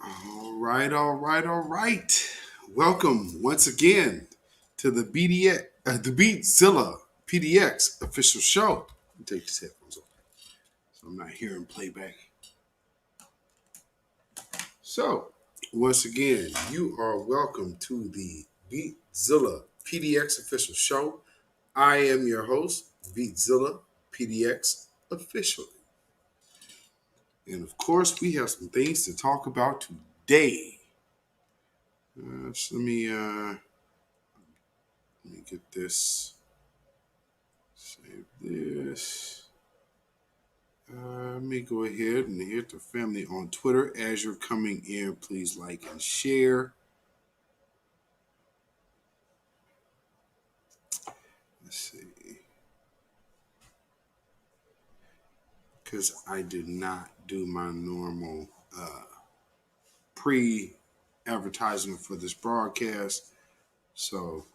All right. Welcome once again to the Beatzilla PDX official show. Let me take these headphones off so I'm not hearing playback. So, once again, you are welcome to the Beatzilla PDX official show. I am your host, Beatzilla PDX official. And of course, we have some things to talk about today. Let me get this. Save this. Let me go ahead and hit the family on Twitter. As you're coming in, please like and share. Let's see. Because I did not do my normal pre-advertisement for this broadcast. So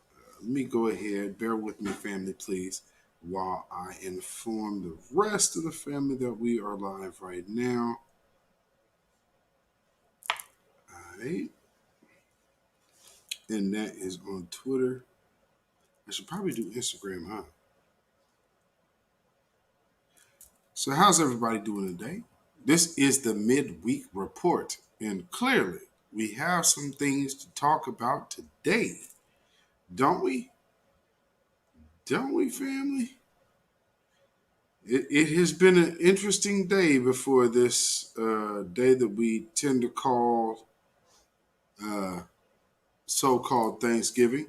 let me go ahead. Bear with me, family, please, while I inform the rest of the family that we are live right now. All right. And that is on Twitter. I should probably do Instagram, huh? So, how's everybody doing today? This is the midweek report, and clearly we have some things to talk about today, don't we? Don't we, family? It has been an interesting day before this day that we tend to call uh, so called Thanksgiving,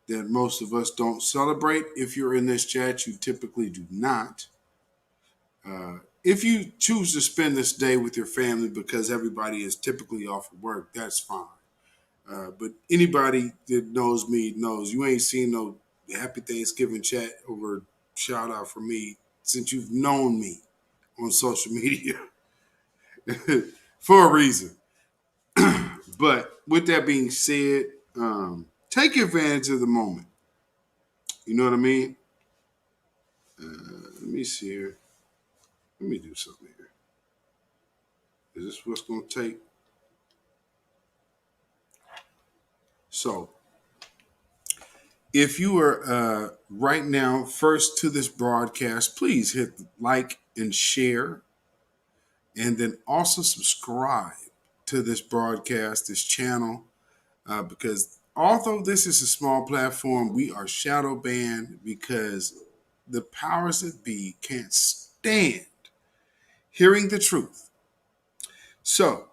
that most of us don't celebrate. If you're in this chat, you typically do not. If you choose to spend this day with your family because everybody is typically off of work, that's fine. But anybody that knows me knows you ain't seen no Happy Thanksgiving chat over shout out for me since you've known me on social media for a reason. But with that being said, take advantage of the moment. You know what I mean? Let me see here. Let me do something here. Is this what's going to take? So, if you are right now first to this broadcast, please hit like and share, and then also subscribe to this broadcast, this channel, because although this is a small platform, we are shadow banned because the powers that be can't stand hearing the truth. So,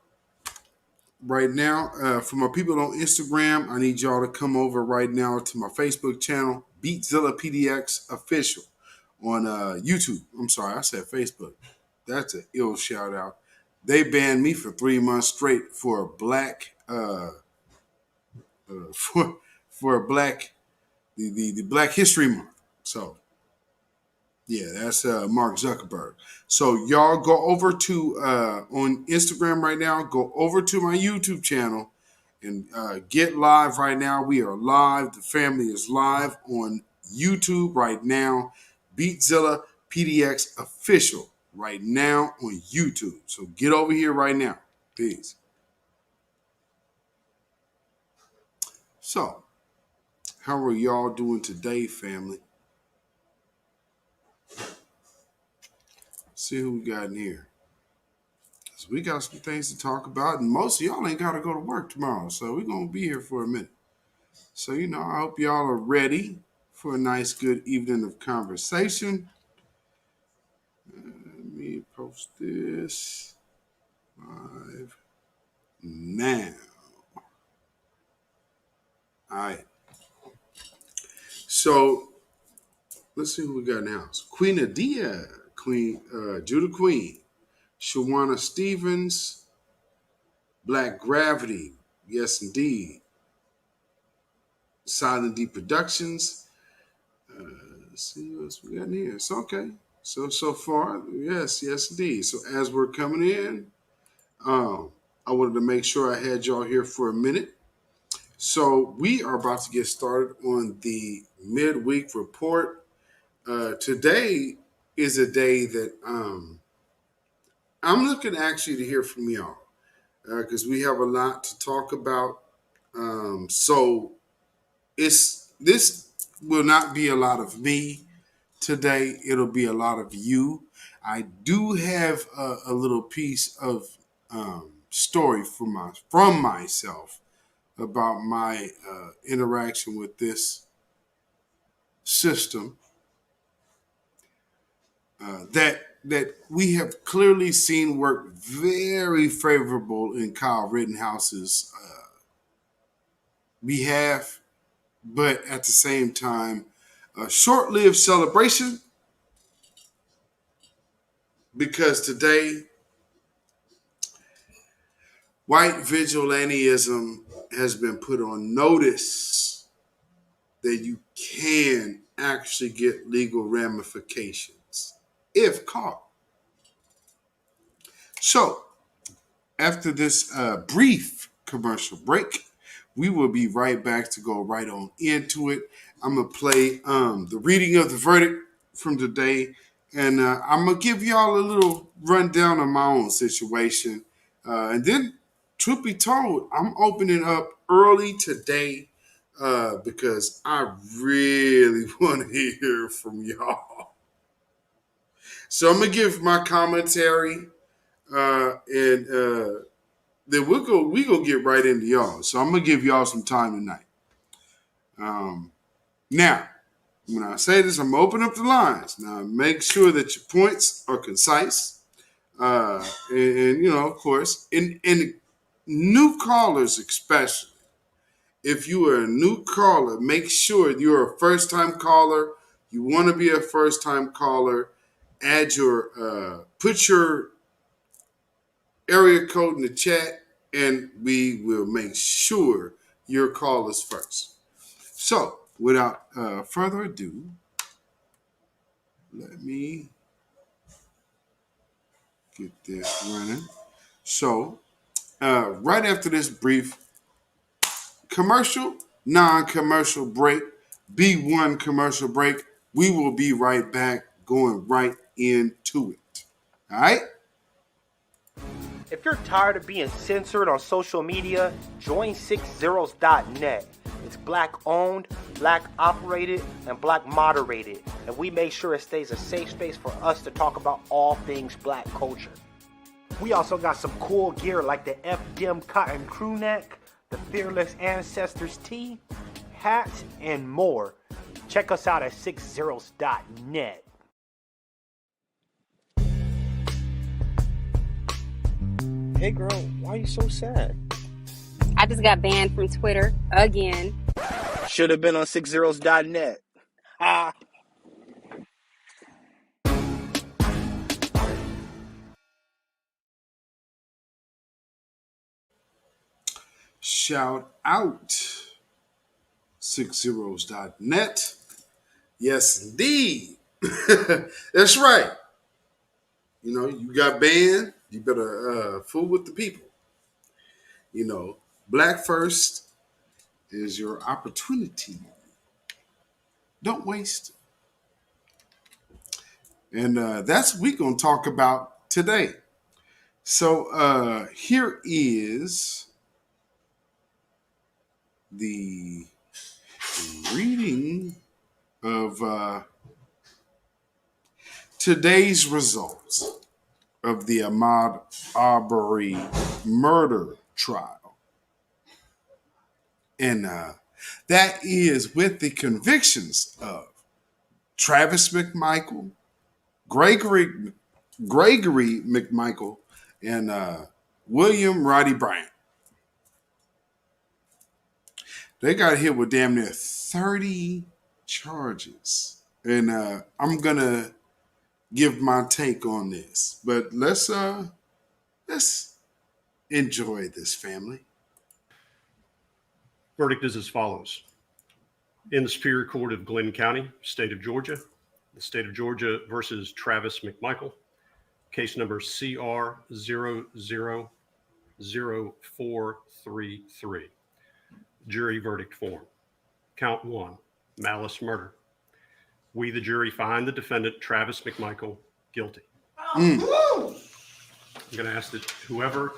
right now, for my people on Instagram, I need y'all to come over right now to my Facebook channel, Beatzilla PDX Official, on YouTube. I'm sorry, I said Facebook. That's an ill shout out. They banned me for 3 months straight for a black for a black the Black History Month. So yeah, that's Mark Zuckerberg. So y'all go over to on Instagram right now. Go over to my YouTube channel and get live right now. We are live. The family is live on YouTube right now. Beatzilla PDX official right now on YouTube. So get over here right now, please. So, how are y'all doing today, family? See who we got in here. So we got some things to talk about, and most of y'all ain't got to go to work tomorrow, so we're gonna be here for a minute. So I hope y'all are ready for a nice, good evening of conversation. Let me post this live now. All right. So let's see who we got in the house. Queen Adia, Queen Judah Queen, Shawana Stevens, Black Gravity, yes indeed. Silent D Productions. Let's see what else we got in here. It's okay. So far, yes, indeed. So as we're coming in, I wanted to make sure I had y'all here for a minute. So we are about to get started on the midweek report. Today is a day that I'm looking actually to hear from y'all. because we have a lot to talk about. So this will not be a lot of me today. It'll be a lot of you. I do have a little piece of story from myself about my interaction with this system that we have clearly seen work very favorable in Kyle Rittenhouse's behalf, but at the same time, a short-lived celebration because today white vigilantism has been put on notice that you can actually get legal ramifications if caught. So, after this brief commercial break, we will be right back to go right on into it. I'm going to play the reading of the verdict from today, and I'm going to give y'all a little rundown of my own situation. And then, truth be told, I'm opening up early today because I really want to hear from y'all. So I'm going to give my commentary and then we go get right into y'all. So I'm gonna give y'all some time tonight. Now, when I say this, I'm gonna open up the lines. Now, make sure that your points are concise, and you know, of course, and new callers especially. If you are a new caller, make sure you're a first time caller. You want to be a first time caller. Add your put your area code in the chat, and we will make sure your call is first. So, without further ado, let me get this running. So, right after this brief commercial, non-commercial break, B1 commercial break, we will be right back, going right into it. All right? If you're tired of being censored on social media, join 6zeros.net. It's black owned, black operated, and black moderated. And we make sure it stays a safe space for us to talk about all things black culture. We also got some cool gear like the FDM cotton crew neck, the Fearless Ancestors tee, hats, and more. Check us out at 6zeros.net. Hey girl, why are you so sad? I just got banned from Twitter again. Should have been on 6zeros.net. Ah. Shout out 6zeros.net. Yes, indeed. That's right. You know, you got banned, you better fool with the people. You know, black first is your opportunity. Don't waste it. And that's what we're going to talk about today. So here is the reading of today's results of the Ahmaud Arbery murder trial. And that is with the convictions of Travis McMichael, Gregory McMichael, and William Roddy Bryant. They got hit with damn near 30 charges. And I'm going to give my take on this. But let's enjoy this, family. Verdict is as follows. In the Superior Court of Glenn County, state of Georgia, the state of Georgia versus Travis McMichael, case number CR 000433. Jury verdict form. Count 1, malice murder. We, the jury, find the defendant, Travis McMichael, guilty. I'm going to ask that whoever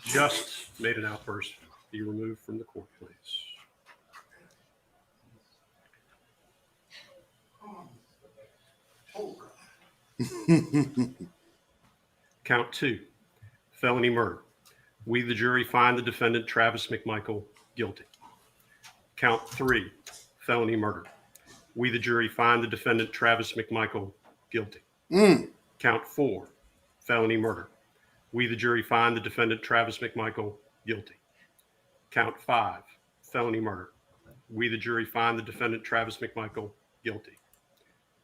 just made an outburst be removed from the court, please. Count 2, felony murder. We, the jury, find the defendant, Travis McMichael, guilty. Count 3, felony murder. We, the jury, find the defendant, Travis McMichael, guilty. Count 4, felony murder. We, the jury, find the defendant, Travis McMichael, guilty. Count 5, felony murder. We, the jury, find the defendant, Travis McMichael, guilty.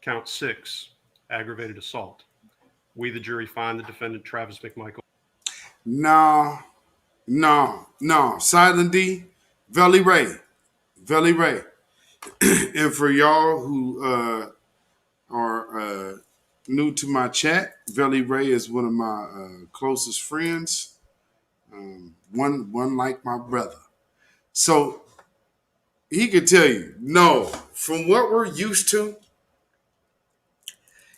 Count 6, aggravated assault. We, the jury, find the defendant, Travis McMichael. No. Silent D, Valley Ray. And for y'all who are new to my chat, Valley Ray is one of my closest friends. One like my brother. So he could tell you, no, from what we're used to,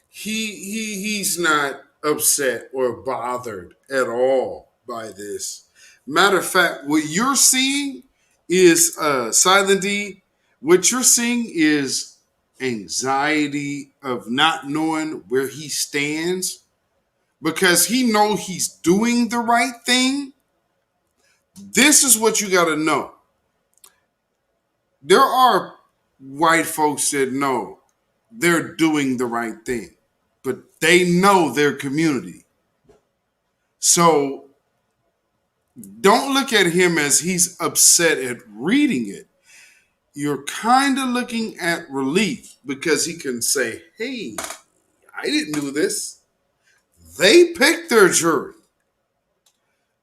he's not upset or bothered at all by this. Matter of fact, what you're seeing is Silent D. What you're seeing is anxiety of not knowing where he stands because he knows he's doing the right thing. This is what you got to know. There are white folks that know they're doing the right thing, but they know their community. So don't look at him as he's upset at reading it. You're kind of looking at relief because he can say, hey, I didn't do this. They picked their jury.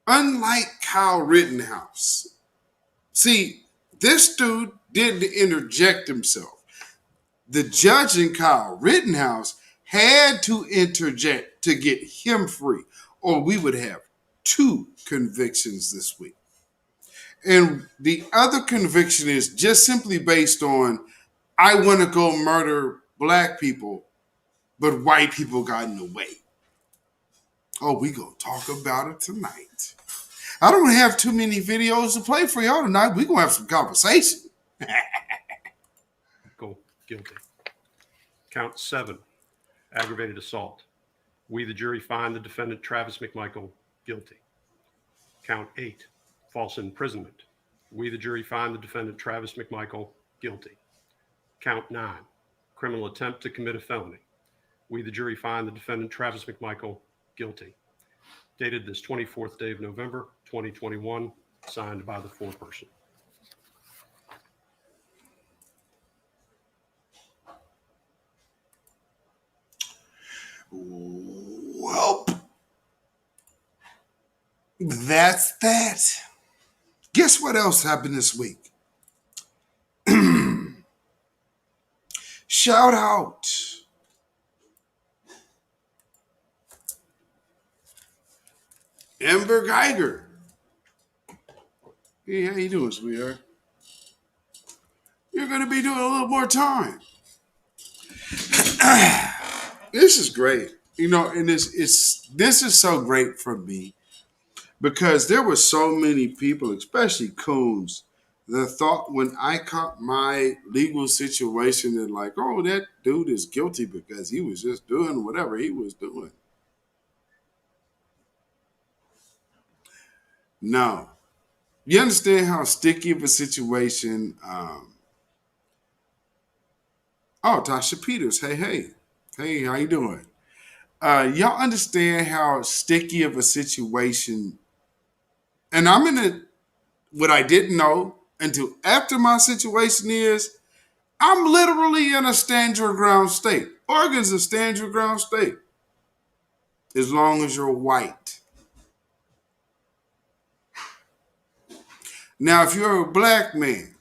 Unlike Kyle Rittenhouse. See, this dude didn't interject himself. The judge in Kyle Rittenhouse had to interject to get him free, or we would have 2 convictions this week. And the other conviction is just simply based on, I want to go murder black people, but white people got in the way. Oh, we gonna talk about it tonight. I don't have too many videos to play for y'all tonight. We gonna have some conversation. Go guilty. Count 7, aggravated assault. We, the jury, find the defendant, Travis McMichael, guilty. Count 8, false imprisonment. We, the jury, find the defendant, Travis McMichael, guilty. Count 9, criminal attempt to commit a felony. We, the jury, find the defendant, Travis McMichael, guilty. Dated this 24th day of November, 2021, signed by the foreperson. Well, that's that. Guess what else happened this week? Shout out Amber Geiger. Hey, how you doing, sweetheart? You're going to be doing a little more time. This is great. You know, and this is so great for me because there were so many people, especially coons, that thought when I caught my legal situation that like, oh, that dude is guilty because he was just doing whatever he was doing. No. You understand how sticky of a situation. Tasha Peters. Hey, how you doing? Y'all understand how sticky of a situation, and I'm in what I didn't know until after my situation is, I'm literally in a stand your ground state. Oregon's a stand your ground state. As long as you're white. Now, if you're a black man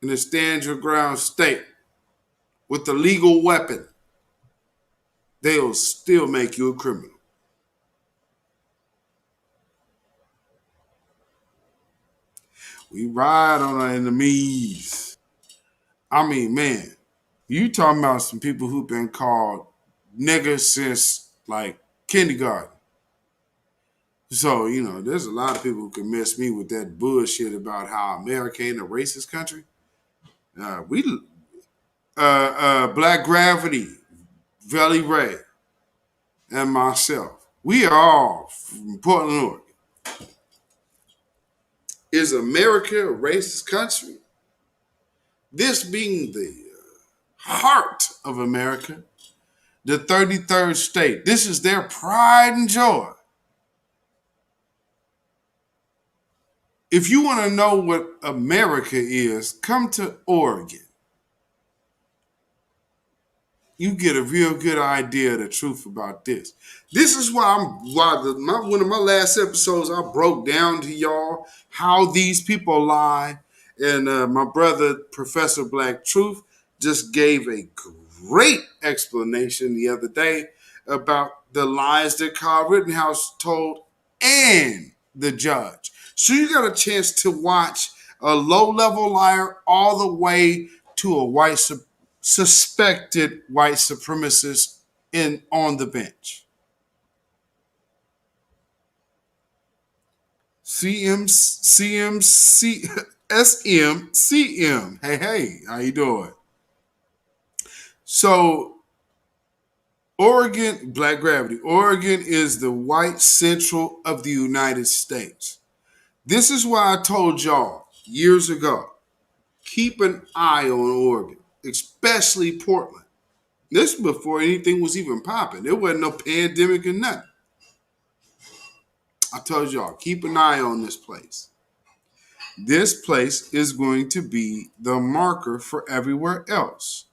in a stand your ground state with a legal weapon, they'll still make you a criminal. We ride on our enemies. I mean, man, you talking about some people who've been called niggas since like kindergarten. So, there's a lot of people who can miss me with that bullshit about how America ain't a racist country. We Black Gravity, Valley Ray, and myself. We are all from Portland, Oregon. Is America a racist country? This being the heart of America, the 33rd state. This is their pride and joy. If you want to know what America is, come to Oregon. You get a real good idea of the truth about this. This is why one of my last episodes I broke down to y'all how these people lie, and my brother Professor Black Truth just gave a great explanation the other day about the lies that Kyle Rittenhouse told and the judge. So you got a chance to watch a low-level liar all the way to a suspected white supremacist on the bench. SMCM. Hey, how you doing? So, Oregon, Black Gravity. Oregon is the white central of the United States. This is why I told y'all years ago, keep an eye on Oregon, especially Portland. This was before anything was even popping. There wasn't no pandemic or nothing. I told y'all, keep an eye on this place. This place is going to be the marker for everywhere else.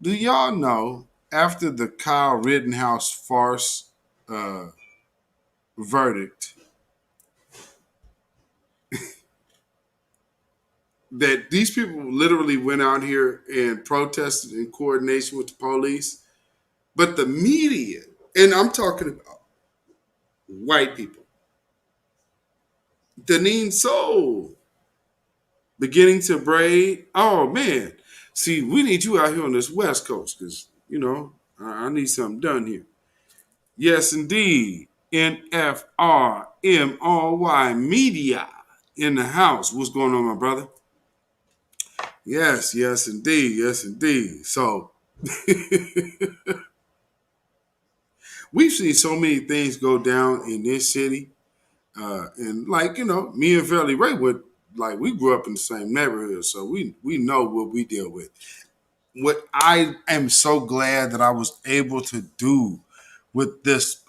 Do y'all know after the Kyle Rittenhouse farce verdict that these people literally went out here and protested in coordination with the police? But the media, and I'm talking about white people, Deneen Soul, beginning to braid. Oh, man. See, we need you out here on this West Coast because, I need something done here. Yes, indeed. NFRMRY Media in the house. What's going on, my brother? Yes, indeed. Yes, indeed. So, we've seen so many things go down in this city. And me and Verly Ray we grew up in the same neighborhood, so we know what we deal with. What I am so glad that I was able to do with this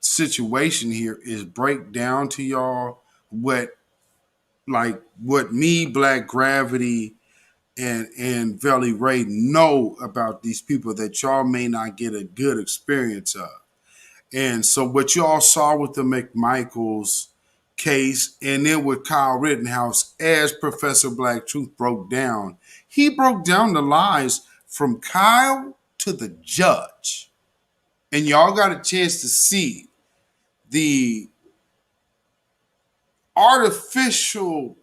situation here is break down to y'all what me, Black Gravity, and Verly Ray know about these people that y'all may not get a good experience of. And so what y'all saw with the McMichaels case and then with Kyle Rittenhouse, as Professor Black Truth broke down, he broke down the lies from Kyle to the judge. And y'all got a chance to see the artificial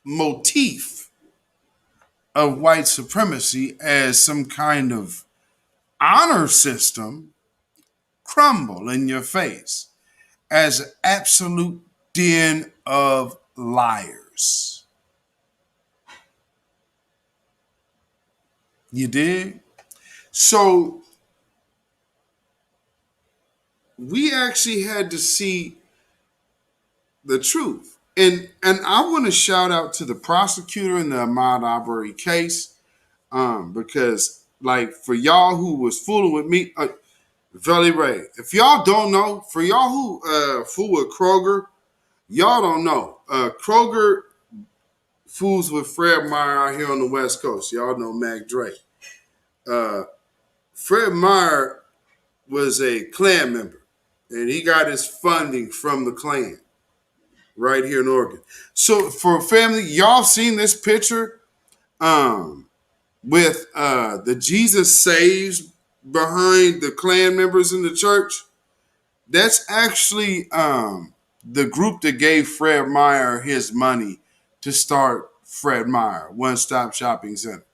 motif of white supremacy as some kind of honor system crumble in your face as an absolute den of liars. You did? So we actually had to see the truth. And I want to shout out to the prosecutor in the Ahmaud Arbery case, because for y'all who was fooling with me, Valley Ray, if y'all don't know, for y'all who fool with Kroger, y'all don't know. Kroger fools with Fred Meyer out here on the West Coast. Y'all know Mac Dre. Fred Meyer was a Klan member, and he got his funding from the Klan right here in Oregon. So for family, y'all seen this picture with the Jesus Saves behind the Klan members in the church? That's actually the group that gave Fred Meyer his money to start Fred Meyer, One Stop Shopping Center.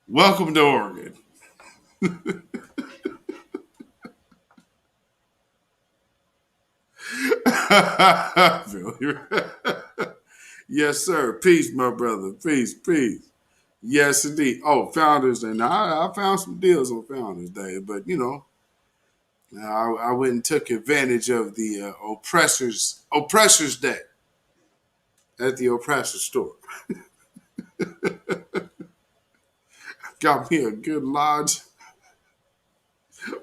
Welcome to Oregon. Billy. Yes, sir. Peace, my brother. Peace, peace. Yes, indeed. Oh, Founders Day. Now, I found some deals on Founders Day, but I went and took advantage of the oppressors day at the oppressor store. Got me a good lodge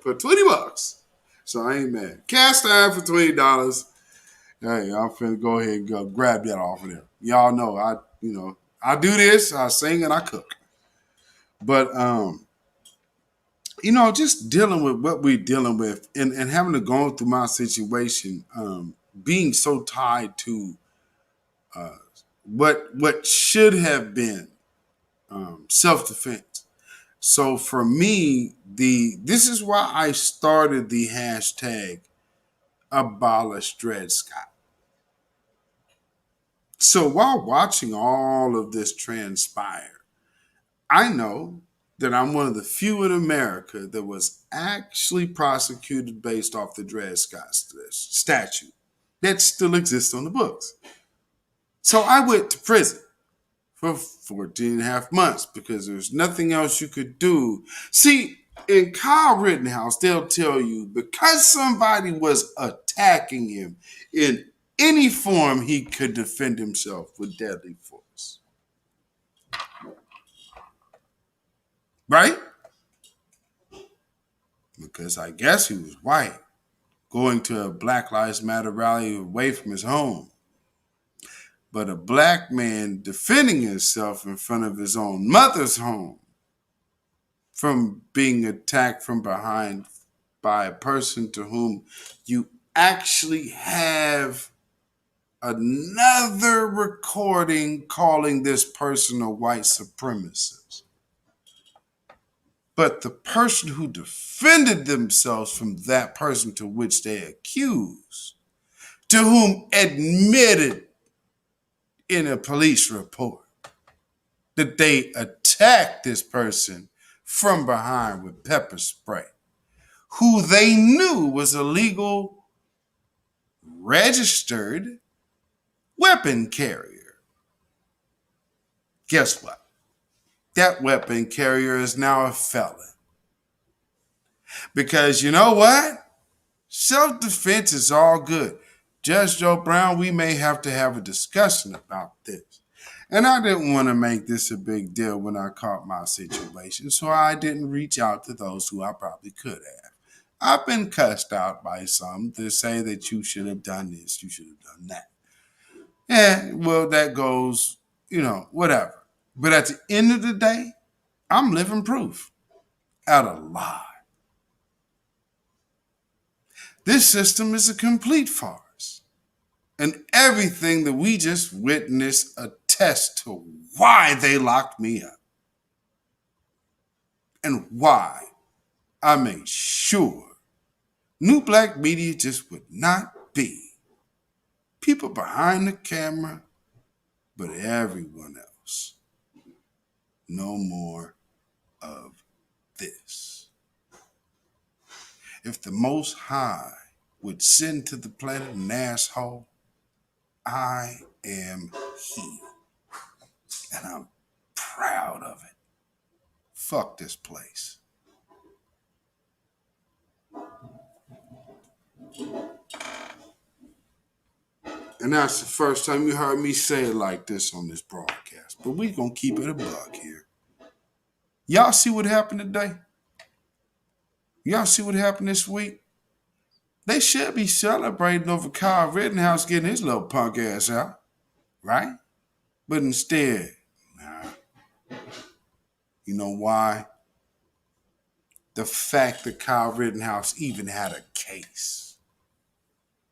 for $20. So I ain't mad. Cast iron for $20. Hey, I'm finna go ahead and go grab that off of there. Y'all know I do this, I sing and I cook. But just dealing with what we're dealing with and having to go through my situation, being so tied to what should have been self-defense. So for me, this is why I started the hashtag abolish Dred Scott. So while watching all of this transpire, I know that I'm one of the few in America that was actually prosecuted based off the Dred Scott statute that still exists on the books. So I went to prison for 14 and a half months because there's nothing else you could do. See, in Kyle Rittenhouse, they'll tell you because somebody was attacking him in any form, he could defend himself with deadly force. Right? Because I guess he was white, going to a Black Lives Matter rally away from his home. But a black man defending himself in front of his own mother's home from being attacked from behind by a person to whom you actually have another recording calling this person a white supremacist. But the person who defended themselves from that person to which they accused, to whom admitted in a police report that they attacked this person from behind with pepper spray, who they knew was a legal registered weapon carrier. Guess what? That weapon carrier is now a felon. Because you know what? Self-defense is all good. Judge Joe Brown, we may have to have a discussion about this. And I didn't want to make this a big deal when I caught my situation, so I didn't reach out to those who I probably could have. I've been cussed out by some to say that you should have done this, you should have done that. Yeah, well, that goes, whatever. But at the end of the day, I'm living proof out of lie. This system is a complete farce. And everything that we just witnessed attests to why they locked me up. And why I made sure New Black Media just would not be people behind the camera, but everyone else. No more of this. If the Most High would send to the planet an asshole, I am he. And I'm proud of it. Fuck this place. And that's the first time you heard me say it like this on this broadcast. But we gonna keep it a buck here. Y'all see what happened today? Y'all see what happened this week? They should be celebrating over Kyle Rittenhouse getting his little punk ass out, right? But instead, you know why? The fact that Kyle Rittenhouse even had a case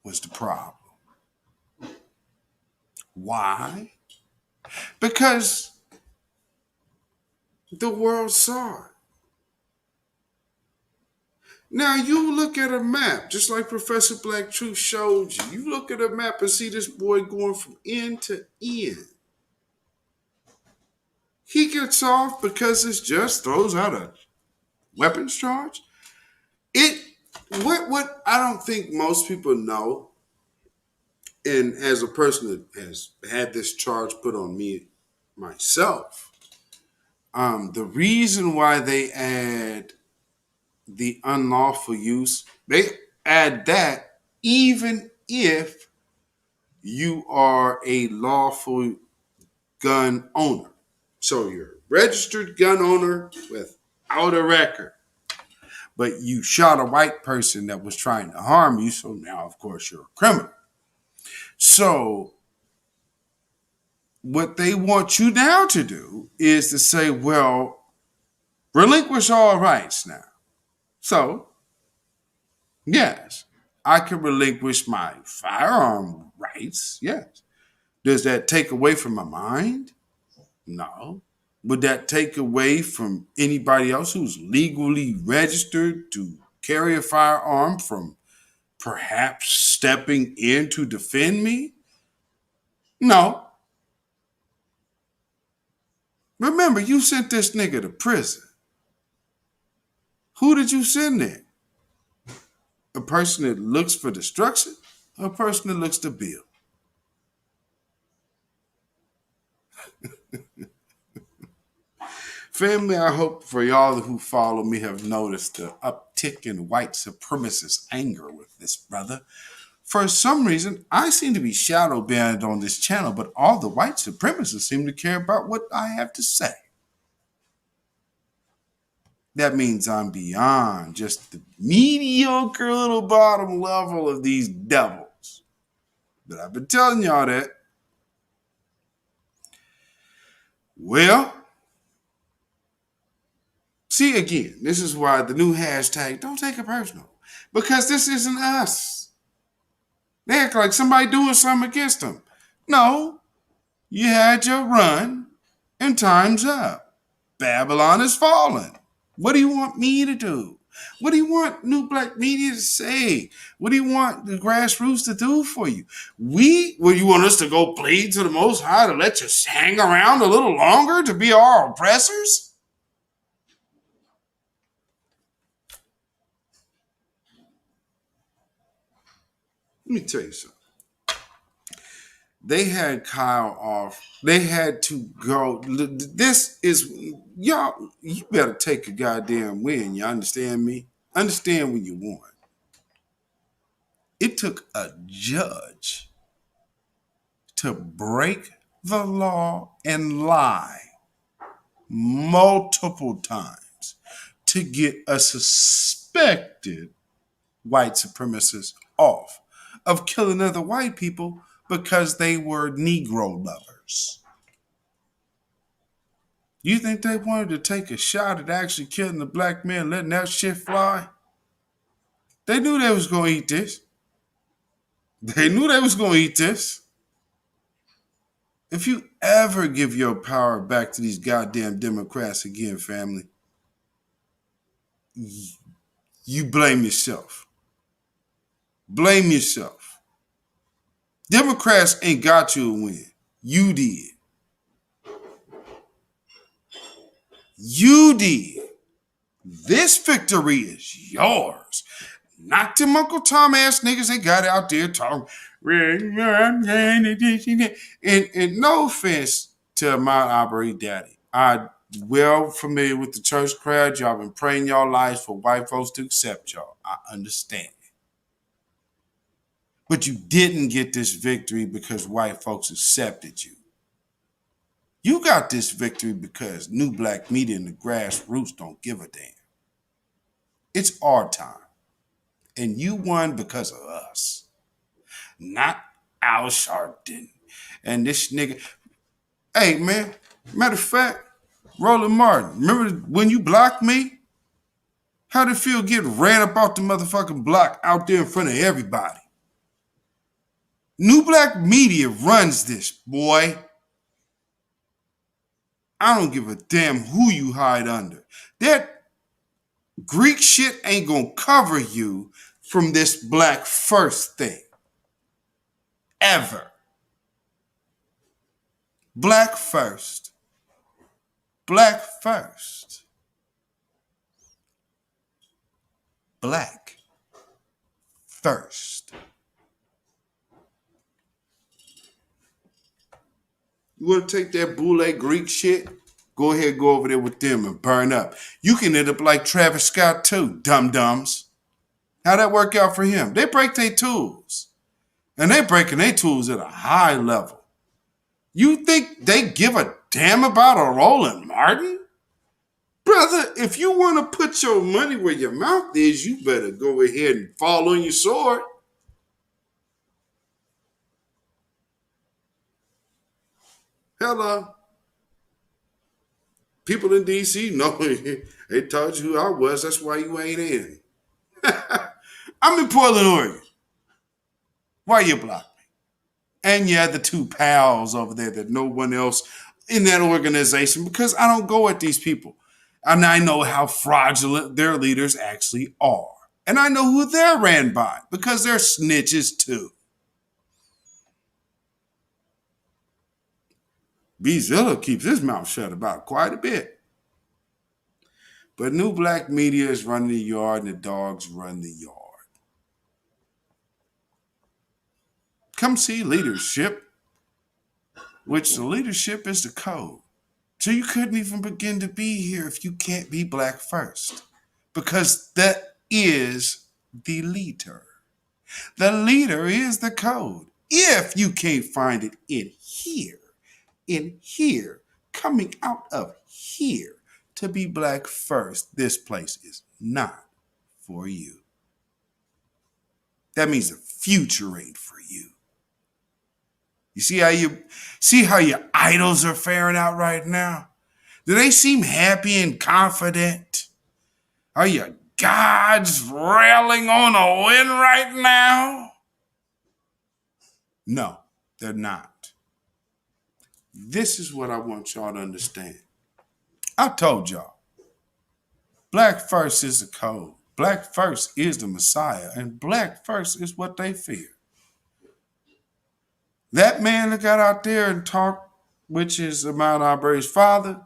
was the problem. Why? Because the world saw it. Now you look at a map, just like Professor Black Truth showed you. You look at a map and see this boy going from end to end. He gets off because it just throws out a weapons charge. What I don't think most people know, and as a person that has had this charge put on me myself, the reason why they add the unlawful use, they add that even if you are a lawful gun owner. So you're a registered gun owner without a record, but you shot a white person that was trying to harm you. So now, of course, you're a criminal. So what they want you now to do is to say, well, relinquish all rights now. So, yes, I can relinquish my firearm rights. Yes. Does that take away from my mind? No. Would that take away from anybody else who's legally registered to carry a firearm from perhaps stepping in to defend me? No. Remember, you sent this nigga to prison. Who did you send there? A person that looks for destruction or a person that looks to build? Family, I hope for y'all who follow me have noticed the uptick in white supremacist anger with this brother. For some reason, I seem to be shadow banned on this channel, but all the white supremacists seem to care about what I have to say. That means I'm beyond just the mediocre little bottom level of these devils. But I've been telling y'all that. Well, see, again, this is why the new hashtag, don't take it personal. Because this isn't us. They act like somebody doing something against them. No, you had your run and time's up. Babylon is fallen. What do you want me to do? What do you want New Black Media to say? What do you want the grassroots to do for you? You want us to go plead to the Most High to let you hang around a little longer to be our oppressors? Let me tell you something. They had Kyle off. They had to go. This is, y'all, you better take a goddamn win. You understand me? Understand when you won. It took a judge to break the law and lie multiple times to get a suspected white supremacist off of killing other white people because they were Negro lovers. You think they wanted to take a shot at actually killing the black man, letting that shit fly? They knew they was going to eat this. They knew they was going to eat this. If you ever give your power back to these goddamn Democrats again, family, you blame yourself. Blame yourself. Democrats ain't got you a win. You did. You did. This victory is yours. Not them Uncle Tom ass niggas they got out there talking. And no offense to my Aubrey daddy. I well familiar with the church crowd. Y'all been praying y'all lives for white folks to accept y'all. I understand. But you didn't get this victory because white folks accepted you. You got this victory because New Black Media and the grassroots don't give a damn. It's our time. And you won because of us. Not Al Sharpton. And this nigga. Hey, man. Matter of fact, Roland Martin, remember when you blocked me? How did it feel getting ran up off the motherfucking block out there in front of everybody? New Black Media runs this, boy. I don't give a damn who you hide under. That Greek shit ain't gonna cover you from this black first thing. Ever. Black first. Black first. black first. You want to take that boule Greek shit? Go ahead, go over there with them and burn up. You can end up like Travis Scott too, dum-dums. How'd that work out for him? They break their tools. And they breaking their tools at a high level. You think they give a damn about a Roland Martin? Brother, if you want to put your money where your mouth is, you better go ahead and fall on your sword. Hello. People in D.C. know they told you who I was. That's why you ain't in. I'm in Portland, Oregon. Why you block me? And yeah, the two pals over there that no one else in that organization, because I don't go at these people. And I know how fraudulent their leaders actually are. And I know who they're ran by because they're snitches too. Beatzilla keeps his mouth shut about quite a bit. But new black media is running the yard and the dogs run the yard. Come see leadership, which the leadership is the code. So you couldn't even begin to be here if you can't be black first. Because that is the leader. The leader is the code. If you can't find it in here, coming out of here to be black first, this place is not for you. That means the future ain't for you. You see how your idols are faring out right now? Do they seem happy and confident? Are your gods railing on a win right now? No, they're not. This is what I want y'all to understand. I told y'all, black first is the code. Black first is the Messiah, and black first is what they fear. That man that got out there and talked, which is Ahmaud Arbery's father,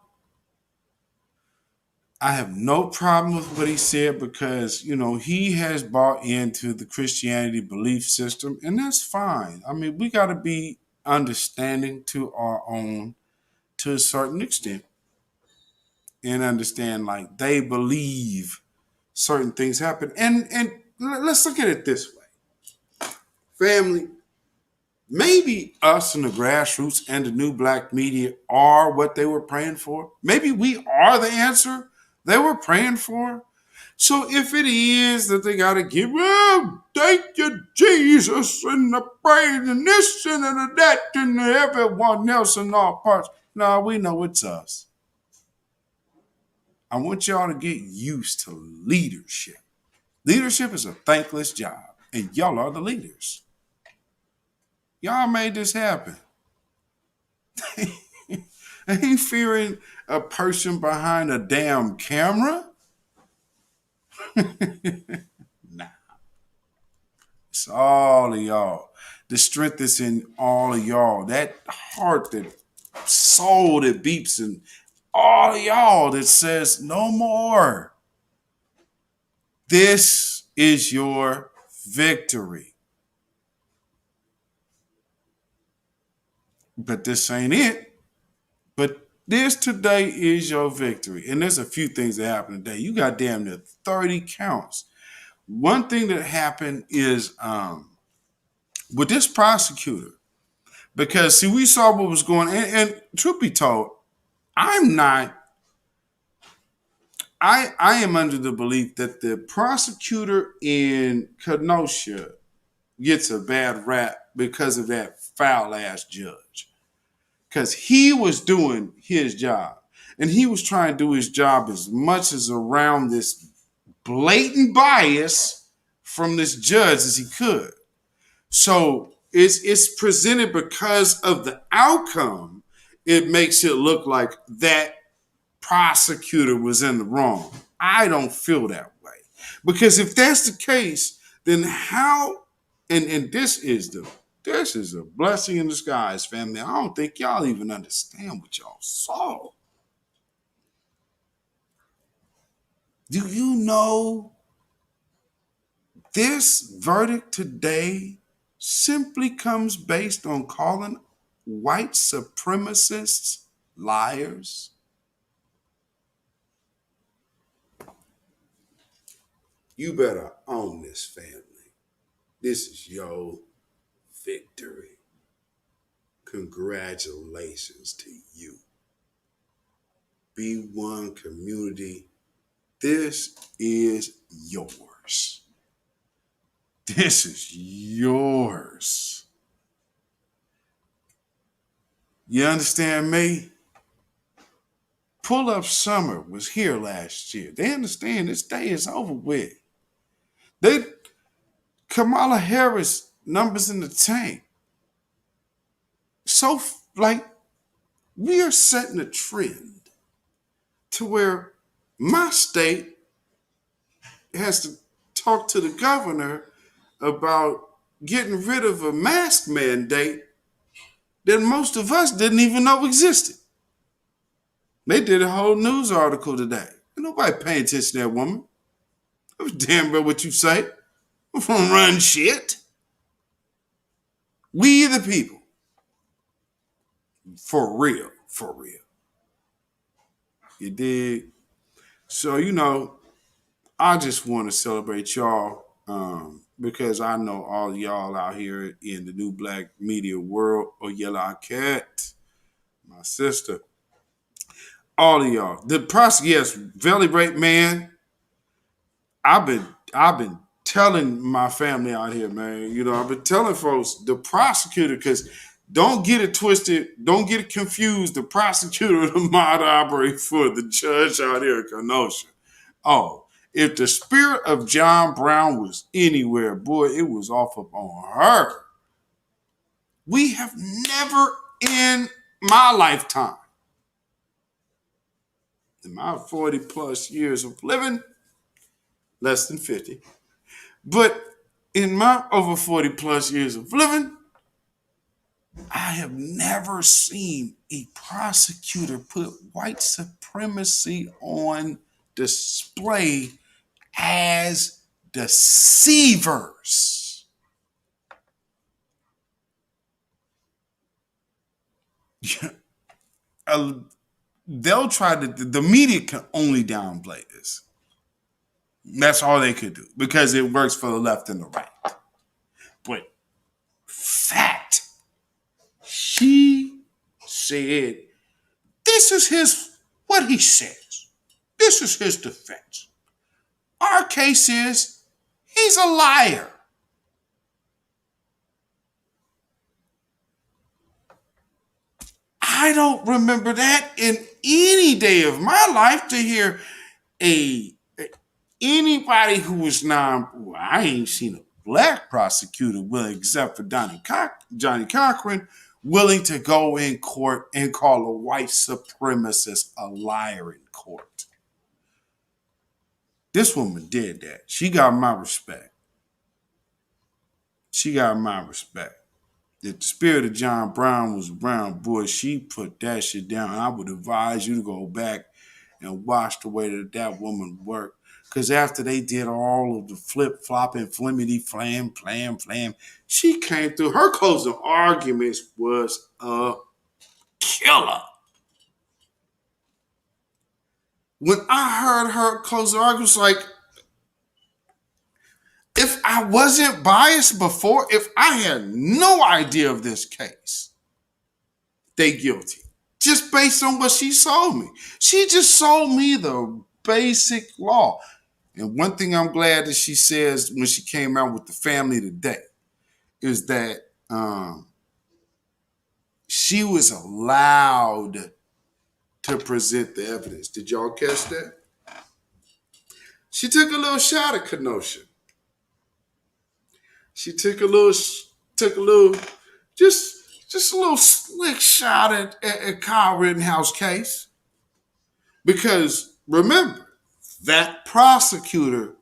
I have no problem with what he said because, he has bought into the Christianity belief system, and that's fine. I mean, we got to be understanding to our own to a certain extent and understand like they believe certain things happen. And let's look at it this way. Family, maybe us in the grassroots and the new black media are what they were praying for. Maybe we are the answer they were praying for. So if it is that they got to give, thank you, Jesus, and the praise and this and the that and everyone else in all parts. No, we know it's us. I want y'all to get used to leadership. Leadership is a thankless job, and y'all are the leaders. Y'all made this happen. I ain't fearing a person behind a damn camera. Nah. It's all of y'all. The strength is in all of y'all. That heart, that soul that beeps in all of y'all that says no more. This is your victory. But this ain't it. But this today is your victory. And there's a few things that happened today. You got damn near 30 counts. One thing that happened is with this prosecutor, because see, we saw what was going on, and truth be told, I am under the belief that the prosecutor in Kenosha gets a bad rap because of that foul ass judge. Because he was doing his job. And he was trying to do his job as much as around this blatant bias from this judge as he could. So it's presented because of the outcome. It makes it look like that prosecutor was in the wrong. I don't feel that way. Because if that's the case, then how, and this is a blessing in disguise, family. I don't think y'all even understand what y'all saw. Do you know This verdict today simply comes based on calling white supremacists liars. You better own this, family. This is your victory. Congratulations to you. Be one community. This is yours. This is yours. You understand me? Pull Up Summer was here last year. They understand this day is over with. Kamala Harris numbers in the tank. So, we are setting a trend to where my state has to talk to the governor about getting rid of a mask mandate that most of us didn't even know existed. They did a whole news article today. Ain't nobody paying attention to that woman. I was damn well what you say. I'm gonna run shit. We the people. For real. For real. You dig? So, I just want to celebrate y'all because I know all y'all out here in the new black media world. Oh, Yellow Cat, my sister. All of y'all. Yes, Valley Break, man. I've been telling my family out here, man. I've been telling folks, the prosecutor, because don't get it twisted, don't get it confused. The prosecutor might operate for the judge out here in Kenosha. Oh, if the spirit of John Brown was anywhere, boy, it was off up on her. We have never in my lifetime, in my 40 plus years of living, less than 50, but in my over 40 plus years of living, I have never seen a prosecutor put white supremacy on display as deceivers. They'll try to, the media can only downplay this. That's all they could do because it works for the left and the right. But fact, she said, this is what he says. This is his defense. Our case is, he's a liar. I don't remember that in any day of my life to hear anybody who was I ain't seen a black prosecutor willing, except for Johnny Cochran, willing to go in court and call a white supremacist a liar in court. This woman did that. She got my respect. She got my respect. If the spirit of John Brown was around, boy, she put that shit down. I would advise you to go back and watch the way that woman worked. Because after they did all of the flip-flopping, flimity, flam, she came through. Her closing arguments was a killer. When I heard her closing arguments, if I wasn't biased before, if I had no idea of this case, they guilty. Just based on what she sold me. She just sold me the basic law. And one thing I'm glad that she says when she came out with the family today is that she was allowed to present the evidence. Did y'all catch that? She took a little shot at Kenosha. She took a little, just a little slick shot at Kyle Rittenhouse case. Because remember, that prosecutor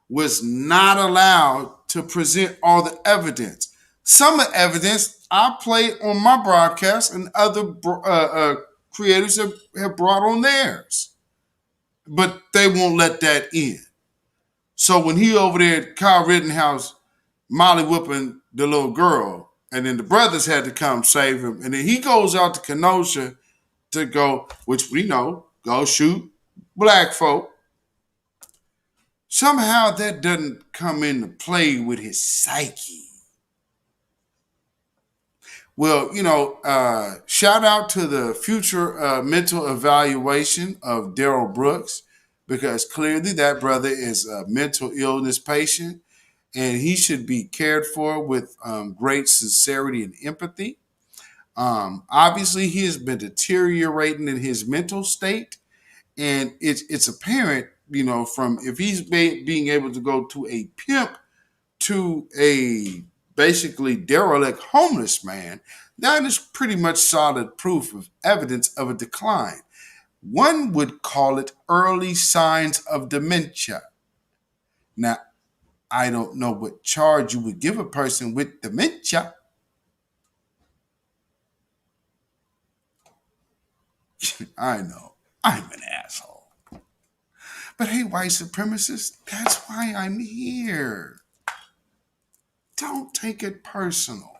was not allowed to present all the evidence. Some of the evidence I played on my broadcast and other creators have brought on theirs. But they won't let that in. So when he over there at Kyle Rittenhouse, Molly whooping the little girl, and then the brothers had to come save him, and then he goes out to Kenosha to go, which we know, go shoot black folk. Somehow that doesn't come into play with his psyche. Well, shout out to the future mental evaluation of Daryl Brooks, because clearly that brother is a mental illness patient and he should be cared for with great sincerity and empathy. Obviously, he has been deteriorating in his mental state, and it's apparent, from if he's being able to go to a pimp to a basically derelict homeless man, that is pretty much solid proof of evidence of a decline. One would call it early signs of dementia. Now, I don't know what charge you would give a person with dementia. I know, I'm an asshole. But hey, white supremacists, that's why I'm here. Don't take it personal.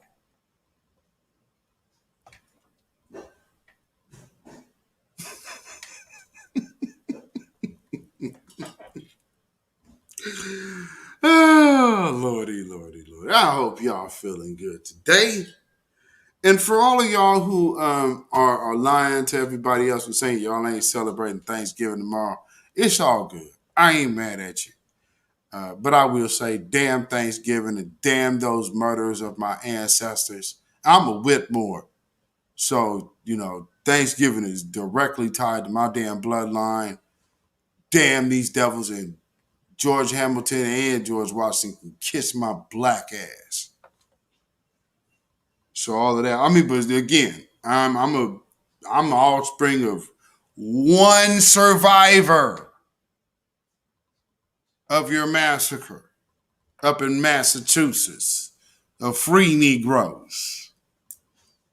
Oh, Lordy, Lordy, Lordy. I hope y'all feeling good today. And for all of y'all who are lying to everybody else and saying y'all ain't celebrating Thanksgiving tomorrow, it's all good. I ain't mad at you. But I will say, damn Thanksgiving and damn those murderers of my ancestors. I'm a Whitmore. So, Thanksgiving is directly tied to my damn bloodline. Damn these devils, and George Hamilton and George Washington kiss my black ass. So all of that. I mean, but again, I'm an offspring of one survivor of your massacre up in Massachusetts of free Negroes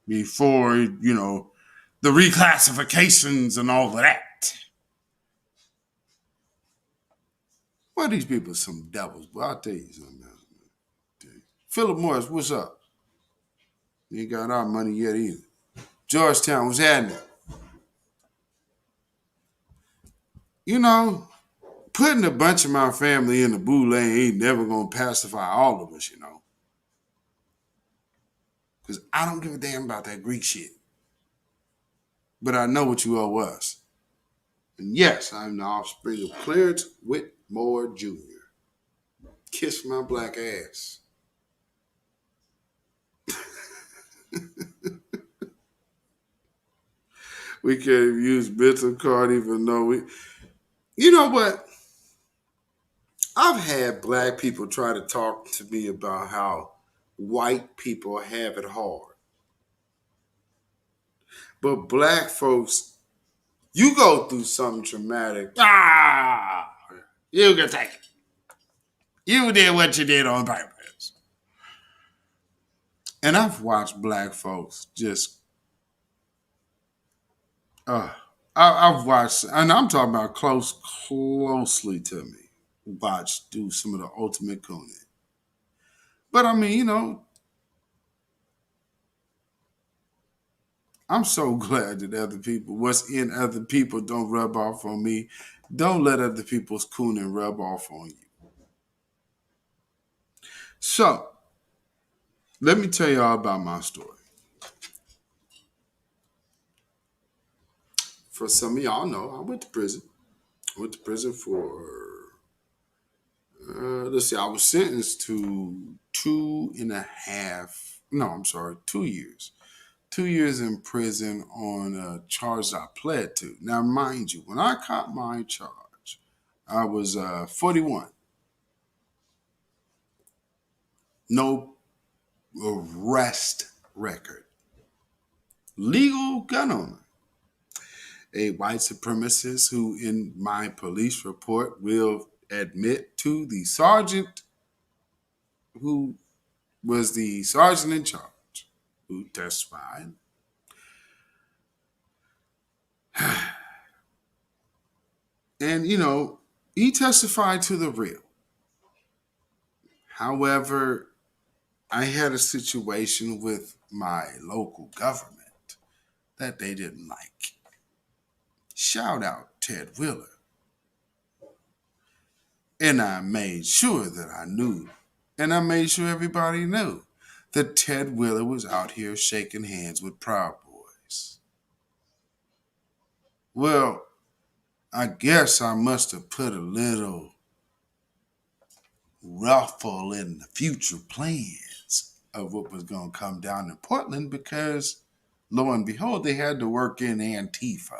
before, the reclassifications and all of that. Well, these people are some devils, but I'll tell you something else. Philip Morris, what's up? You ain't got our money yet either. Georgetown, what's happening? Putting a bunch of my family in the boule ain't never going to pacify all of us, Because I don't give a damn about that Greek shit. But I know what you owe us. And yes, I'm the offspring of Clarence Whitmore Jr. Kiss my black ass. We can't even use mental card even though we... You know what? I've had black people try to talk to me about how white people have it hard. But black folks, you go through something traumatic. You can take it. You did what you did on purpose. And I've watched black folks just... I've watched, and I'm talking about closely to me, watched do some of the ultimate cooning. But I mean, I'm so glad that other people, what's in other people don't rub off on me. Don't let other people's cooning rub off on you. So, let me tell y'all about my story. For some of y'all know, I went to prison. I went to prison for, I was sentenced to 2 years. 2 years in prison on a charge I pled to. Now, mind you, when I caught my charge, I was 41. No arrest record. Legal gun owner. A white supremacist who, in my police report, will admit to the sergeant who was the sergeant in charge, who testified. And, he testified to the real. However, I had a situation with my local government that they didn't like. Shout out Ted Wheeler. And I made sure that I knew, and I made sure everybody knew that Ted Wheeler was out here shaking hands with Proud Boys. Well, I guess I must have put a little ruffle in the future plans of what was going to come down in Portland because, lo and behold, they had to work in Antifa.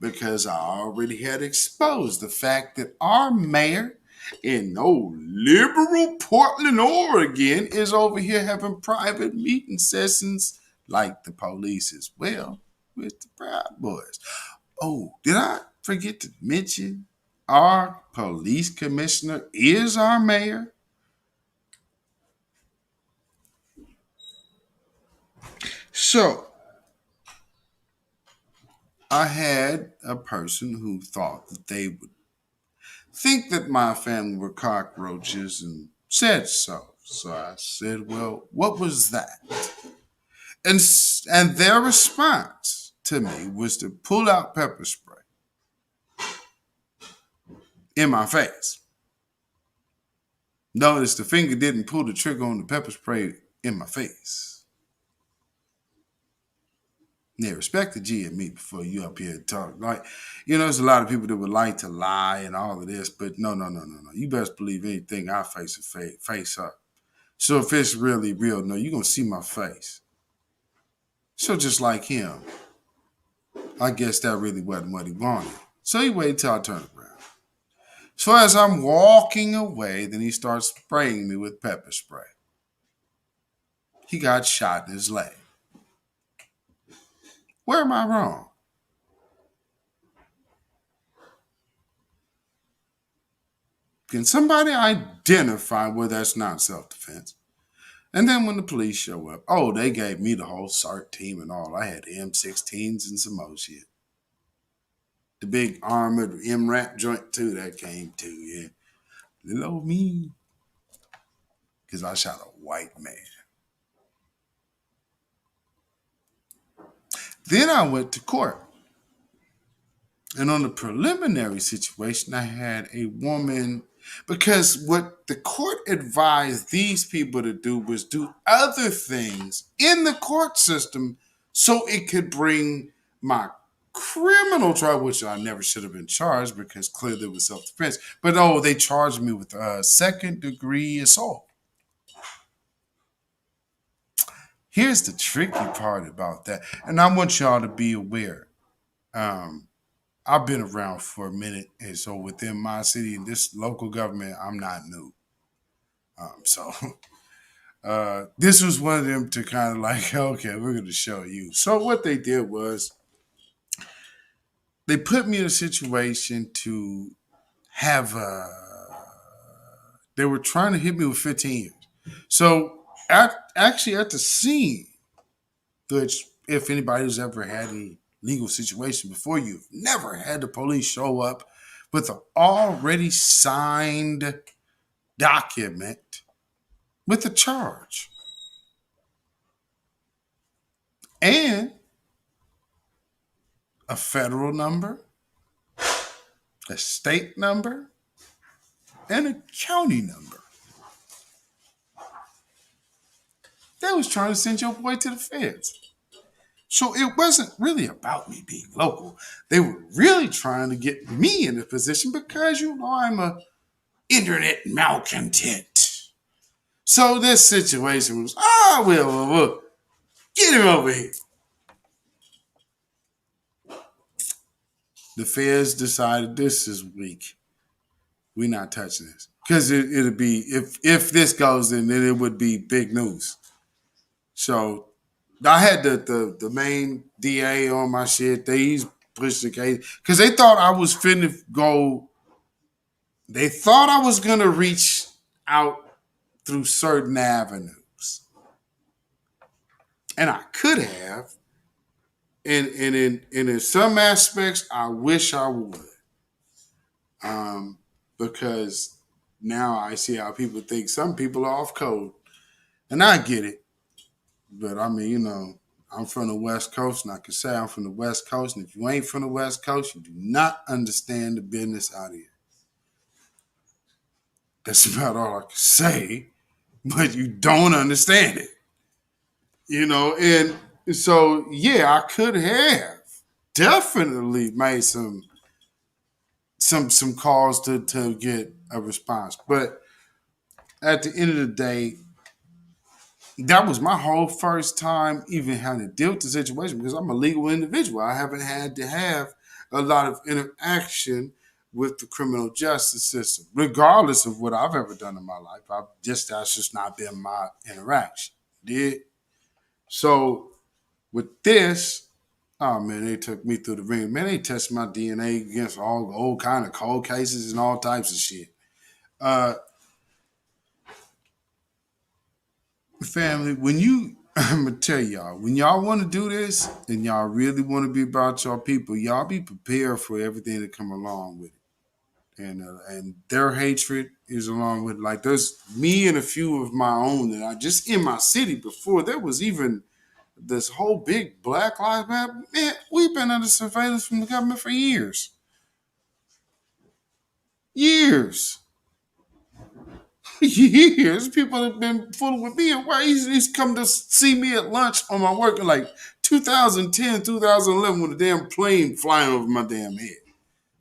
Because I already had exposed the fact that our mayor in old liberal Portland, Oregon, is over here having private meeting sessions like the police as well with the Proud Boys. Oh, did I forget to mention our police commissioner is our mayor? So I had a person who thought that they would think that my family were cockroaches and said so. So I said, well, what was that? And their response to me was to pull out pepper spray in my face. Notice the finger didn't pull the trigger on the pepper spray in my face. Yeah, respect the G and me before you up here talk. Like, there's a lot of people that would like to lie and all of this, but no. You best believe anything I face is face up. So if it's really real, no, you're going to see my face. So just like him, I guess that really wasn't what he wanted. So he waited till I turned around. So as I'm walking away, then he starts spraying me with pepper spray. He got shot in his leg. Where am I wrong? Can somebody identify where that's not self-defense? And then when the police show up, they gave me the whole SART team and all. I had M16s and some more shit. The big armored MRAP joint too, that came too, yeah. Little old me. Because I shot a white man. Then I went to court. And on the preliminary situation, I had a woman, because what the court advised these people to do was do other things in the court system so it could bring my criminal trial, which I never should have been charged because clearly it was self-defense. But they charged me with second-degree assault. Here's the tricky part about that, and I want y'all to be aware. I've been around for a minute, and so within my city and this local government, I'm not new. This was one of them to kind of like, okay, we're going to show you. So what they did was they put me in a situation to have they were trying to hit me with 15 years. So at the scene, which if anybody who's ever had any legal situation before, you've never had the police show up with an already signed document with a charge and a federal number, a state number, and a county number. They was trying to send your boy to the feds. So it wasn't really about me being local. They were really trying to get me in a position because I'm a internet malcontent. So this situation was, we'll get him over here. The feds decided this is weak. We're not touching this. Because it'll be, if this goes in, then it would be big news. So I had the main DA on my shit. They pushed the case because they thought I was finna go. They thought I was gonna reach out through certain avenues, and I could have. And in some aspects, I wish I would, because Now I see how people think some people are off code. And I get it. But I mean, I'm from the West Coast, and I can say I'm from the West Coast. And if you ain't from the West Coast, you do not understand the business out here. That's about all I can say. But you don't understand it. And so yeah, I could have definitely made some calls to get a response. But at the end of the day, that was my whole first time even having to deal with the situation because I'm a legal individual. I haven't had to have a lot of interaction with the criminal justice system, regardless of what I've ever done in my life. That's just not been my interaction. Did so with this. Oh man, they took me through the ring. Man, they tested my DNA against all kind of cold cases and all types of shit. Family, I'm gonna tell y'all, when y'all want to do this and y'all really want to be about y'all people, y'all be prepared for everything to come along with it. And their hatred is along with it. Like there's me and a few of my own that I just in my city before there was even this whole big Black Lives Matter. Man, we've been under surveillance from the government for years. Years. Years. People have been fooling with me. And why he's come to see me at lunch on my work in like 2010, 2011 with a damn plane flying over my damn head.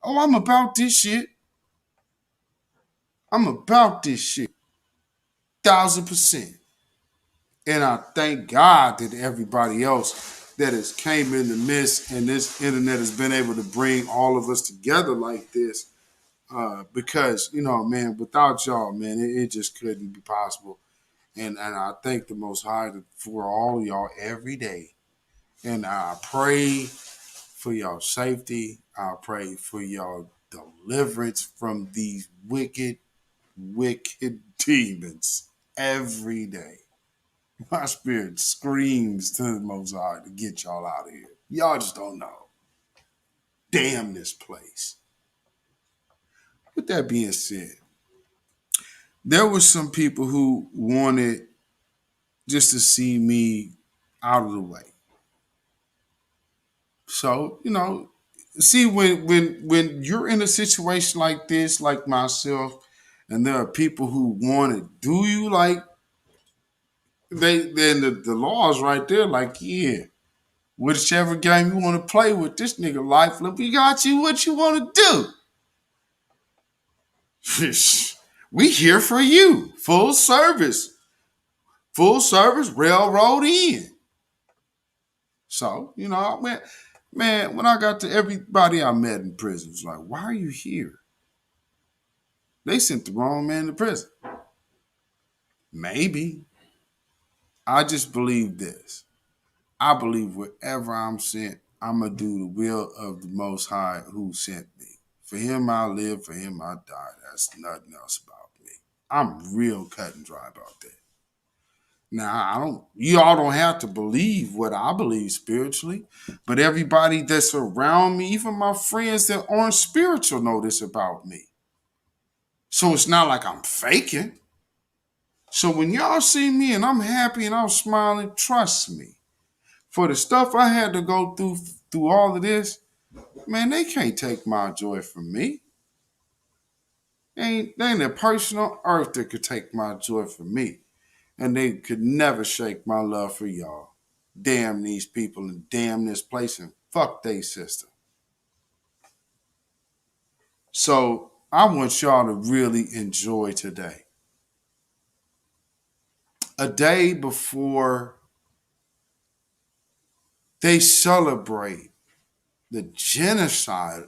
Oh, I'm about this shit. I'm about this shit. 1,000%. And I thank God that everybody else that has came in the midst and this internet has been able to bring all of us together like this. Because, man, without y'all, man, it just couldn't be possible. And I thank the Most High for all of y'all every day. And I pray for y'all safety. I pray for y'all deliverance from these wicked, wicked demons every day. My spirit screams to the Most High to get y'all out of here. Y'all just don't know. Damn this place. With that being said, there were some people who wanted just to see me out of the way. So, see when you're in a situation like this, like myself, and there are people who want to do you like then the laws right there, like, yeah, whichever game you want to play with, this nigga life, we got you what you want to do. We here for you. Full service, railroad in. So, man, when I got to everybody I met in prison, was like, why are you here? They sent the wrong man to prison. Maybe. I just believe this. I believe wherever I'm sent, I'm going to do the will of the Most High who sent me. For him I live, for him I die. That's nothing else about me. I'm real cut and dry about that. Now, y'all don't have to believe what I believe spiritually, but everybody that's around me, even my friends that aren't spiritual, know this about me. So it's not like I'm faking. So when y'all see me and I'm happy and I'm smiling, trust me. For the stuff I had to go through all of this, man, they can't take my joy from me. There ain't a person on earth that could take my joy from me. And they could never shake my love for y'all. Damn these people and damn this place and fuck they system. So I want y'all to really enjoy today. A day before they celebrate the genocide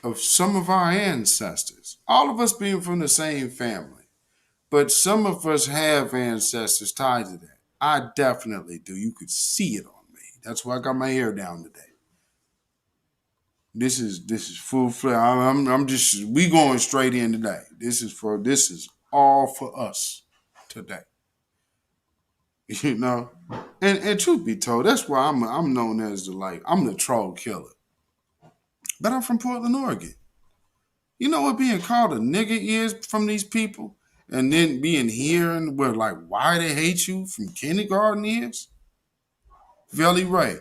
of some of our ancestors. All of us being from the same family. But some of us have ancestors tied to that. I definitely do. You could see it on me. That's why I got my hair down today. This is full fledged. We going straight in today. This is all for us today. And truth be told, that's why I'm known as I'm the troll killer. But I'm from Portland, Oregon. You know what being called a nigga is from these people? And then being hearing where like why they hate you from kindergarten is? Velly Ray,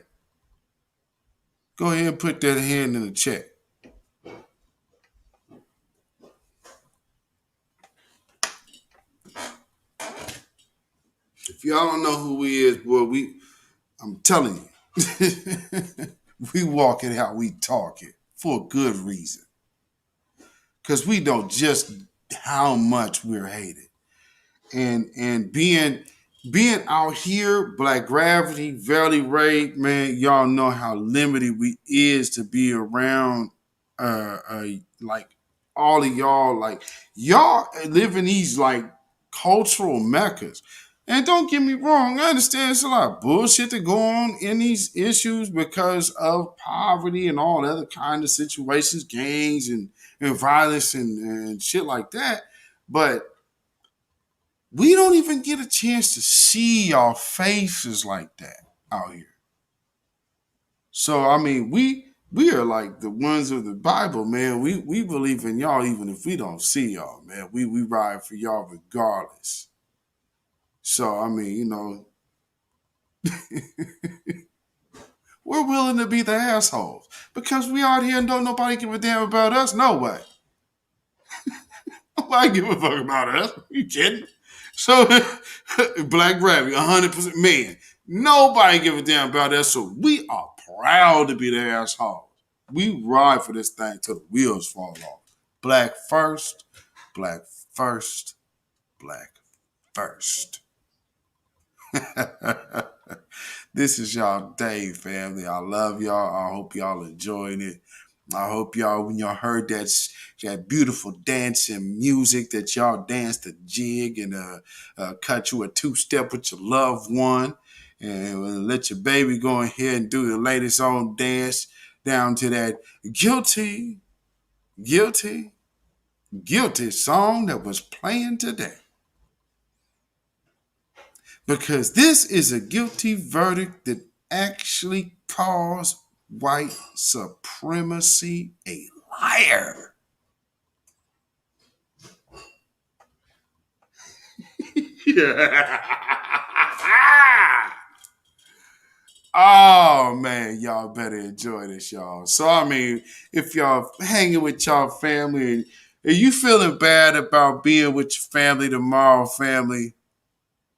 go ahead and put that hand in the chat. If y'all don't know who he is, boy, I'm telling you, we walk it how we talk it for a good reason. Because we know just how much we're hated. And being out here, Black Gravity, Valley Ray, man, y'all know how limited we is to be around like all of y'all. Like y'all live in these like cultural meccas. And don't get me wrong, I understand it's a lot of bullshit that go on in these issues because of poverty and all other kind of situations, gangs and violence and shit like that. But we don't even get a chance to see y'all faces like that out here. So I mean, we are like the ones of the Bible, man. We believe in y'all even if we don't see y'all, man. We ride for y'all regardless. So I mean, you know, we're willing to be the assholes because we out here and don't nobody give a damn about us. No way. Nobody give a fuck about us. You kidding? So Black Gravity, 100% man. Nobody give a damn about us. So we are proud to be the assholes. We ride for this thing till the wheels fall off. Black first, black first, black first. This is y'all day, family. I love y'all. I hope y'all enjoying it. I hope y'all, when y'all heard that beautiful dancing music, that y'all danced a jig and cut you a two-step with your loved one, and let your baby go ahead and do the latest on dance down to that guilty, guilty, guilty song that was playing today. Because this is a guilty verdict that actually calls white supremacy a liar. Yeah. Oh man, y'all better enjoy this, y'all. So I mean, if y'all hanging with y'all family and you feeling bad about being with your family tomorrow, family,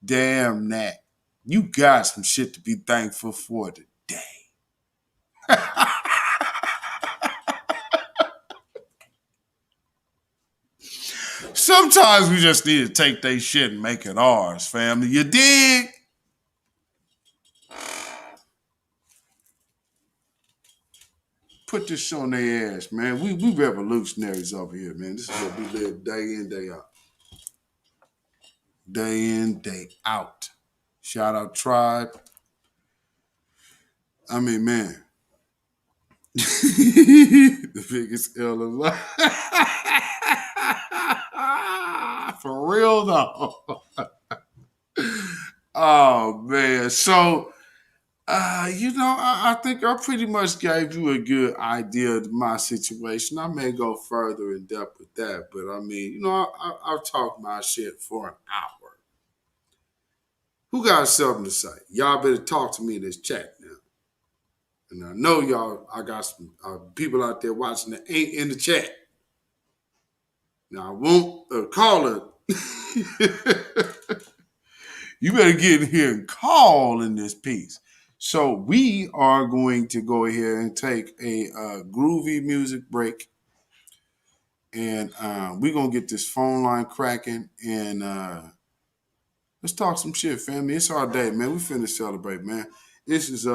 damn that. You got some shit to be thankful for today. Sometimes we just need to take their shit and make it ours, family. You dig? Put this shit on their ass, man. We revolutionaries over here, man. This is what we live day in, day out. Day in, day out. Shout out Tribe. I mean, man. The biggest L of life. For real though. Oh man. So I think I pretty much gave you a good idea of my situation. I may go further in depth with that, but I mean, I'll talk my shit for an hour. Who got something to say? Y'all better talk to me in this chat now. And I know y'all, I got some people out there watching that ain't in the chat. Now, I won't call it. You better get in here and call in this piece. So we are going to go ahead and take a groovy music break. And we're going to get this phone line cracking. And let's talk some shit, family. It's our day, man. We finna celebrate, man. This is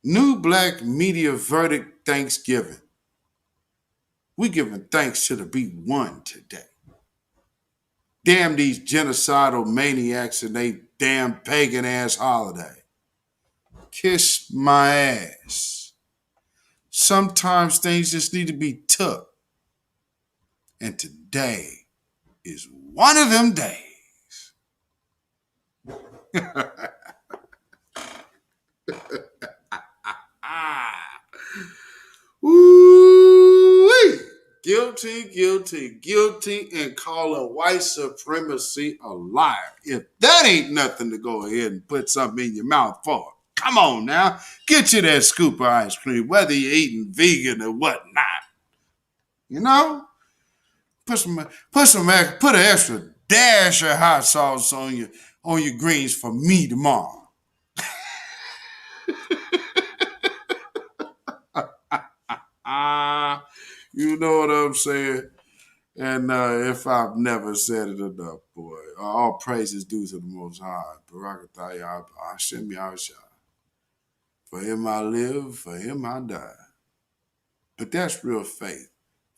New Black Media Verdict Thanksgiving. We giving thanks to the B1 today. Damn these genocidal maniacs and they damn pagan ass holiday. Kiss my ass. Sometimes things just need to be took. And today is one of them days. Woo-wee. Guilty. guilty, and calling white supremacy a liar. If that ain't nothing to go ahead and put something in your mouth for, come on now, get you that scoop of ice cream, whether you're eating vegan or whatnot. You know, put an extra dash of hot sauce on your greens for me tomorrow. You know what I'm saying? And if I've never said it enough, boy, all praises due to the Most High. Barakatah Hashem Yahshua. For him I live, for him I die. But that's real faith.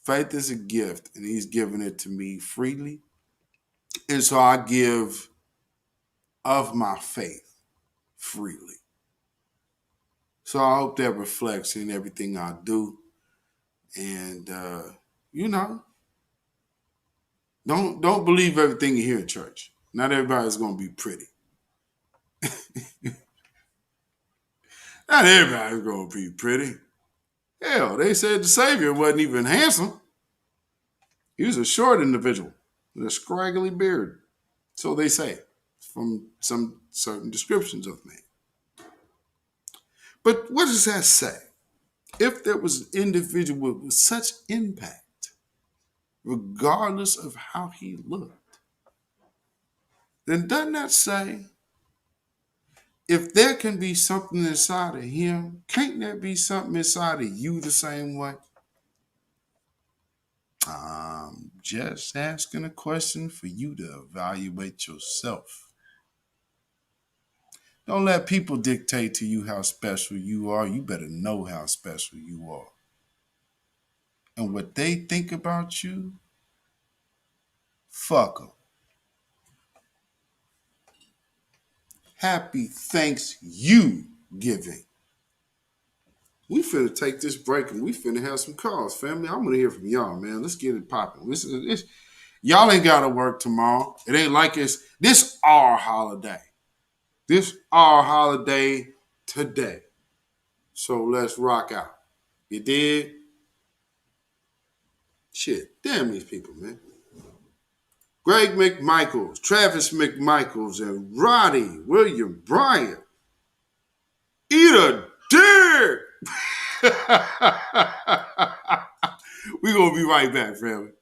Faith is a gift, and he's given it to me freely. And so I give of my faith freely. So I hope that reflects in everything I do. And, don't believe everything you hear in church. Not everybody's going to be pretty. Not everybody's going to be pretty. Hell, they said the Savior wasn't even handsome. He was a short individual with a scraggly beard. So they say from some certain descriptions of me. But what does that say? If there was an individual with such impact, regardless of how he looked, then doesn't that say, if there can be something inside of him, can't there be something inside of you the same way? I'm just asking a question for you to evaluate yourself. Don't let people dictate to you how special you are. You better know how special you are. And what they think about you, fuck them. Happy Thanksgiving. We finna take this break and we finna have some calls, family. I'm gonna hear from y'all, man. Let's get it popping. Y'all ain't gotta work tomorrow. It ain't like this our holiday. This our holiday today. So let's rock out. You did? Shit, damn these people, man. Greg McMichaels, Travis McMichaels, and Roddy William Bryant. Eat a dick! We're going to be right back, family.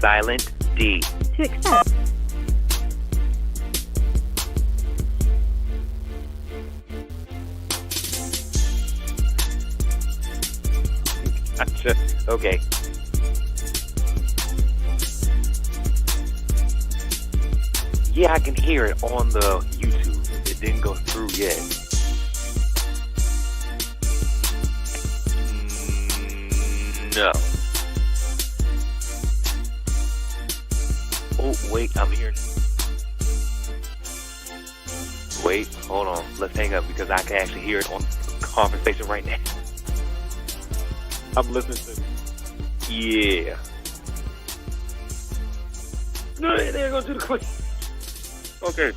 Silent D. To accept. Gotcha. Okay. Yeah, I can hear it on the YouTube. It didn't go through yet. No. Oh, wait, I'm hearing. Wait, hold on. Let's hang up because I can actually hear it on the conversation right now. I'm listening to it. Yeah. No, they're going to do the quick. Okay.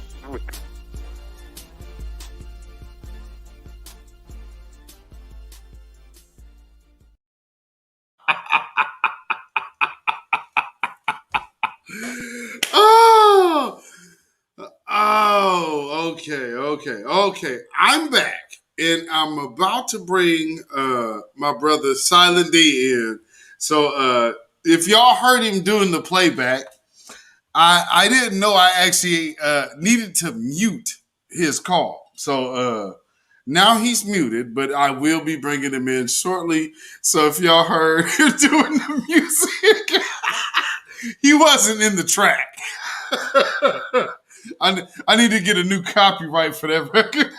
Okay. I'm back, and I'm about to bring my brother Silent D in. So if y'all heard him doing the playback, I didn't know I actually needed to mute his call. So now he's muted, but I will be bringing him in shortly. So if y'all heard him doing the music, he wasn't in the track. I need to get a new copyright for that record.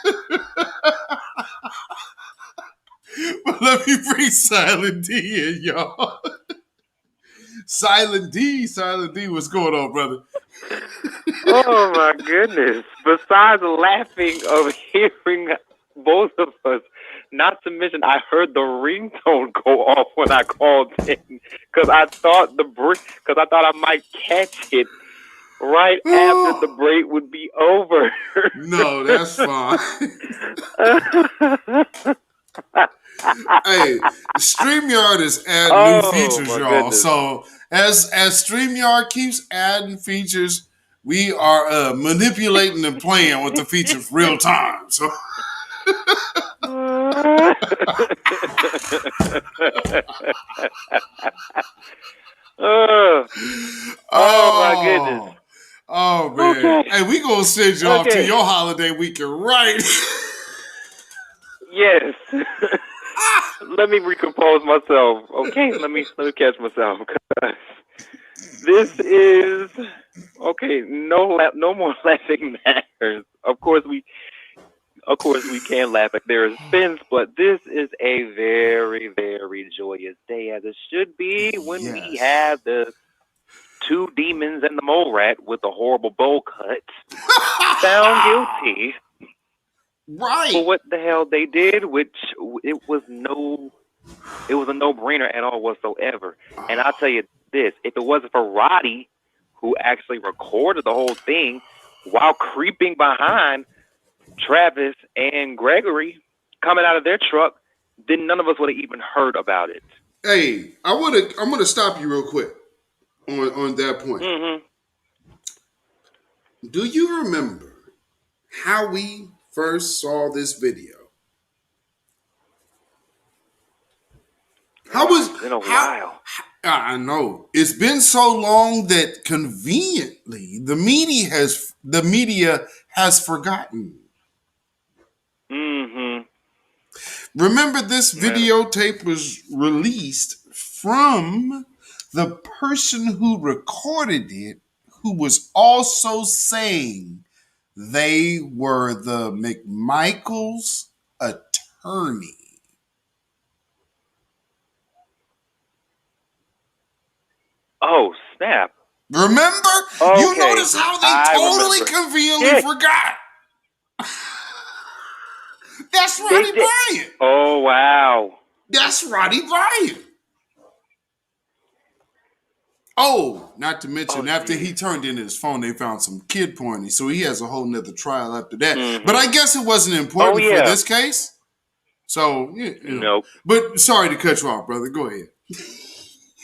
But let me bring Silent D in, y'all. Silent D, what's going on, brother? Oh my goodness. Besides laughing of hearing both of us, not to mention I heard the ringtone go off when I called in because I thought I might catch it right after the break would be over. No, that's fine. Hey, StreamYard is adding new features, y'all. Goodness. So as StreamYard keeps adding features, we are manipulating and playing with the features real time. So Oh my goodness. Oh man. Okay. Hey, we gonna send you off to your holiday weekend, right? Yes. Let me recompose myself. Okay, let me catch myself. This is okay. No more laughing matters. Of course we can laugh if there is offense, but this is a very, very joyous day, as it should be when we have the two demons and the mole rat with a horrible bowl cut found guilty. Right. For what the hell they did, which it was a no-brainer at all whatsoever. And I'll tell you this, if it wasn't for Roddy, who actually recorded the whole thing while creeping behind Travis and Gregory coming out of their truck, then none of us would have even heard about it. Hey, I'm gonna stop you real quick on that point. Mm-hmm. Do you remember how we first saw this video? It's been a while. I know. It's been so long that conveniently the media has forgotten. Mm-hmm. Remember, this videotape was released from the person who recorded it, who was also saying they were the McMichaels' attorney. Oh, snap. Remember? Okay. You notice how they totally conveniently forgot. That's Roddy Bryant. Oh, wow. That's Roddy Bryant. Oh, not to mention, after he turned in his phone, they found some kid porn. So he has a whole nother trial after that. Mm-hmm. But I guess it wasn't important for this case. So, you know. Nope. But sorry to cut you off, brother. Go ahead.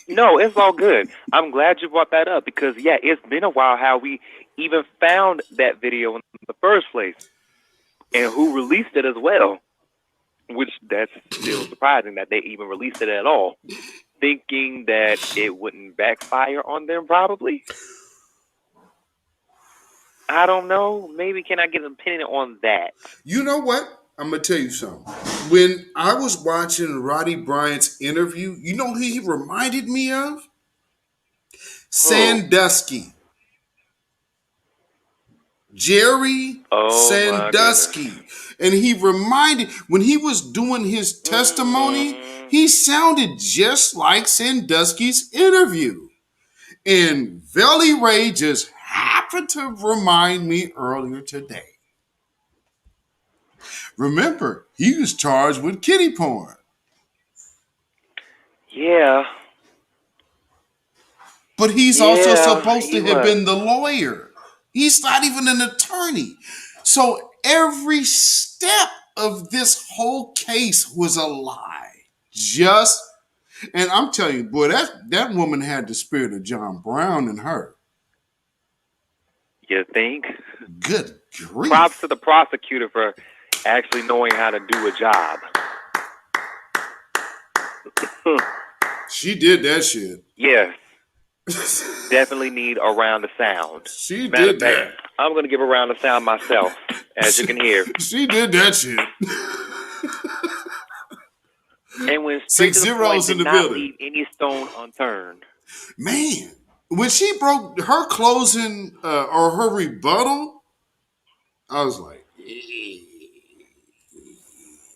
No, it's all good. I'm glad you brought that up because, it's been a while how we even found that video in the first place and who released it as well, which that's still surprising that they even released it at all. thinking that it wouldn't backfire on them, probably. I don't know. Maybe can I get an opinion on that? You know what? I'm gonna tell you something. When I was watching Roddy Bryant's interview, you know who he reminded me of? Oh, Sandusky. Jerry oh my goodness. Sandusky. And he reminded, when he was doing his testimony, Mm-hmm. he sounded just like Sandusky's interview. And Velly Ray just happened to remind me earlier today. Remember, he was charged with kiddie porn. Yeah. But he's also Yeah, supposed he to have was. been the lawyer. He's not even an attorney. So every step of this whole case was a lie. And I'm telling you, boy, that woman had the spirit of John Brown in her. You think? Good grief. Props to the prosecutor for actually knowing how to do a job. She did that shit. Yes. Definitely need a round of sound. She Matter did of fact, that. I'm going to give a round of sound myself, as you can hear. She did that shit. And went straight to the 6 point, zeros in did the not building. leave any stone unturned. Man, when she broke her closing or her rebuttal, I was like,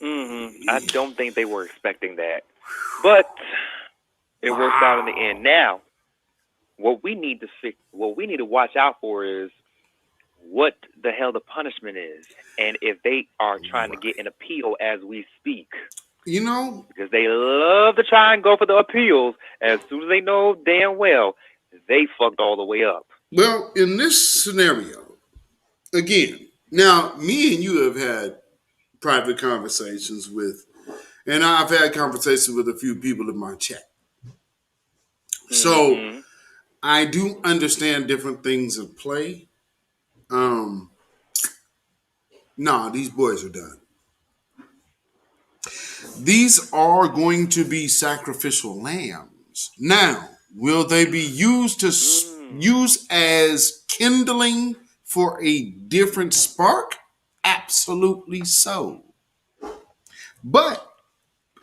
I don't think they were expecting that. But it worked out in the end. Now, what we need to watch out for is what the hell the punishment is, and if they are trying to get an appeal as we speak. You know, because they love to try and go for the appeals as soon as they know damn well they fucked all the way up. well, in this scenario, again, now me and you have had private conversations with, and I've had conversations with a few people in my chat. So I do understand different things at play. These boys are done. These are going to be sacrificial lambs. Now, will they be used as kindling for a different spark? Absolutely so. But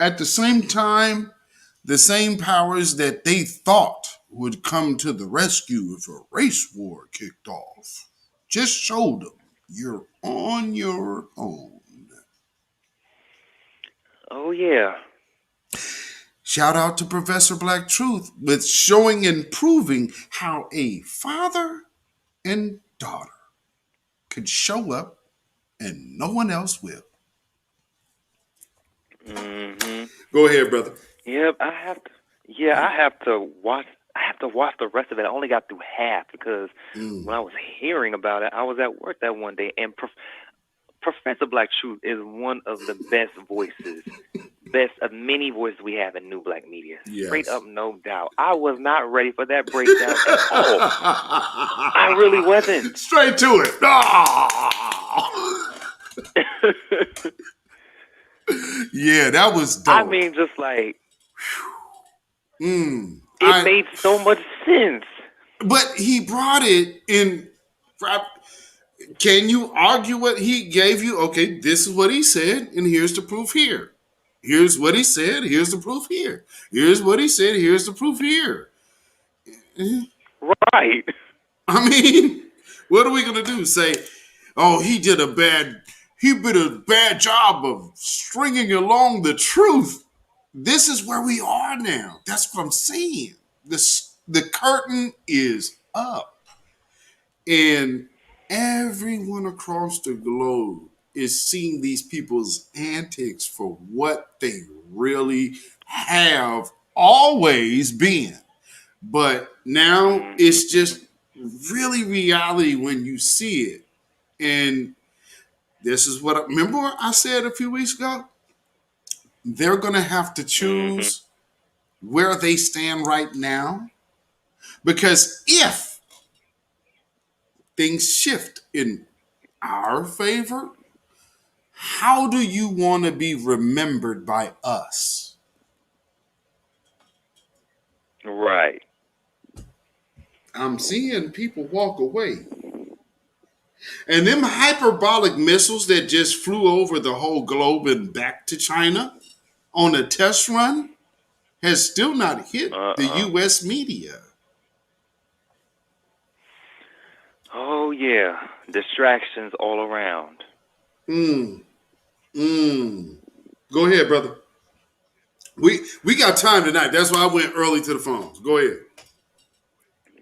at the same time, the same powers that they thought would come to the rescue if a race war kicked off just showed them you're on your own. Oh, yeah. Shout out to Professor Black Truth with showing and proving how a father and daughter could show up and no one else will. Go ahead, brother. Yep, I have to watch the rest of it. I only got through half because when I was hearing about it, I was at work that one day, and Professor Black Truth is one of the best voices, best of many voices we have in New Black Media. Yes. Straight up, no doubt. I was not ready for that breakdown at all. I really wasn't. Straight to it. Yeah, that was dope. I mean, just like, it made so much sense. But he brought it in. Can you argue what he gave you? Okay, this is what he said, and here's the proof here. Here's what he said, here's the proof here. Here's what he said, here's the proof here. Right. I mean, what are we going to do? Say, oh, he did a bad job of stringing along the truth. This is where we are now. That's what I'm saying. The curtain is up. And everyone across the globe is seeing these people's antics for what they really have always been. But now it's just really reality when you see it. And this is what remember I said a few weeks ago? They're going to have to choose where they stand right now. Because if things shift in our favor, how do you want to be remembered by us? Right. I'm seeing people walk away. And them hyperbolic missiles that just flew over the whole globe and back to China on a test run has still not hit the U.S. media. Oh yeah, distractions all around. Mm. Go ahead, brother. We got time tonight. That's why I went early to the phones. Go ahead.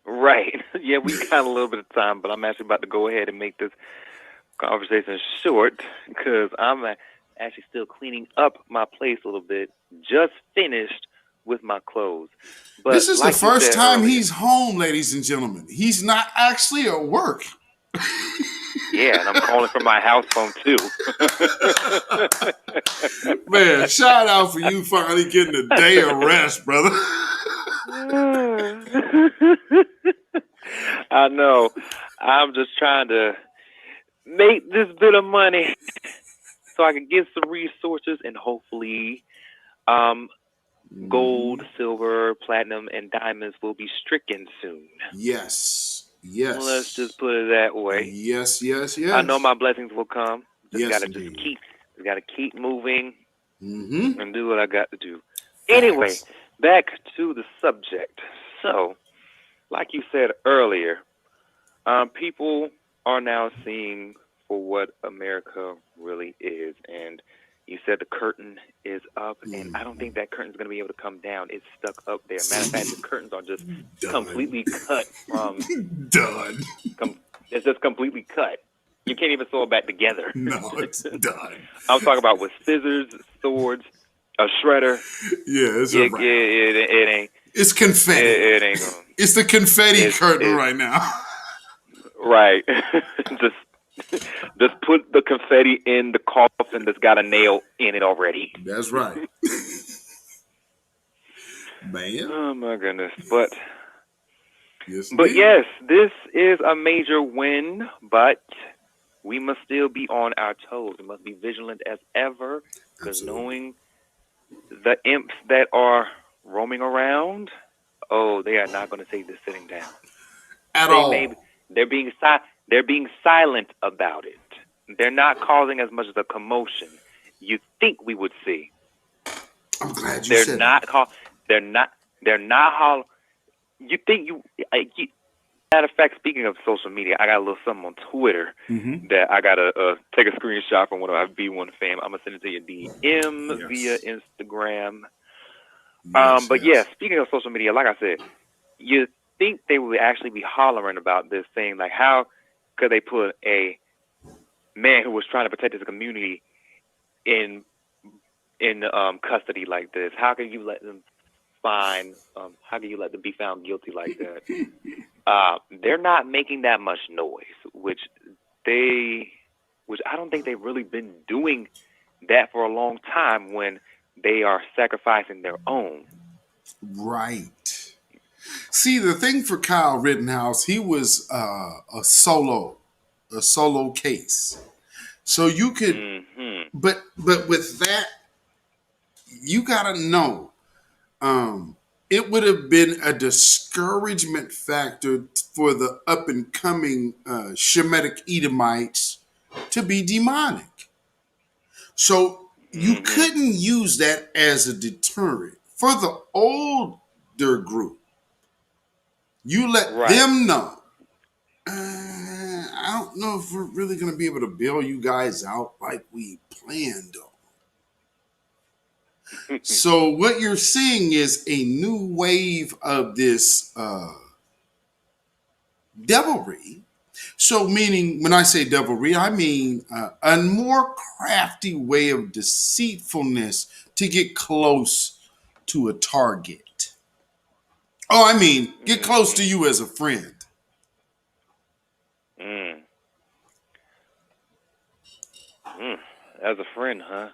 Right. Yeah, we got a little bit of time, but I'm actually about to go ahead and make this conversation short because I'm actually still cleaning up my place a little bit. Just finished with my clothes. But This is like the first time earlier, he's home, ladies and gentlemen. He's not actually at work. yeah, and I'm calling from my house phone too. Man, shout out for you finally getting a day of rest, brother. I know. I'm just trying to make this bit of money so I can get some resources and hopefully gold, silver, platinum, and diamonds will be stricken soon. Yes. Yes. Let's just put it that way. Yes. I know my blessings will come. Yes, gotta indeed. keep moving Mm-hmm. and do what I got to do. Anyway, back to the subject. So, like you said earlier, people are now seeing for what America really is. And you said the curtain is up, and I don't think that curtain's going to be able to come down. It's stuck up there. Matter of fact, the curtains are just completely cut from... Done. It's just completely cut. You can't even sew it back together. No, it's done. I'm talking about with scissors, swords, a shredder. Yeah, it's a wrap. It ain't. It's confetti. It ain't going. It's the confetti curtain right now. Right. Just put the confetti in the coffin that's got a nail in it already. That's right. Man. Oh my goodness. But yes, this is a major win, but we must still be on our toes. We must be vigilant as ever, because knowing the imps that are roaming around, they are not going to take this sitting down. At all. They're being silent about it. They're not causing as much of a commotion you think we would see. I'm glad you said that. They're not. You think you. Matter of fact, speaking of social media, I got a little something on Twitter that I gotta take a screenshot from one of our B1 fam. I'm gonna send it to your DM via Instagram. Speaking of social media, like I said, you think they would actually be hollering about this thing? Like, how could they put a man who was trying to protect his community in custody like this? How can you let them how can you let them be found guilty like that? They're not making that much noise, which I don't think they've really been doing that for a long time when they are sacrificing their own. Right. See, the thing for Kyle Rittenhouse, he was a solo case. So you could, but with that, you gotta know, it would have been a discouragement factor for the up and coming Shemitic Edomites to be demonic. So you couldn't use that as a deterrent for the older group. You let them know. I don't know if we're really going to be able to bail you guys out like we planned on. So what you're seeing is a new wave of this devilry. So meaning, when I say devilry, I mean a more crafty way of deceitfulness to get close to a target. Oh, I mean, get close to you as a friend. As a friend, huh?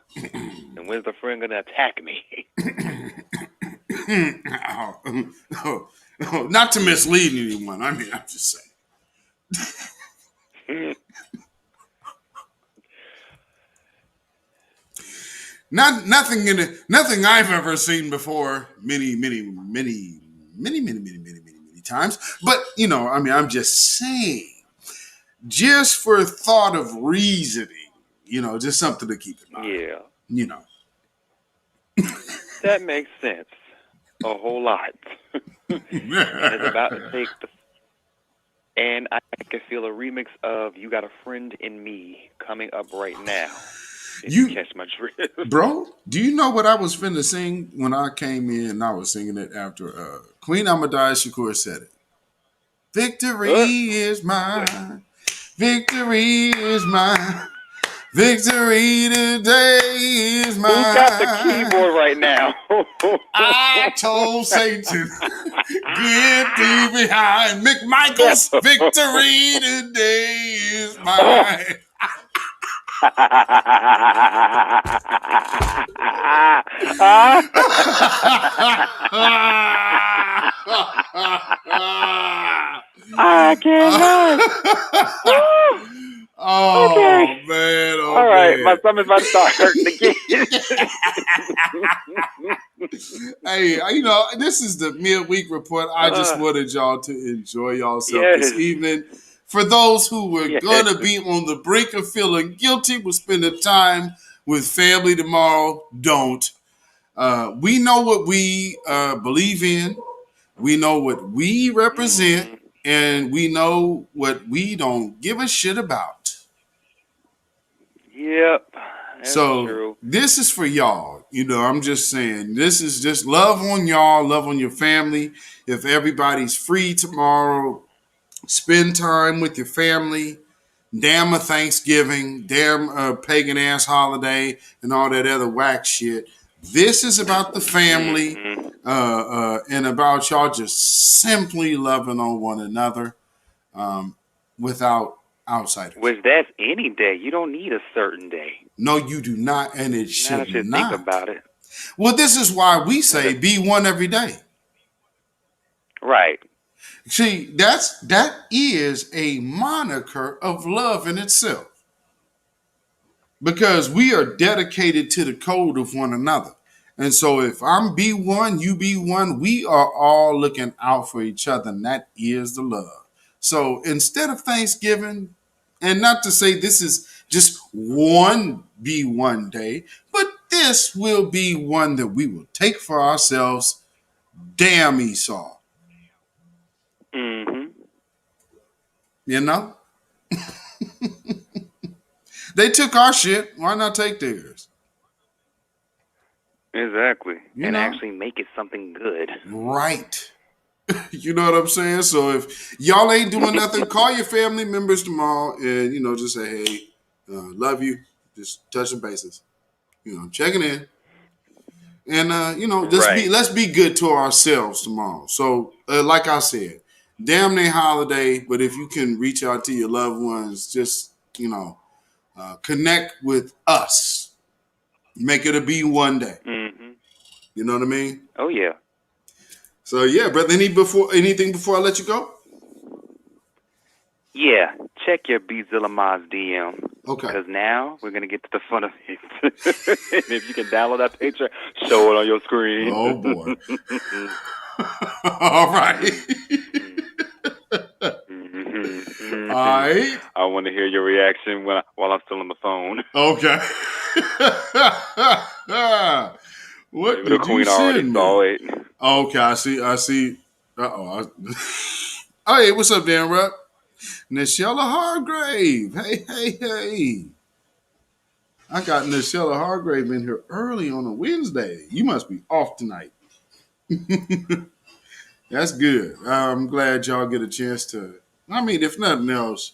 And when's the friend gonna attack me? Not to mislead anyone. I mean, I'm just saying. Nothing I've ever seen before. Many many times. But, I mean, I'm just saying, just for thought of reasoning, just something to keep in mind. Yeah. That makes sense. A whole lot. And it's about to take and I can feel a remix of "You Got a Friend in Me" coming up right now. If you catch my drift. Bro, do you know what I was finna sing when I came in and I was singing it after Queen Amadeus Shakur said it? Victory is mine. Victory is mine. Victory today is mine. Who got the keyboard right now? I told Satan, get thee behind. McMichael's victory today is mine. I cannot. Oh, okay. Man. Oh, all right, man. my stomach's about to start hurting again. Hey, this is the midweek report. I just wanted y'all to enjoy yourself this evening. For those who were going to be on the brink of feeling guilty, we're spending time with family tomorrow. Don't. We know what we believe in. We know what we represent. And we know what we don't give a shit about. Yep. That's so true. This is for y'all. I'm just saying, this is just love on y'all, love on your family. If everybody's free tomorrow, spend time with your family. Damn a Thanksgiving, damn a pagan ass holiday, and all that other whack shit. This is about the family and about y'all just simply loving on one another without outsiders. Which that's any day. You don't need a certain day. No, you do not, and it should not. Think about it. Well, this is why we say be one every day. Right. See, that is a moniker of love in itself. Because we are dedicated to the code of one another. And so if I'm B1, you B1, we are all looking out for each other, and that is the love. So instead of Thanksgiving, and not to say this is just one B1 day, but this will be one that we will take for ourselves. Damn Esau. Mm-hmm. They took our shit. Why not take theirs? Exactly. And actually make it something good. Right. You know what I'm saying? So if y'all ain't doing nothing, call your family members tomorrow and, just say, hey, love you. Just touching bases. Checking in. And, let's be good to ourselves tomorrow. So, like I said, damn near holiday, but if you can reach out to your loved ones, just, connect with us. Make it a B1 day. Mm-hmm. You know what I mean? Oh, yeah. So, yeah, brother, anything before I let you go? Yeah, check your beatzillapdx DM. Okay. Because now we're going to get to the fun of it. And if you can download that picture, show it on your screen. Oh, boy. All right. Mm-hmm. All right. I want to hear your reaction while I'm still on the phone. Okay. What Maybe did the queen you already send saw me? it. Okay, I see. Uh-oh. Hey, what's up, Dan Rupp? Nichelle Hargrave. Hey. I got Nichelle Hargrave in here early on a Wednesday. You must be off tonight. That's good. I'm glad y'all get a chance to, if nothing else,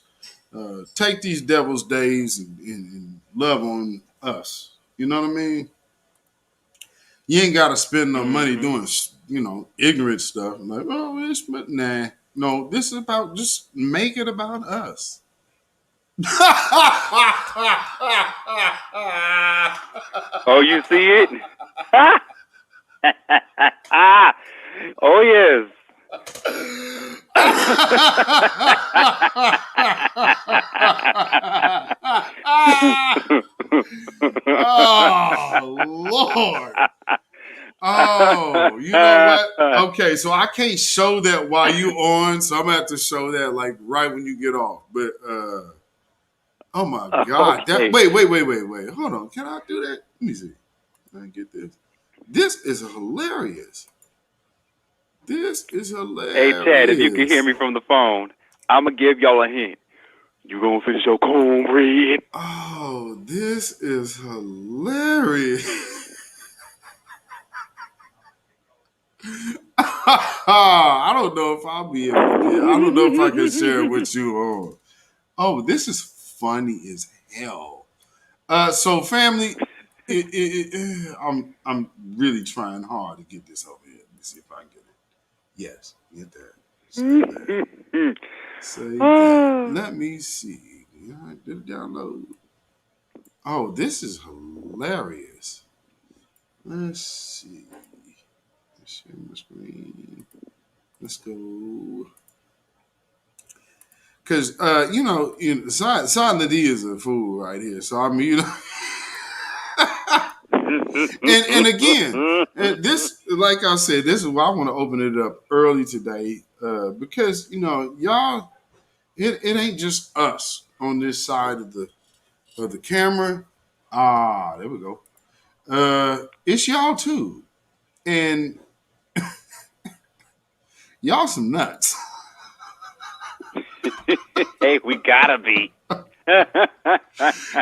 take these devil's days and love on us. You know what I mean? You ain't got to spend no money doing, ignorant stuff. Like, nah. No, this is about, just make it about us. Oh, you see it? Oh, yes. Oh, Lord. Oh, you know what? Okay, so I can't show that while you on, so I'm gonna have to show that like right when you get off. But oh my God, Okay. that wait. Hold on, can I do that? Let me see. Let me get this. This is hilarious. This is Hey, Chad, if you can hear hilarious. me from the phone, I'm going to give y'all a hint. You going to finish your cornbread? Oh, this is hilarious. I don't know if I'll be able to get. I don't know if I can share it with you on. Oh, this is funny as hell. So family, I'm really trying hard to get this over here. Let me see if I can get it. Yes, get that. Save that. Save that. Let me see. I did download. Oh, this is hilarious. Let's see. Share my screen. Let's go. Because Silent D is a fool right here. So I mean, and again, this, like I said, this is why I want to open it up early today, because y'all, it ain't just us on this side of the camera. There we go. It's y'all too, and y'all some nuts. Hey, we got to be.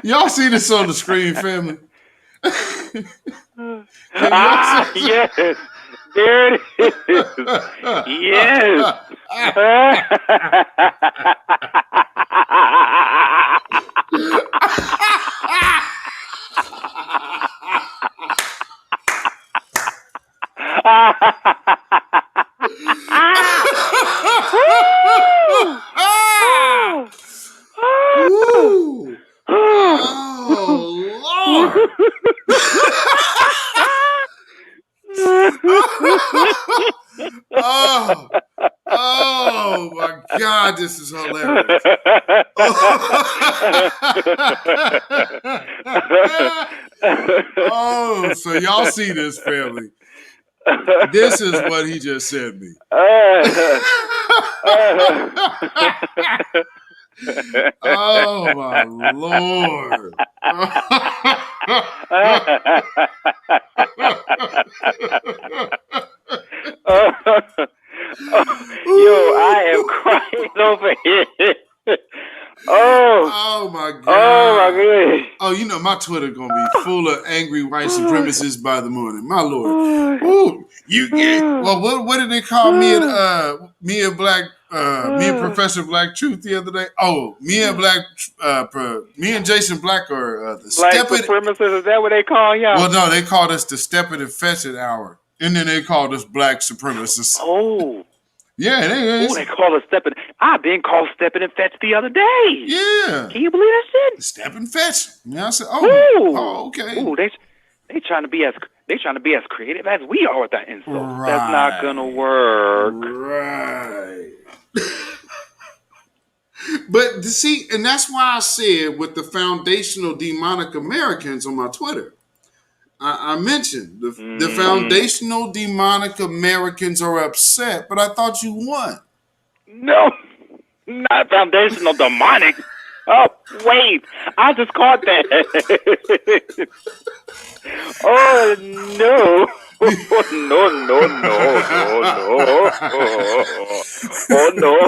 Y'all see this on the screen, family? Yes. There it is. Yes. Woo! Oh Lord! Oh my God! This is hilarious. Oh, so y'all see this, family? This is what he just sent me. Oh my Lord. Yo, I am crying over here. Oh my God. Oh my goodness. Oh, my Twitter gonna be full of angry white supremacists by the morning. My Lord. Ooh, you get well. What did they call me and Professor Black Truth the other day? Oh, me and Jason Black are the Black Step It. supremacists, is that what they call y'all? Well, no, they called us the Step It and Fetch It hour, and then they called us Black supremacists. Oh. Yeah, they call us stepping. I've been called stepping and fetch the other day. Yeah. Can you believe that shit? Step and fetch. I said, oh, okay. Ooh, they trying to be as creative as we are with that insult. Right. That's not gonna work. Right. But see, and that's why I said with the foundational demonic Americans on my Twitter, I mentioned the foundational demonic Americans are upset, but I thought you won. No, not foundational demonic. Oh, wait, I just caught that. Oh, no. Oh, no.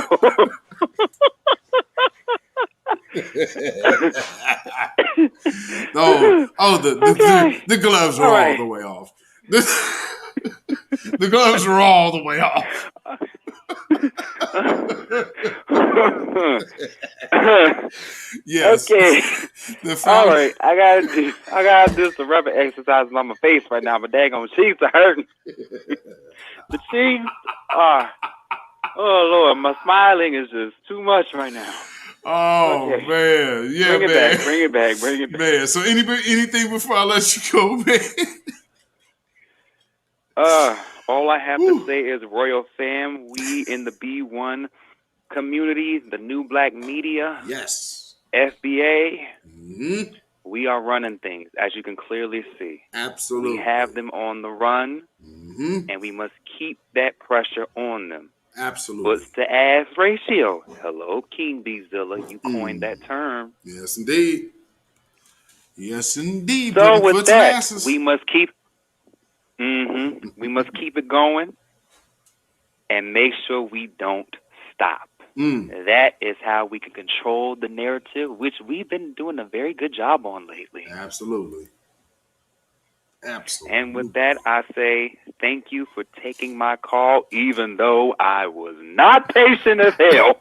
The gloves are all the way off. The gloves are all the way off. Yes. Okay. All right. I gotta do some rubber exercises on my face right now. My daggone cheeks are hurting. The cheeks are. Oh Lord, my smiling is just too much right now. Oh okay. Man, yeah, bring it back. Man, so anything before I let you go, man? All I have to say is, Royal Fam, we in the B1 community, the new black media, yes, FBA, we are running things, as you can clearly see. Absolutely, we have them on the run. and we must keep that pressure on them. Absolutely. What's the ass ratio? Hello, King Beatzilla. You coined that term. Yes, indeed. Yes, indeed. So with Foots and that, asses. we must keep. We must keep it going, and make sure we don't stop. That is how we can control the narrative, which we've been doing a very good job on lately. Absolutely. Absolutely. And with that, I say thank you for taking my call, even though I was not patient as hell.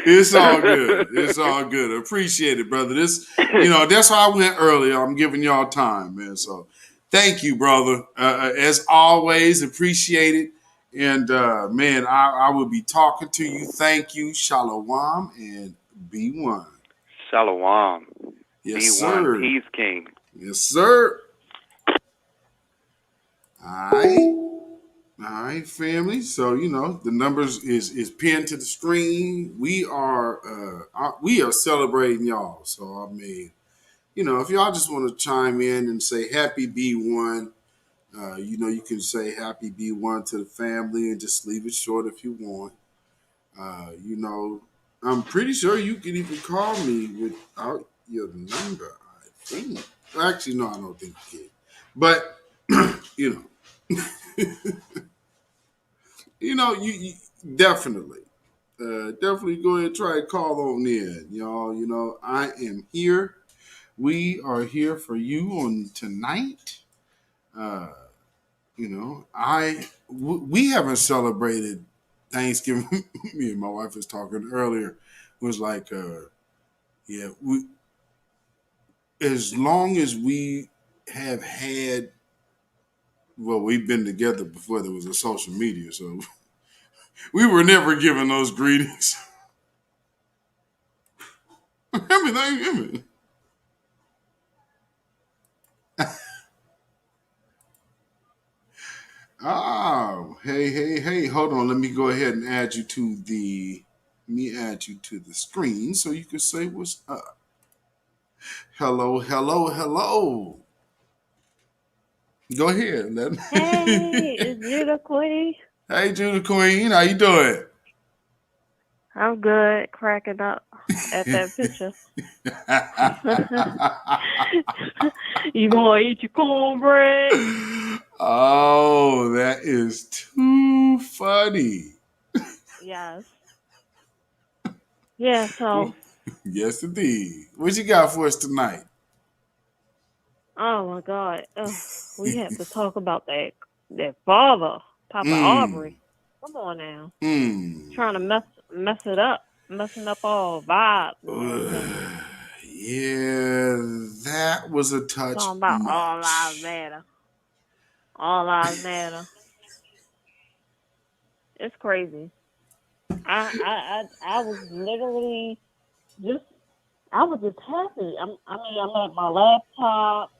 It's all good. It's all good. Appreciate it, brother. This, that's why I went earlier. I'm giving y'all time, man. So thank you, brother. As always, appreciate it. And man, I will be talking to you. Thank you. Shalom and be one. Shalom. Yes, be sir. one. Peace, King. Yes, sir. All right, family. So the numbers is pinned to the screen. We are celebrating y'all. So I mean, if y'all just want to chime in and say happy B1, you can say happy B1 to the family and just leave it short if you want. I'm pretty sure you can even call me without your number. I think. Actually, no, I don't think you can. But you definitely go ahead and try to call on in, y'all. I am here. We are here for you on tonight. We haven't celebrated Thanksgiving. Me and my wife was talking earlier. It was like, we as long as we have had. Well, we've been together before there was a social media, so we were never given those greetings. Everything. Oh, hey. Hold on. Let me go ahead and add you to the screen so you can say what's up. Hello. Go ahead. Hey, it's Judah Queen. Hey, Judah Queen. How you doing? I'm good, cracking up at that picture. You gonna eat your cornbread? Oh, that is too funny. Yes. Yeah, so. Yes, indeed. What you got for us tonight? Oh, my God. We have to talk about that father, Papa Aubrey. Come on now. Trying to mess it up, messing up all vibes. Yeah, that was a touch. Talking about much. all lives matter. All lives matter. It's crazy. I was literally I was just happy. I'm at my laptop.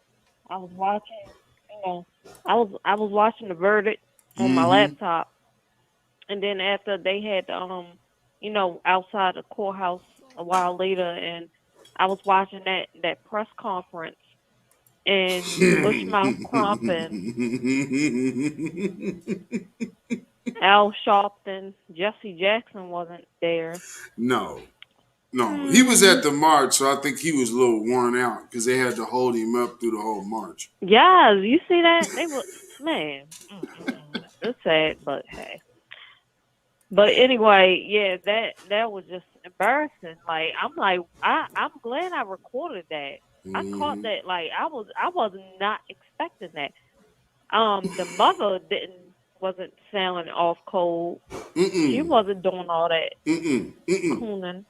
I was watching, I was watching the verdict on my laptop, and then after they had outside the courthouse a while later, and I was watching that press conference, and Bushmouth Crump and Al Sharpton, Jesse Jackson wasn't there. No, he was at the march, so I think he was a little worn out because they had to hold him up through the whole march. Yeah, you see that? They were, man, it's sad, but hey. But anyway, yeah, that was just embarrassing. Like I'm glad I recorded that. I caught that. Like I was not expecting that. The mother wasn't sounding off cold. She wasn't doing all that cooning.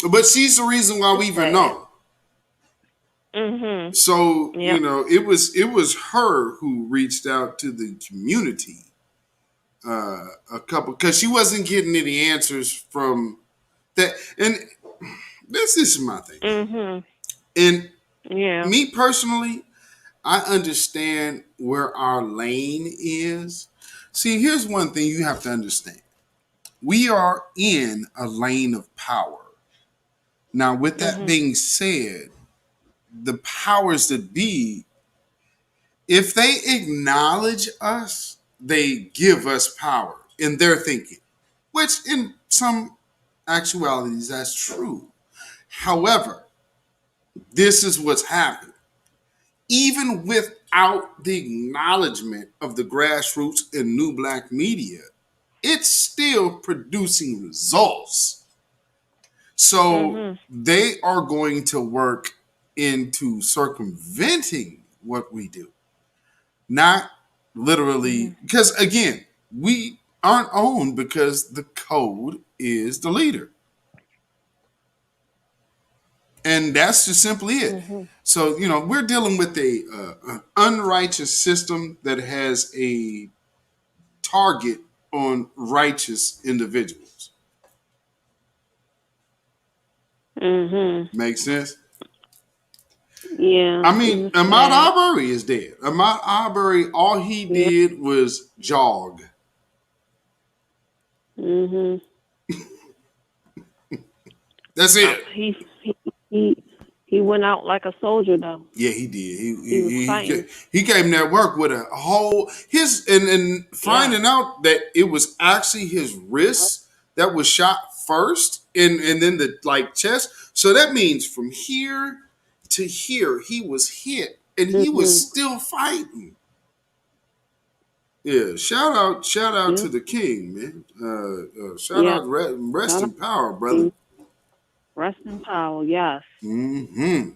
But she's the reason why we even know. So it was her who reached out to the community. A couple, because she wasn't getting any answers from that, and this is my thing. And me personally, I understand where our lane is. See, here's one thing you have to understand: we are in a lane of power. Now, with that being said, the powers that be If they acknowledge us, they give us power in their thinking, which in some actualities that's true. However, this is what's happened. Even without the acknowledgement of the grassroots and new black media, it's still producing results. So they are going to work into circumventing what we do. Not literally, because again, we aren't owned because the code is the leader. And that's just simply it. So, we're dealing with an unrighteous system that has a target on righteous individuals. Make sense? Yeah. I mean, Ahmaud Arbery is dead. Ahmaud Arbery, all he did was jog. That's it. He went out like a soldier though. Yeah, he did. He was fighting. He came there work with a whole and finding out that it was actually his wrist that was shot first, and then the chest. So that means from here to here he was hit, and he was still fighting. Yeah, shout out to the king, man. Shout out, rest in power, brother. Rest in power, yes. Yeah,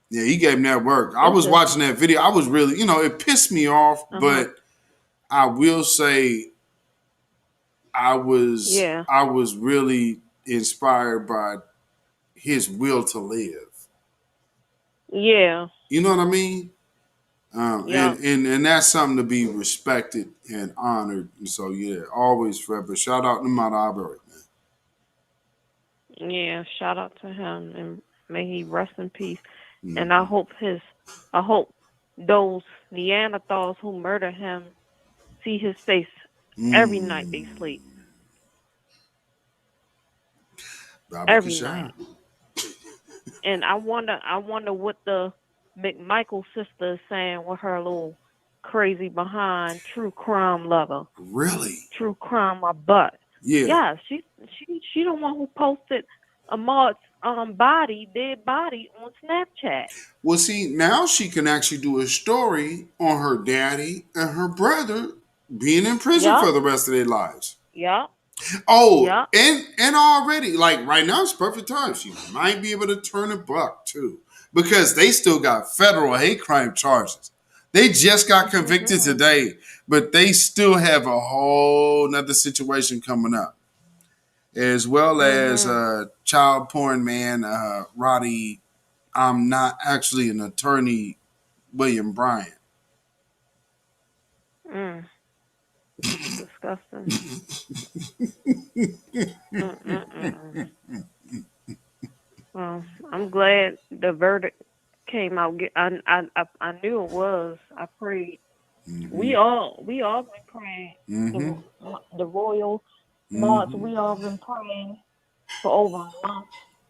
he gave him that work. I was watching that video. I was really, it pissed me off, but I will say I was really inspired by his will to live. Yeah. You know what I mean? And that's something to be respected and honored. And so, yeah, always forever. Shout out to Ahmaud Arbery, man. Yeah, shout out to him, and may he rest in peace. And I hope those Neanderthals who murder him see his face every night they sleep. Every night. And I wonder what the McMichael sister is saying with her little crazy behind true crime lover. Really? True crime my butt. Yeah. Yeah, she the one who posted Ahmaud's dead body on Snapchat. Well, see, now she can actually do a story on her daddy and her brother being in prison for the rest of their lives. Yeah. Oh, and already, right now it's perfect time. She might be able to turn a buck too, because they still got federal hate crime charges. They just got convicted today, but they still have a whole nother situation coming up, as well as child porn man Roddy. I'm not actually an attorney, William Bryant. Disgusting. Well, I'm glad the verdict came out. I knew it was. I prayed. We all been praying. The royal mods. We all been praying for over a month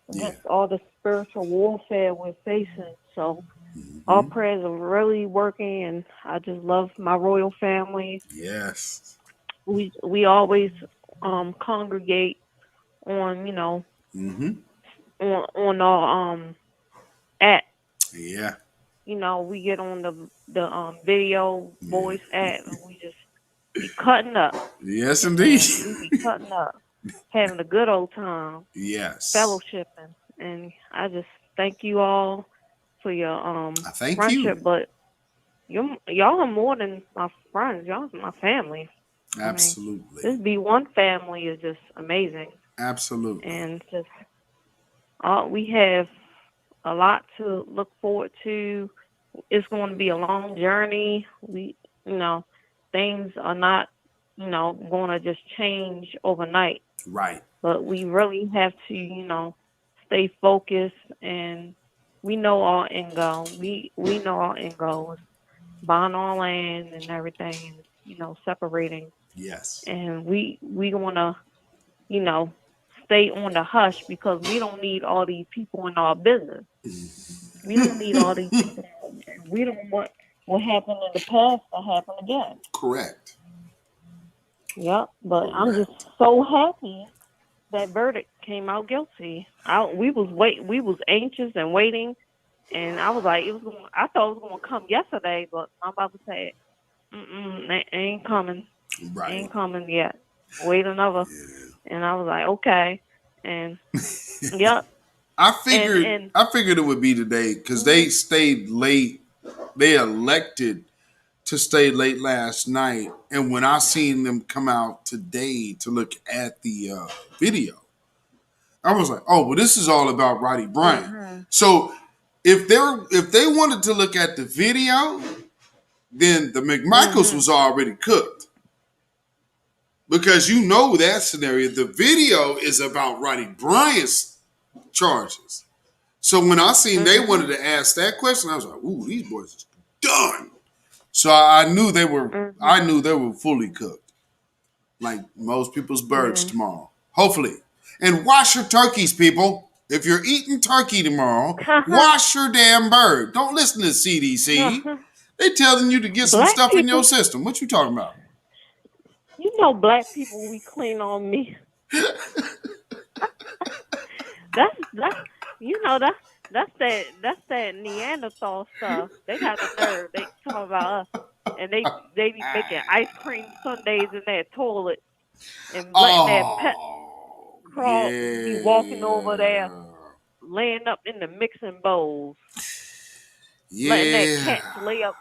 against all the spiritual warfare we're facing. So our prayers are really working, and I just love my royal family. Yes. We always congregate on on our app. Yeah. We get on the video voice app, and we just be cutting up. Yes, indeed. We be cutting up, having a good old time. Yes. Fellowshipping, and I just thank you all for your thank friendship. you. But y'all are more than my friends. Y'all are my family. Absolutely. This B1 family is just amazing. Absolutely. And just we have a lot to look forward to. It's going to be a long journey. Things are not, going to just change overnight. Right. But we really have to, stay focused, and we know our end goal. We know our end goal is buying our land and everything, and, separating. Yes. And we want to, stay on the hush, because we don't need all these people in our business. We don't need all these people. We don't want what happened in the past to happen again. Correct. Yep. But I'm just so happy that verdict came out guilty. We was anxious and waiting, and I was like, I thought it was gonna come yesterday, but my mother said, it ain't coming. Right. Ain't coming yet. Wait another. Yeah. And I was like, okay. And yep. I figured it would be today because they stayed late. They elected to stay late last night, and when I seen them come out today to look at the video, I was like, "Oh, well, this is all about Roddy Bryant." Mm-hmm. So if they wanted to look at the video, then the McMichaels was already cooked. Because you know that scenario. The video is about Roddy Bryant's charges. So when I seen they wanted to ask that question, I was like, "Ooh, these boys is done." So I knew they were. I knew they were fully cooked, like most people's birds tomorrow. Hopefully, and wash your turkeys, people. If you're eating turkey tomorrow, wash your damn bird. Don't listen to CDC. They telling you to get some stuff in your system. What you talking about? You know, black people, we clean on me. that's that Neanderthal stuff. They got the nerve. They talk about us, and they be making ice cream sundaes in their toilet and letting their pets crawl, be walking over there, laying up in the mixing bowls, letting their cats lay up.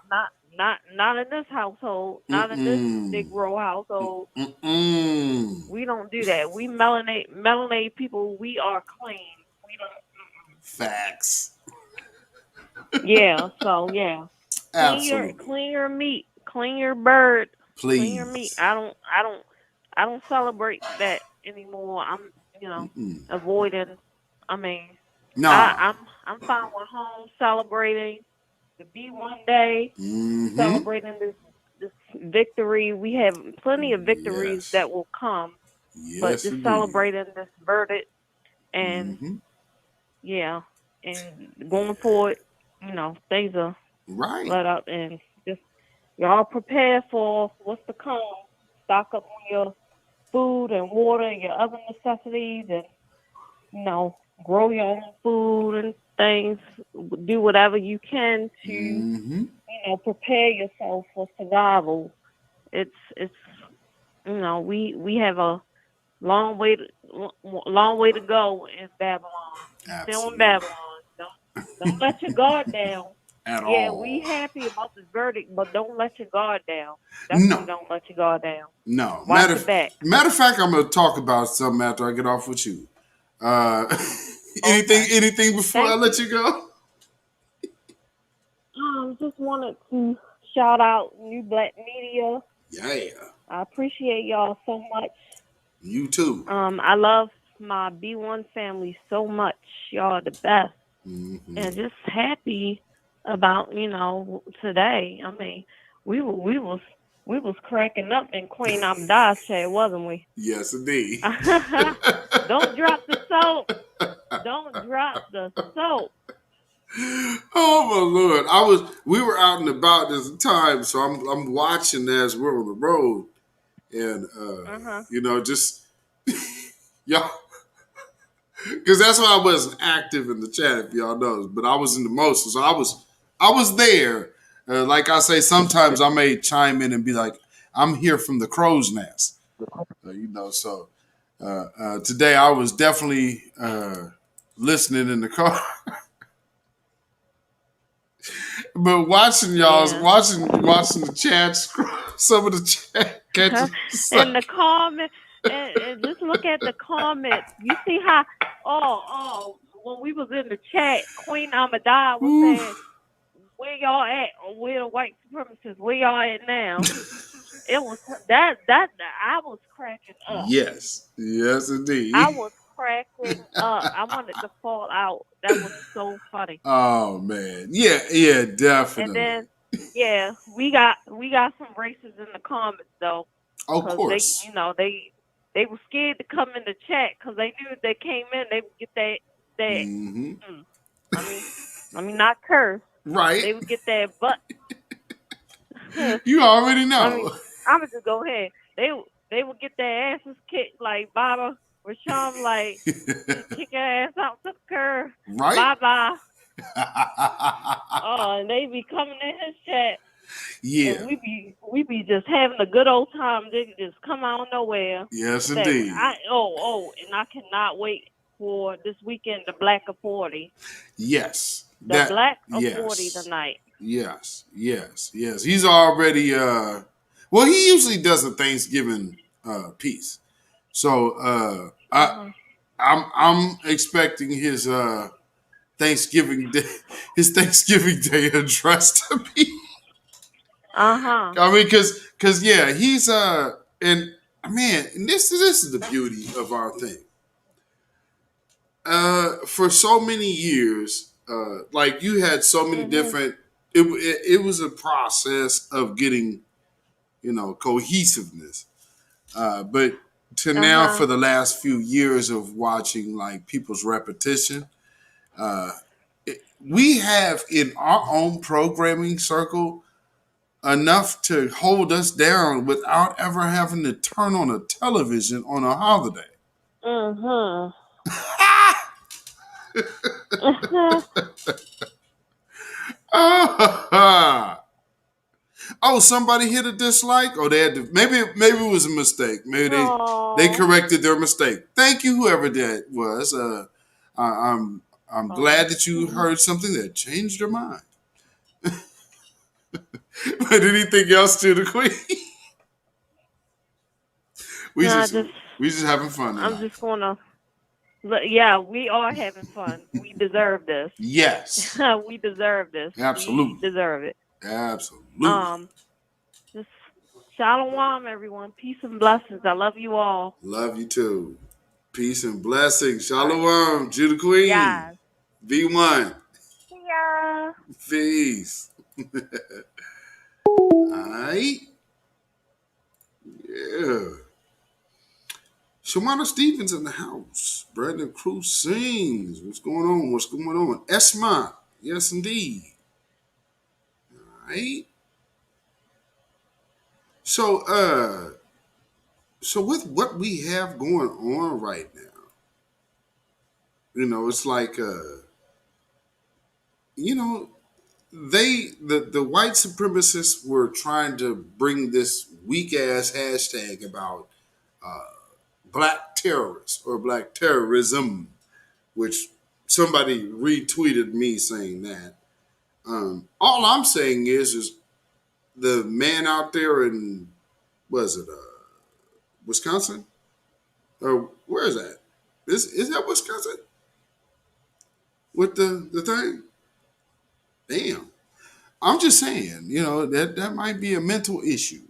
Not in this household. Not in this Negro household. We don't do that. We melanated people. We are clean. We don't. Facts. Yeah. So yeah. Absolutely. Clean your meat. Clean your bird. Please. Clean your meat. I don't celebrate that anymore. I'm avoiding. I mean, no. I'm fine with home celebrating the B1 day, celebrating this victory. We have plenty of victories that will come, but just celebrating this verdict and and going forward, things are let up and just y'all prepare for what's to come. Stock up on your food and water and your other necessities, and grow your own food and things. Do whatever you can to prepare yourself for survival. It's we have a long way to go in Babylon. Absolutely. Still in Babylon. Don't let your guard down. At all. We happy about this verdict, but don't let your guard down. Definitely don't let your guard down. No. Watch your back. Matter of fact, I'm going to talk about something after I get off with you. Anything before I let you go? Just wanted to shout out New Black Media. Yeah. I appreciate y'all so much. You too. I love my B1 family so much. Y'all are the best. And just happy about, today. I mean, we was cracking up in Queen Amda's chat, wasn't we? Yes, indeed. Don't drop the soap. Don't drop the soap. Oh my Lord! We were out and about this time, so I'm watching as we're on the road, and just y'all, because that's why I wasn't active in the chat, if y'all know, but I was in the motion, so I was there. Like I say, sometimes I may chime in and be like, "I'm here from the crow's nest," So today I was definitely listening in the car. But watching watching the chat, some of the chat catches. And the comment, and just look at the comments. You see how, when we was in the chat, Queen Amada was saying, "Where y'all at? Where the white supremacists? Where y'all at now?" It was that I was cracking up. Yes, indeed. I was cracking up. I wanted to fall out. That was so funny. Oh man, yeah, definitely. And then, we got some racists in the comments though. Of course. They were scared to come in the chat because they knew if they came in, they would get that. I mean, not curse. Right. They would get that butt You already I mean, know. I'm gonna just go ahead. They would get their asses kicked like Baba Rashawn, like kick your ass out to the curb. Right? Bye bye. Oh, and they be coming in his chat, and Yeah. we be just having a good old time. They just come out of nowhere. Yes, But that indeed. and I cannot wait for this weekend. The Black of 40, Yes. the That. Black of 40 Yes. tonight. Yes. Yes. Yes. He's already. Well, he usually does a Thanksgiving piece. So Uh-huh. I'm expecting his Thanksgiving Day address to be. Uh-huh. I mean, because yeah, he's and man, and this is the beauty of our thing. For so many years, like you had so many Mhm. different. It was a process of getting cohesiveness, but to now Uh-huh. for the last few years of watching like people's repetition, uh, we have in our own programming circle enough to hold us down without ever having to turn on a television on a holiday. Mhm. Uh-huh. Oh, somebody hit a dislike. Oh, they had to. Maybe it was a mistake. Maybe they Oh. corrected their mistake. Thank you, whoever that was. I'm Oh. glad that you Mhm. heard something that changed your mind. But anything else to the queen? we No, just we just having fun I'm tonight. just gonna. Yeah, we are having fun. We deserve this. Yes, We deserve this. We absolutely, deserve it. absolutely. Um, just shalom, everyone. Peace and blessings. I love you all. Love you too. Peace and blessings. All right. Shalom, Judah Queen. Yes. V1. See ya. Peace. Alright. Yeah. Shamana Stevens in the house. Brandon Cruz sings. What's going on? What's going on? Esma. Yes, indeed. Alright. So, with what we have going on right now, it's like, you know, the white supremacists were trying to bring this weak ass hashtag about black terrorists or black terrorism, which somebody retweeted me saying that. All I'm saying is the man out there in was it Wisconsin or where is that? Is that Wisconsin with the thing? Damn. I'm just saying, that might be a mental issue.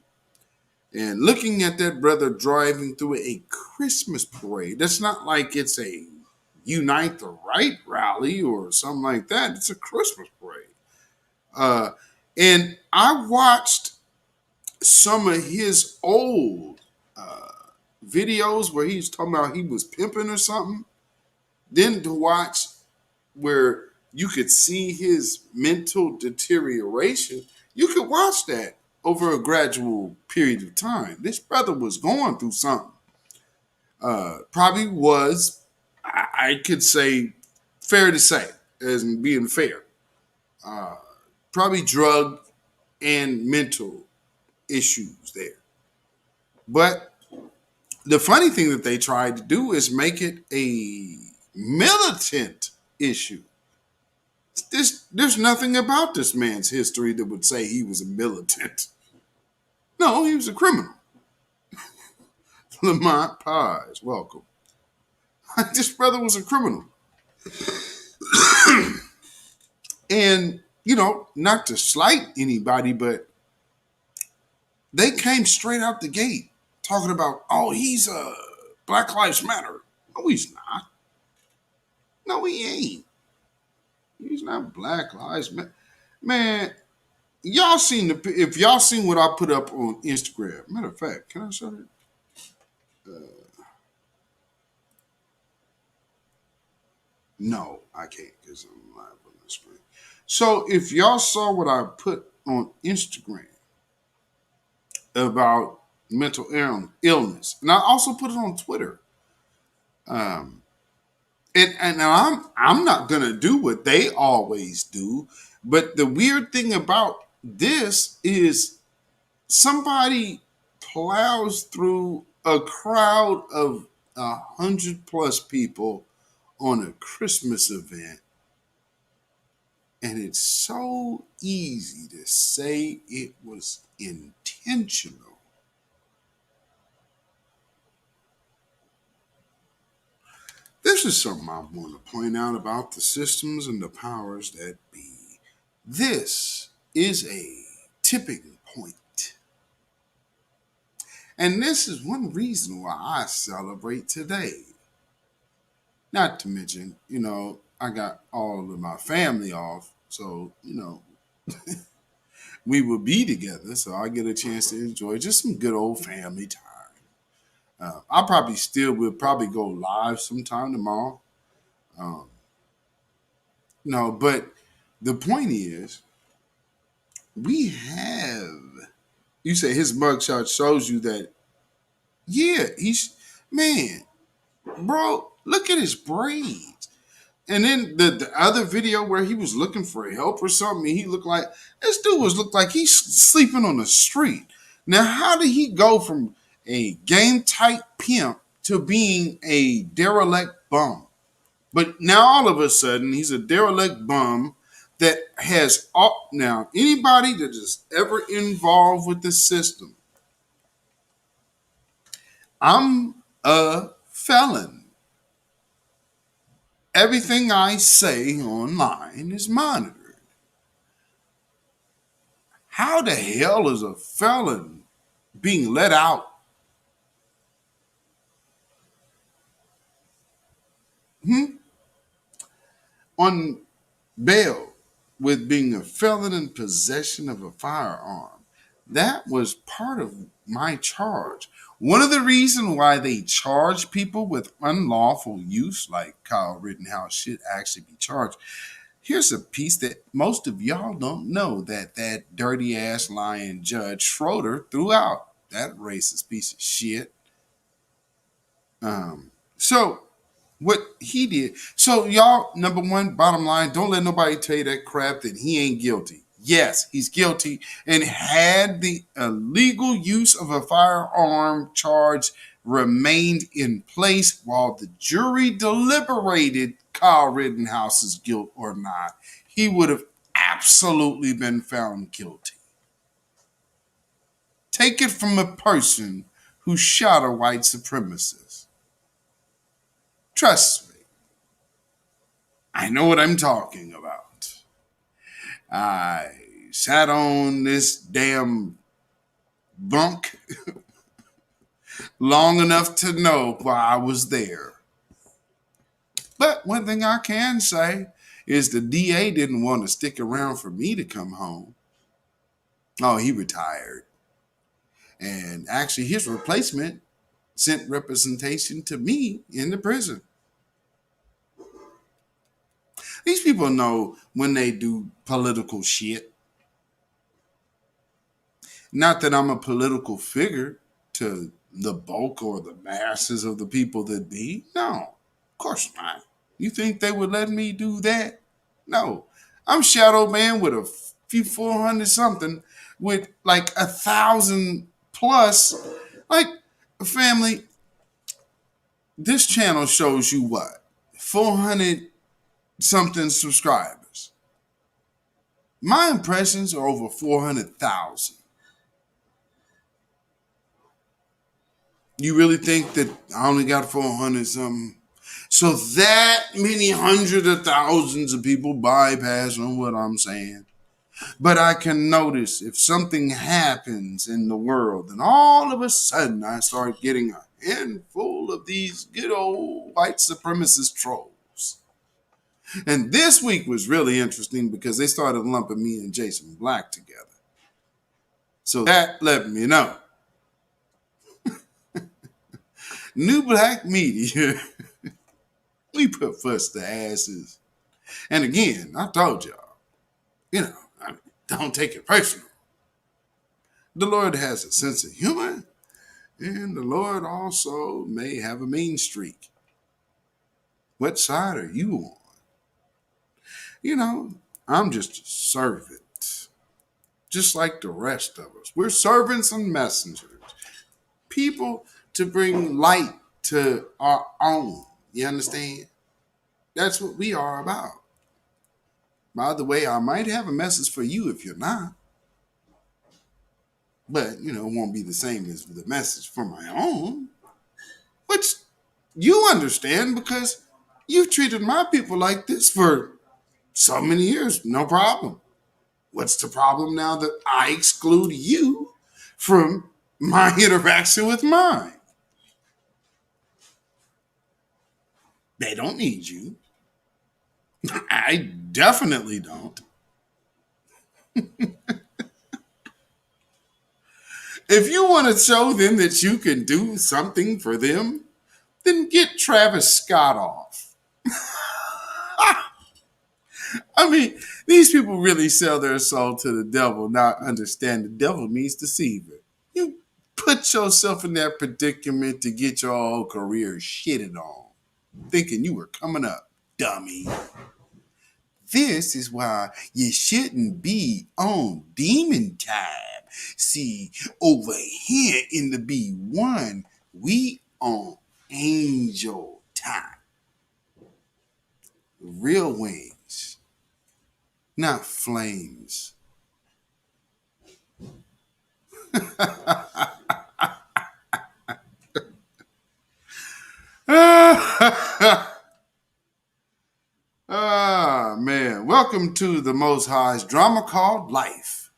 And looking at that brother driving through a Christmas parade, that's not like it's a Unite the Right rally or something like that. It's a Christmas parade. Uh, and I watched some of his old videos where he's talking about he was pimping or something. Then to watch where you could see his mental deterioration, you could watch that over a gradual period of time. This brother was going through something. Probably was, I could say, fair to say, as in being fair, probably drug and mental issues there. But the funny thing that they tried to do is make it a militant issue. There's nothing about this man's history that would say he was a militant. No, he was a criminal. Lamont Pies, welcome. This brother was a criminal. And, not to slight anybody, but they came straight out the gate talking about, oh, he's a Black Lives Matter. No, he's not. No, he ain't. He's not Black Lives Matter. Man, if y'all seen what I put up on Instagram. Matter of fact, can I show it? No, I can't because I'm live on the screen. So if y'all saw what I put on Instagram, about mental illness, and I also put it on Twitter. And I'm not gonna do what they always do, but the weird thing about this is somebody plows through a crowd of 100+ people on a Christmas event, and it's so easy to say it was intentional. This is something I want to point out about the systems and the powers that be. This is a tipping point. And this is one reason why I celebrate today. Not to mention, I got all of my family off. So, we will be together. So I get a chance to enjoy just some good old family time. I probably still will probably go live sometime tomorrow. No, but the point is, you say his mugshot shows you that, yeah, man, bro, look at his braids. And then the other video where he was looking for help or something, he looked like, this dude looked like he's sleeping on the street. Now, how did he go from a game type pimp to being a derelict bum? But now all of a sudden, he's a derelict bum that has now anybody that is ever involved with the system. I'm a felon. Everything I say online is monitored. How the hell is a felon being let out? On bail with being a felon in possession of a firearm. That was part of my charge. One of the reasons why they charge people with unlawful use, like Kyle Rittenhouse, should actually be charged. Here's a piece that most of y'all don't know that dirty ass lying Judge Schroeder threw out. That racist piece of shit. So what he did. So y'all, number one, bottom line, don't let nobody tell you that crap that he ain't guilty. Yes, he's guilty and had the illegal use of a firearm charge remained in place while the jury deliberated Kyle Rittenhouse's guilt or not, he would have absolutely been found guilty. Take it from a person who shot a white supremacist. Trust me. I know what I'm talking about. I sat on this damn bunk long enough to know why I was there. But one thing I can say is the DA didn't want to stick around for me to come home. Oh, he retired. And actually his replacement sent representation to me in the prison. These people know when they do political shit. Not that I'm a political figure to the bulk or the masses of the people that be. No, of course not. You think they would let me do that? No. I'm shadow man with a few 400 something with like 1,000 plus. Like, family, this channel shows you what? 400 something subscribers. My impressions are over 400,000. You really think that I only got 400 something? So that many hundreds of thousands of people bypass on what I'm saying. But I can notice if something happens in the world, and all of a sudden I start getting a handful of these good old white supremacist trolls. And this week was really interesting because they started lumping me and Jason Black together. So that let me know. New black media, we put first the asses. And again, I told y'all, don't take it personal. The Lord has a sense of humor, and the Lord also may have a mean streak. What side are you on? You know, I'm just a servant, just like the rest of us. We're servants and messengers, people to bring light to our own. You understand? That's what we are about. By the way, I might have a message for you if you're not, but it won't be the same as the message for my own, which you understand because you've treated my people like this for so many years. No problem. What's the problem now that I exclude you from my interaction with mine? They don't need you. I definitely don't. If you want to show them that you can do something for them, then get Travis Scott off. I mean, these people really sell their soul to the devil, not understand the devil means deceiver. You put yourself in that predicament to get your whole career shitted on, thinking you were coming up, dummy. This is why you shouldn't be on demon time. See, over here in the B1, we on angel time. Real wings, not flames. Man. Welcome to the Most High's drama called Life.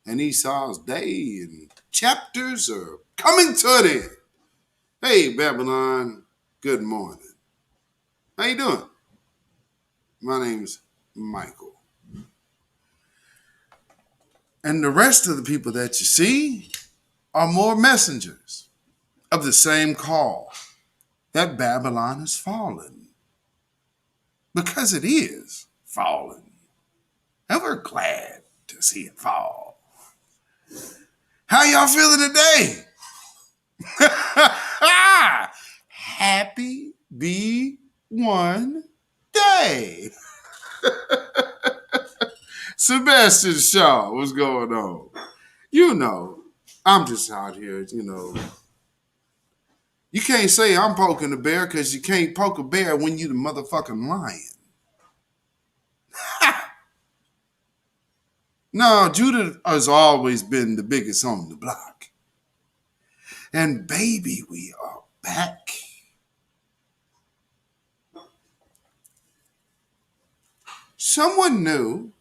And Esau's day and chapters are coming to an end. Hey, Babylon. Good morning. How you doing? My name's Michael. And the rest of the people that you see are more messengers of the same call that Babylon has fallen. Because it is fallen. And we're glad to see it fall. How y'all feeling today? Happy B1 day. Sebastian Shaw, what's going on? I'm just out here, You can't say I'm poking the bear because you can't poke a bear when you the motherfucking lion. No, Judah has always been the biggest on the block. And baby, we are back. Someone knew.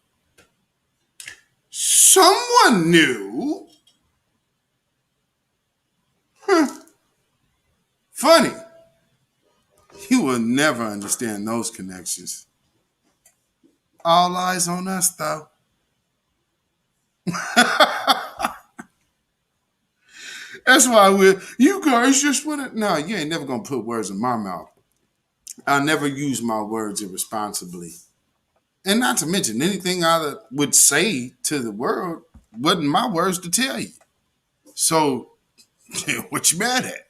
Funny. You will never understand those connections. All eyes on us, though. That's why you guys just want to. No, you ain't never going to put words in my mouth. I never use my words irresponsibly. And not to mention, anything I would say to the world wasn't my words to tell you. So, what you mad at?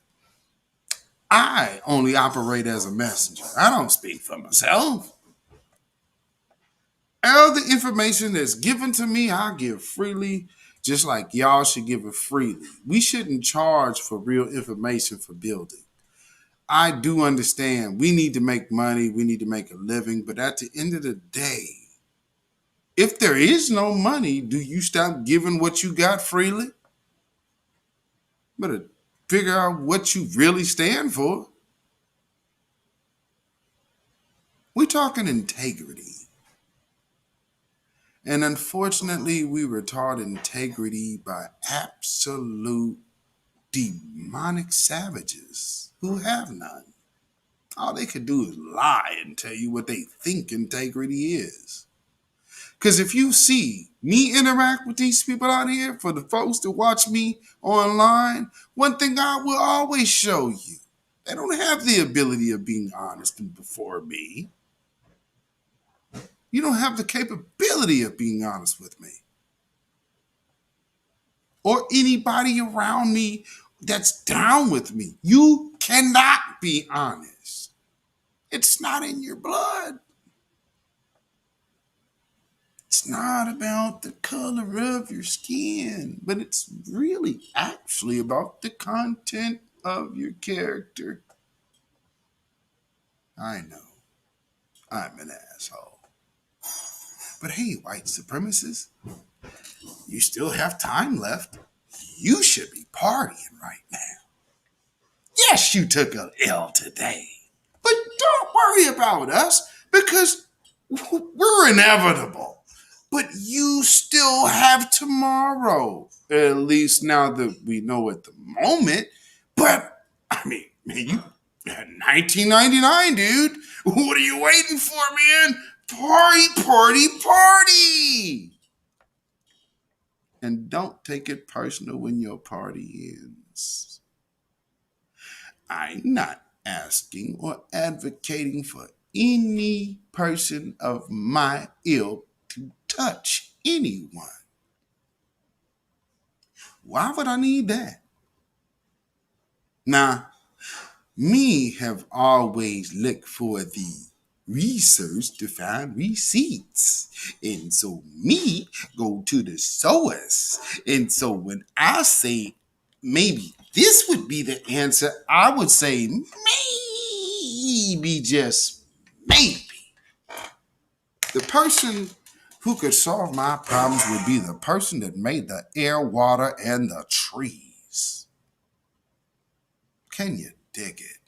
I only operate as a messenger. I don't speak for myself. All the information that's given to me, I give freely, just like y'all should give it freely. We shouldn't charge for real information for building. I do understand we need to make money, we need to make a living, but at the end of the day, if there is no money, do you stop giving what you got freely? Better figure out what you really stand for. We're talking integrity. And unfortunately, we were taught integrity by absolute demonic savages who have none. All they could do is lie and tell you what they think integrity is. Because if you see me interact with these people out here, for the folks that watch me online, one thing I will always show you, they don't have the ability of being honest before me. You don't have the capability of being honest with me. or anybody around me that's down with me. You cannot be honest. It's not in your blood. It's not about the color of your skin, but it's really actually about the content of your character. I know. I'm an asshole. But hey, white supremacists, you still have time left. You should be partying right now. Yes, you took a L today. But don't worry about us because we're inevitable. But you still have tomorrow. At least now that we know at the moment. But, I mean, man, you 1999, dude. What are you waiting for, man? Party, party, party. And don't take it personal when your party ends. I'm not asking or advocating for any person of my ilk to touch anyone. Why would I need that? Now, me have always looked for the research to find receipts. And so me go to the source. And so when I say maybe this would be the answer, I would say maybe, just maybe. The person who could solve my problems would be the person that made the air, water, and the trees. Can you dig it?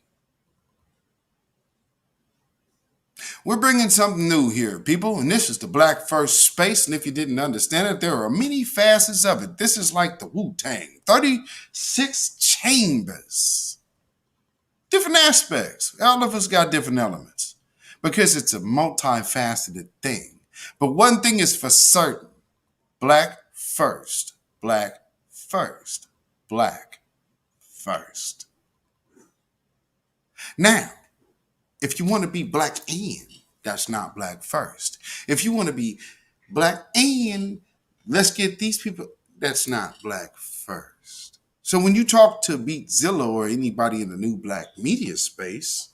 We're bringing something new here, people, and this is the Black First Space, and if you didn't understand it, there are many facets of it. This is like the Wu-Tang, 36 chambers. Different aspects. All of us got different elements because it's a multifaceted thing. But one thing is for certain, Black first, Black first, Black first. Now, if you want to be Black and, that's not Black first. If you want to be Black and, let's get these people, that's not Black first. So when you talk to Beatzilla or anybody in the new Black media space,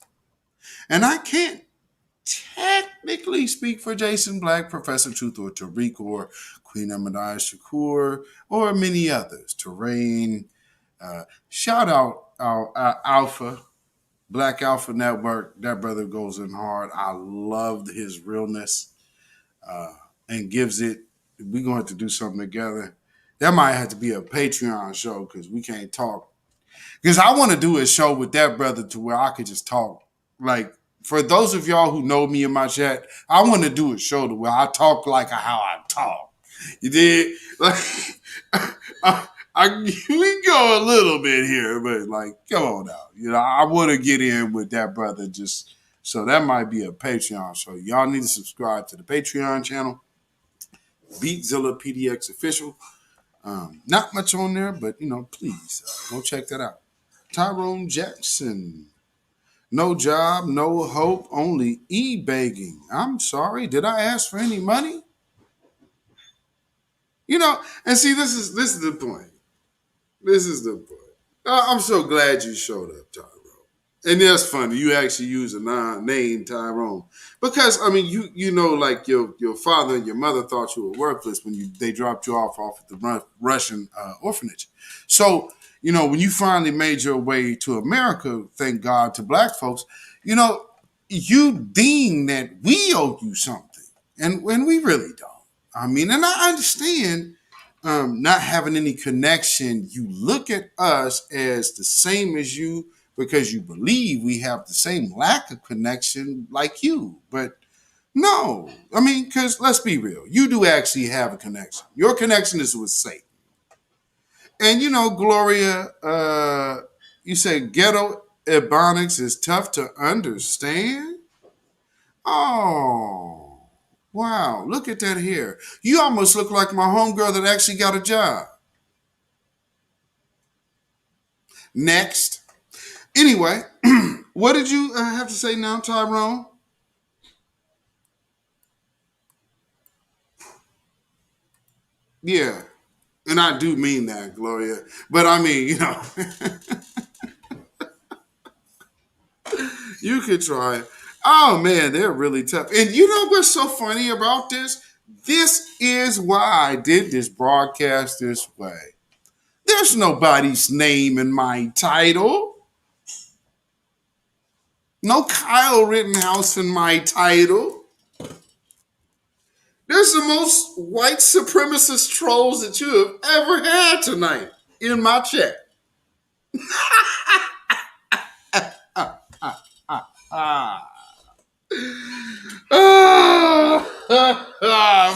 and I can't technically speak for Jason Black, Professor Truth, or Tariq, or Queen Ahmadiyya Shakur, or many others, Terrain, shout out our Alpha, Black Alpha Network. That brother goes in hard. I loved his realness and gives it. We're going to have to do something together. That might have to be a Patreon show because we can't talk. Because I want to do a show with that brother to where I could just talk. Like, for those of y'all who know me in my chat, I want to do a show to where I talk like how I talk. You did? Like, we go a little bit here, but like, come on now. You know, I want to get in with that brother just so that might be a Patreon show. Y'all need to subscribe to the Patreon channel, beatzillapdx official. Not much on there, but you know, please go check that out. Tyrone Jackson. No job, no hope, only e-begging. I'm sorry, did I ask for any money? You know, and see, this is the point. This is the point. I'm so glad you showed up, Tyrone. And that's funny. You actually use a name, Tyrone, because I mean, you know, like your father and your mother thought you were worthless when they dropped you off at the Russian orphanage. So you know, when you finally made your way to America, thank God to Black folks, you know, you deem that we owe you something, and we really don't. I mean, and I understand. Not having any connection, you look at us as the same as you because you believe we have the same lack of connection like you. But no, I mean, because let's be real, you do actually have a connection. Your connection is with Satan. And you know, Gloria, you say ghetto ebonics is tough to understand? Oh. Wow, look at that hair. You almost look like my homegirl that actually got a job. Next. Anyway, what did you have to say now, Tyrone? Yeah. And I do mean that, Gloria. But I mean, you could try it. Oh man, they're really tough. And you know what's so funny about this? This is why I did this broadcast this way. There's nobody's name in my title. No Kyle Rittenhouse in my title. There's the most white supremacist trolls that you have ever had tonight in my chat.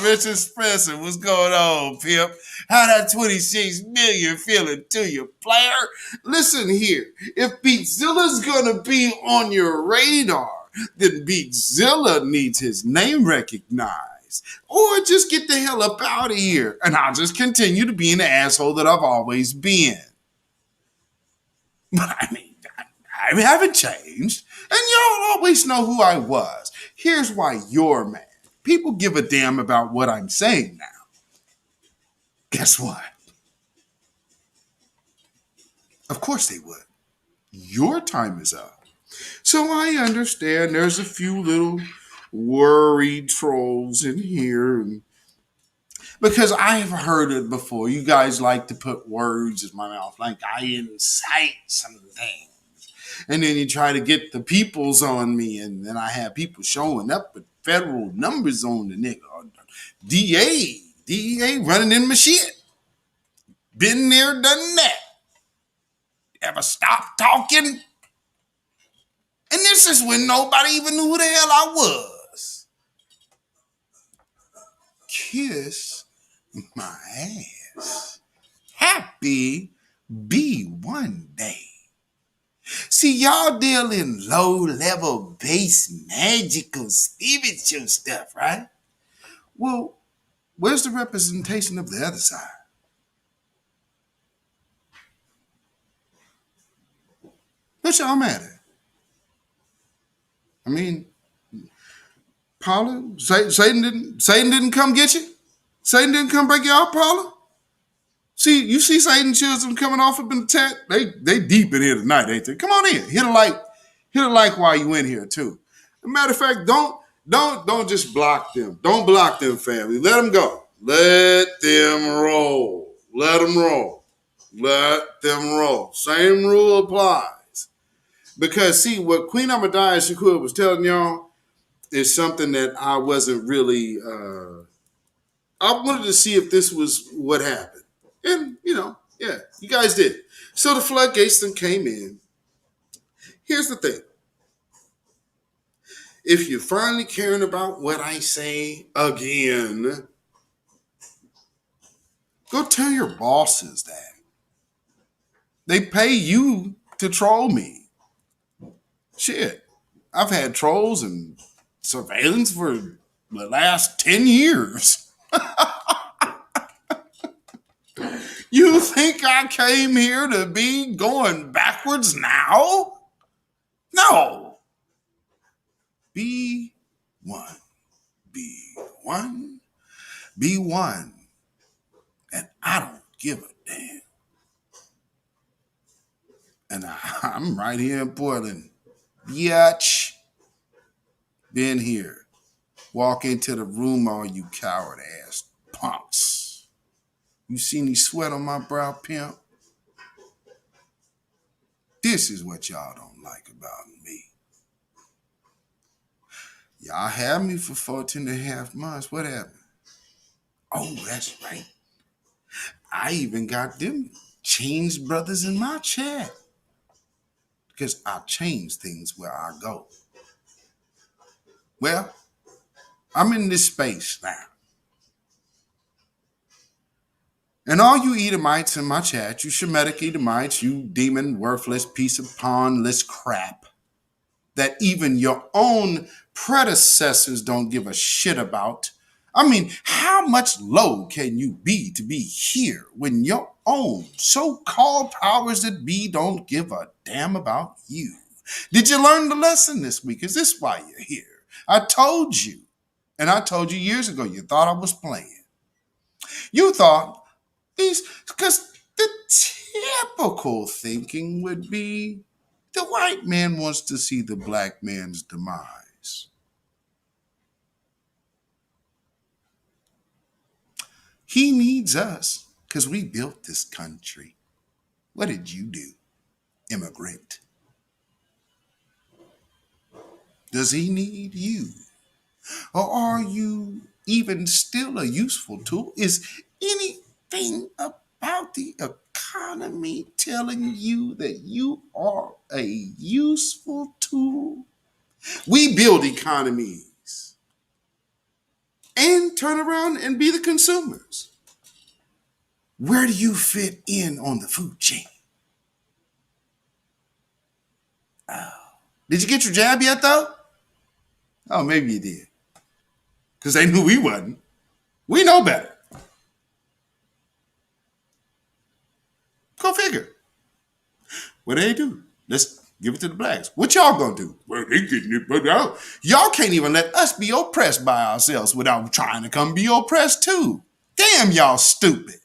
Mr. Spencer, what's going on, Pimp? How that 26 million feeling to you, player? Listen here, if Beatzilla's gonna be on your radar, then Beatzilla needs his name recognized. Or just get the hell up out of here, and I'll just continue to be an asshole that I've always been. But I haven't changed, and y'all always know who I was. Here's why you're mad. People give a damn about what I'm saying now. Guess what? Of course they would. Your time is up. So I understand there's a few little worried trolls in here, because I have heard it before. You guys like to put words in my mouth, like I incite some things. And then you try to get the peoples on me, and then I have people showing up with federal numbers on the nigga. DA running in my shit. Been there, done that. Ever stop talking? And this is when nobody even knew who the hell I was. Kiss my ass. Happy B1 day. See, y'all deal in low-level, base, magical, spiritual stuff, right? Well, where's the representation of the other side? What y'all mad at? I mean, Paula, Satan didn't come get you? Satan didn't come break you out, Paula? See, you see Satan children coming off up in the chat? They deep in here tonight, ain't they? Come on in. Hit a like while you in here too. As a matter of fact, don't just block them. Don't block them, family. Let them go. Let them roll. Let them roll. Let them roll. Same rule applies. Because see, what Queen Amadaya Shakur was telling y'all is something that I wasn't really I wanted to see if this was what happened. And, yeah, you guys did. So the floodgates then came in. Here's the thing. If you're finally caring about what I say again, go tell your bosses that. They pay you to troll me. Shit. I've had trolls and surveillance for the last 10 years. You think I came here to be going backwards now? No. B1. B1. B1. And I don't give a damn. And I'm right here in Portland. Biatch. Been here. Walk into the room, all you coward ass punks. You see any sweat on my brow, pimp? This is what y'all don't like about me. Y'all had me for 14 and a half months. What happened? Oh, that's right. I even got them changed brothers in my chat. Because I change things where I go. Well, I'm in this space now. And all you Edomites in my chat, you Shemitic Edomites, you demon, worthless piece of pondless crap that even your own predecessors don't give a shit about. I mean, how much low can you be to be here when your own so-called powers that be don't give a damn about you? Did you learn the lesson this week? Is this why you're here? I told you, and I told you years ago, you thought I was playing. You thought Because the typical thinking would be the white man wants to see the black man's demise. He needs us because we built this country. What did you do, immigrant? Does he need you? Or are you even still a useful tool? Is anything about the economy telling you that you are a useful tool? We build economies and turn around and be the consumers. Where do you fit in on the food chain? Did you get your jab yet, though? Oh, maybe you did. Because they knew we wasn't. We know better. Go figure. What do they do? Let's give it to the blacks. What y'all gonna do? Well, they getting it, but y'all can't even let us be oppressed by ourselves without trying to come be oppressed too. Damn, y'all stupid.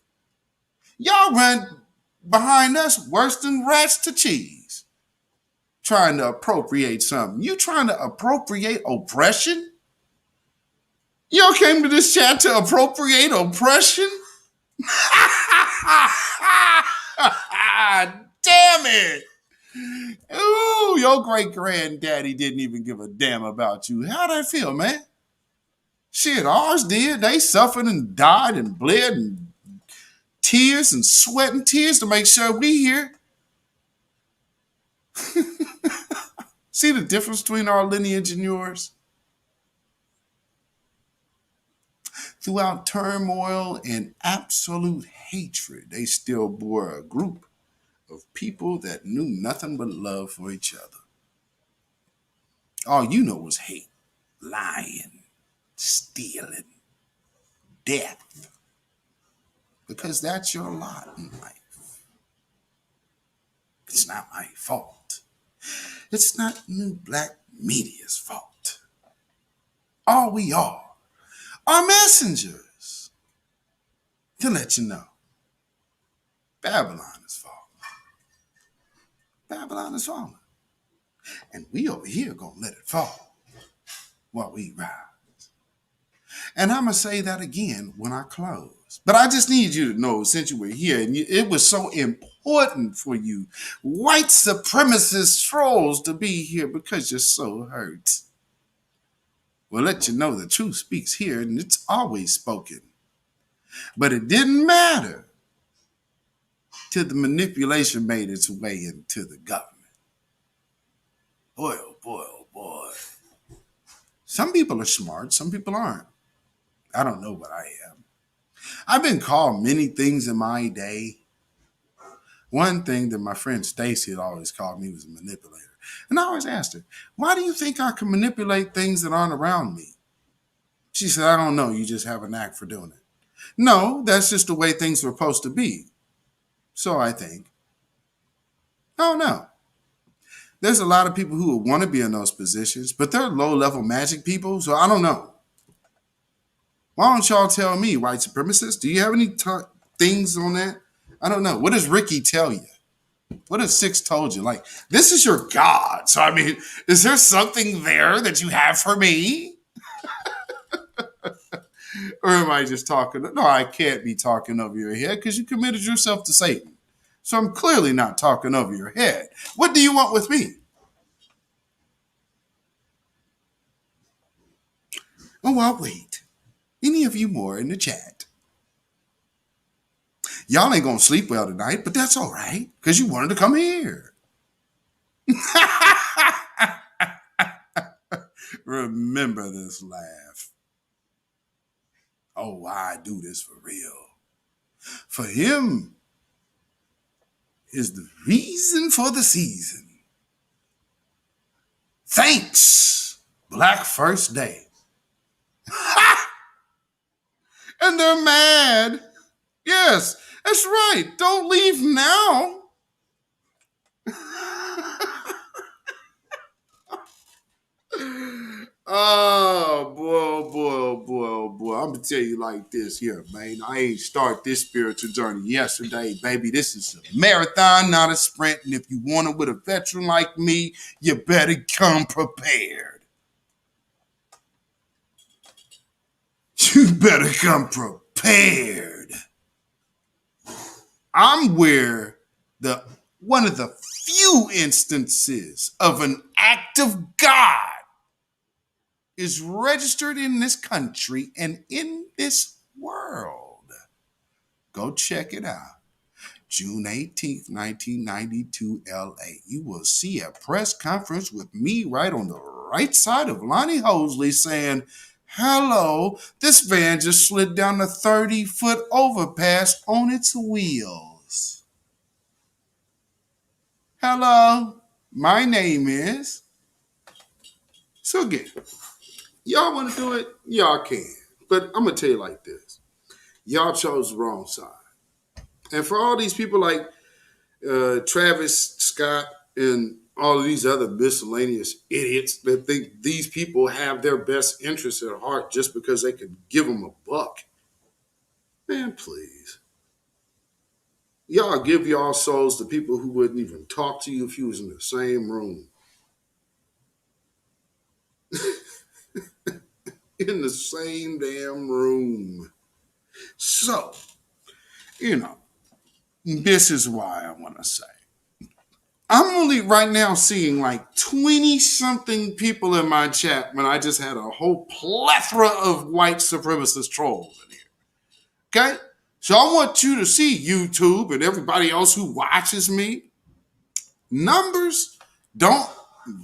Y'all run behind us worse than rats to cheese. Trying to appropriate something. You trying to appropriate oppression? Y'all came to this chat to appropriate oppression? Damn it. Ooh, your great granddaddy didn't even give a damn about you. How'd I feel, man? Shit, ours did. They suffered and died and bled and tears and sweat and tears to make sure we here. See the difference between our lineage and yours? Throughout turmoil and absolute hatred, they still bore a group of people that knew nothing but love for each other. All you know was hate, lying, stealing, death. Because that's your lot in life. It's not my fault. It's not New Black Media's fault. All we are messengers to let you know Babylon is falling. Babylon is falling. And we over here gonna let it fall while we rise. And I'm gonna say that again when I close. But I just need you to know, since you were here, and it was so important for you white supremacist trolls to be here because you're so hurt. We'll let you know the truth speaks here, and it's always spoken. But it didn't matter till the manipulation made its way into the government. Boy, oh boy, oh boy. Some people are smart, some people aren't. I don't know what I am. I've been called many things in my day. One thing that my friend Stacy had always called me was a manipulator. And I always asked her, why do you think I can manipulate things that aren't around me? She said, I don't know. You just have a knack for doing it. No, that's just the way things were supposed to be. So I think. Oh, no. There's a lot of people who would want to be in those positions, but they're low-level magic people, so I don't know. Why don't y'all tell me, white supremacists? Do you have any things on that? I don't know. What does Ricky tell you? What has Six told you? Like, this is your God. So, I mean, is there something there that you have for me? Or am I just talking? No, I can't be talking over your head because you committed yourself to Satan. So I'm clearly not talking over your head. What do you want with me? Oh, I'll wait. Any of you more in the chat? Y'all ain't going to sleep well tonight, but that's all right because you wanted to come here. Remember this laugh. Oh, why I do this for real? For him is the reason for the season. Thanks, Black First Day. And they're mad. Yes, that's right. Don't leave now. Oh, boy, oh, boy, oh, boy, oh, boy. I'm gonna tell you like this here, man. I ain't start this spiritual journey yesterday, baby. This is a marathon, not a sprint. And if you want it with a veteran like me, you better come prepared. You better come prepared. I'm where one of the few instances of an act of God is registered in this country and in this world. Go check it out. June 18th, 1992, LA. You will see a press conference with me right on the right side of Lonnie Hosley saying, hello, this van just slid down a 30-foot overpass on its wheels. Hello, my name is. So again, y'all want to do it? Y'all can. But I'm going to tell you like this. Y'all chose the wrong side. And for all these people like Travis Scott and all of these other miscellaneous idiots that think these people have their best interests at heart just because they can give them a buck. Man, please. Y'all give y'all souls to people who wouldn't even talk to you if you was in the same room. In the same damn room. So, this is why I want to say. I'm only right now seeing like 20-something people in my chat when I just had a whole plethora of white supremacist trolls in here. Okay? So I want you to see YouTube and everybody else who watches me. Numbers don't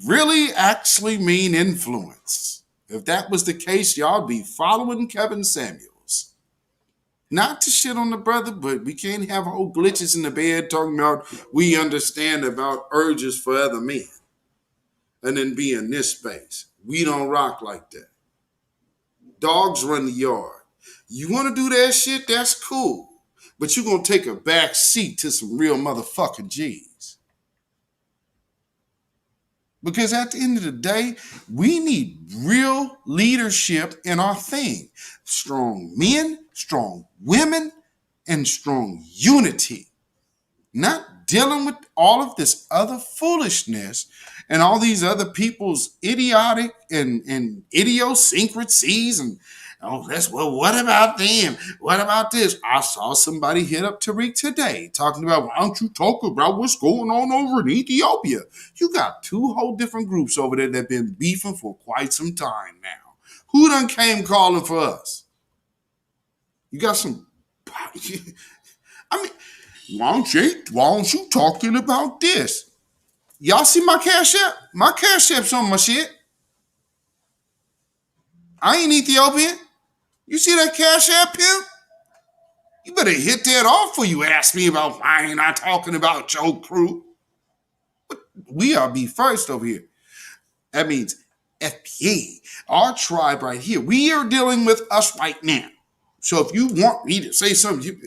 really actually mean influence. If that was the case, y'all be following Kevin Samuels. Not to shit on the brother, but we can't have whole glitches in the bed talking about we understand about urges for other men. And then be in this space. We don't rock like that. Dogs run the yard. You want to do that shit, that's cool. But you're going to take a back seat to some real motherfucking G's. Because at the end of the day, we need real leadership in our thing. Strong men, strong women, and strong unity. Not dealing with all of this other foolishness and all these other people's idiotic and idiosyncrasies and what about them? What about this? I saw somebody hit up Tariq today talking about, why don't you talk about what's going on over in Ethiopia? You got two whole different groups over there that have been beefing for quite some time now. Who done came calling for us? You got some, I mean, why don't you talking about this? Y'all see my Cash App? My Cash App's on my shit. I ain't Ethiopian. You see that Cash App, pimp? You better hit that off before you ask me about why ain't I talking about your crew. But we are be first over here. That means FPA, our tribe right here. We are dealing with us right now. So if you want me to say something,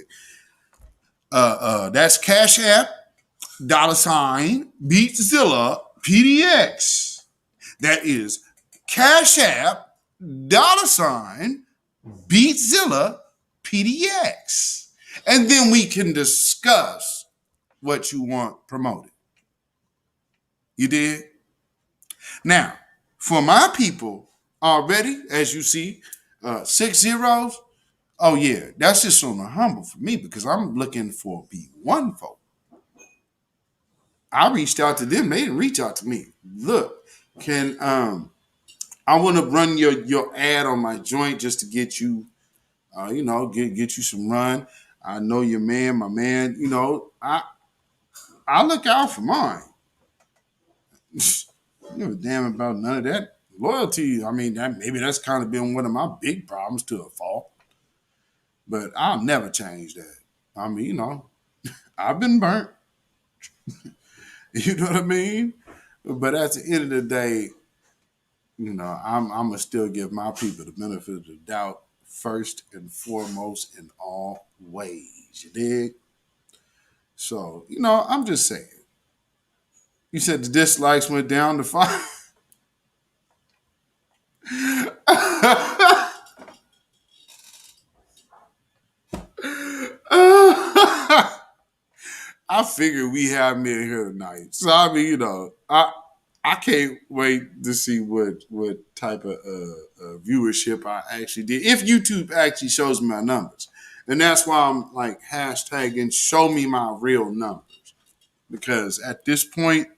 that's Cash App, $beatzillapdx. That is Cash App, $beatzillapdx. And then we can discuss what you want promoted. You did? Now, for my people already, as you see, 6 zeros. Oh, yeah, that's just on the humble for me because I'm looking for B1 folk. I reached out to them. They didn't reach out to me. Look, I want to run your ad on my joint just to get you, get you some run. I know your man, my man. I look out for mine. You know damn about none of that loyalty. I mean, maybe that's kind of been one of my big problems to a fault. But I'll never change that. I mean, I've been burnt. You know what I mean? But at the end of the day, I'm going to still give my people the benefit of the doubt first and foremost in all ways. You dig? So, I'm just saying. You said the dislikes went down to 5. I figured we have me in here tonight. So I mean, I can't wait to see what type of viewership I actually did. If YouTube actually shows me my numbers. And that's why I'm like hashtagging show me my real numbers. Because at this point,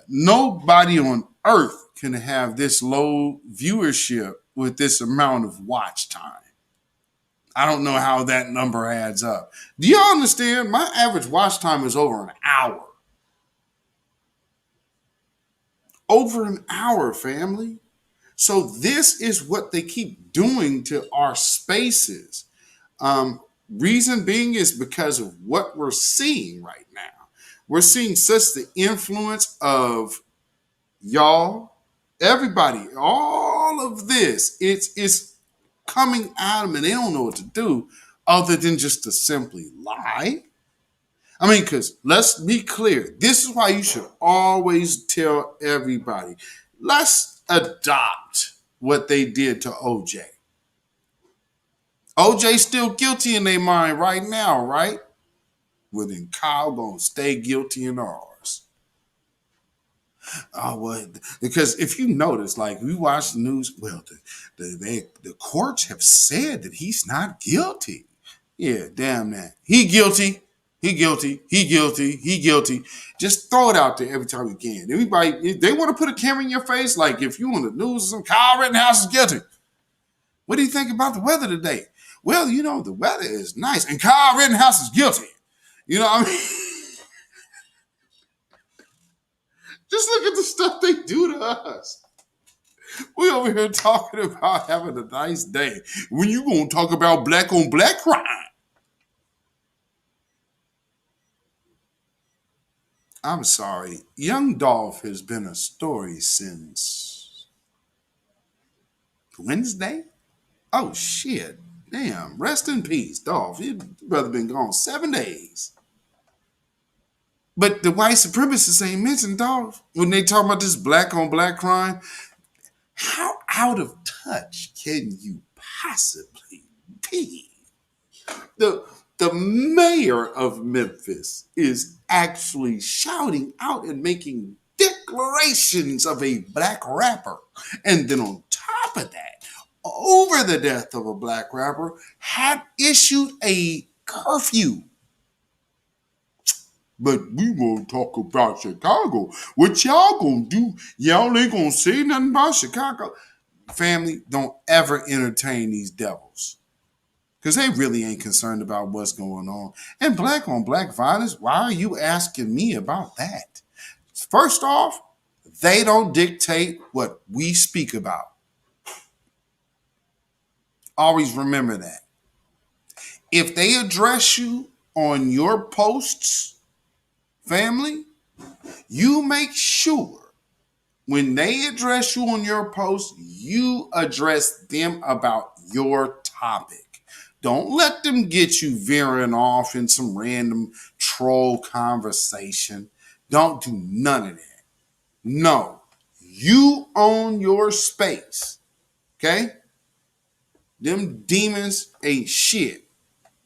nobody on earth can have this low viewership with this amount of watch time. I don't know how that number adds up. Do y'all understand? My average watch time is over an hour. Over an hour, family. So this is what they keep doing to our spaces. Reason being is because of what we're seeing right now. We're seeing such the influence of y'all, everybody, all of this. It's coming at them and they don't know what to do other than just to simply lie. I mean, because let's be clear. This is why you should always tell everybody, let's adopt what they did to OJ. OJ's still guilty in their mind right now, right? Well, then Kyle gonna stay guilty in ours. Oh, well, because if you notice, like we watch the news, well, the courts have said that he's not guilty. Yeah, damn that. He guilty. He guilty. He guilty. He guilty. Just throw it out there every time you can. Everybody, if they want to put a camera in your face, like if you on the news or something, Kyle Rittenhouse is guilty. What do you think about the weather today? Well, the weather is nice, and Kyle Rittenhouse is guilty. You know what I mean? Just look at the stuff they do to us. We over here talking about having a nice day. When you gonna talk about black on black crime? I'm sorry. Young Dolph has been a story since Wednesday. Oh shit. Damn. Rest in peace, Dolph. Your brother been gone 7 days. But the white supremacists ain't mentioned, Dolph. When they talk about this black on black crime, how out of touch can you possibly be? The mayor of Memphis is actually shouting out and making declarations of a black rapper. And then on top of that, over the death of a black rapper, had issued a curfew. But we won't talk about Chicago. What y'all gonna do? Y'all ain't gonna say nothing about Chicago. Family, don't ever entertain these devils. Because they really ain't concerned about what's going on. And black on black violence, why are you asking me about that? First off, they don't dictate what we speak about. Always remember that. If they address you on your posts, family, you make sure when they address you on your post, you address them about your topic. Don't let them get you veering off in some random troll conversation. Don't do none of that. No, you own your space. Okay? Them demons ain't shit.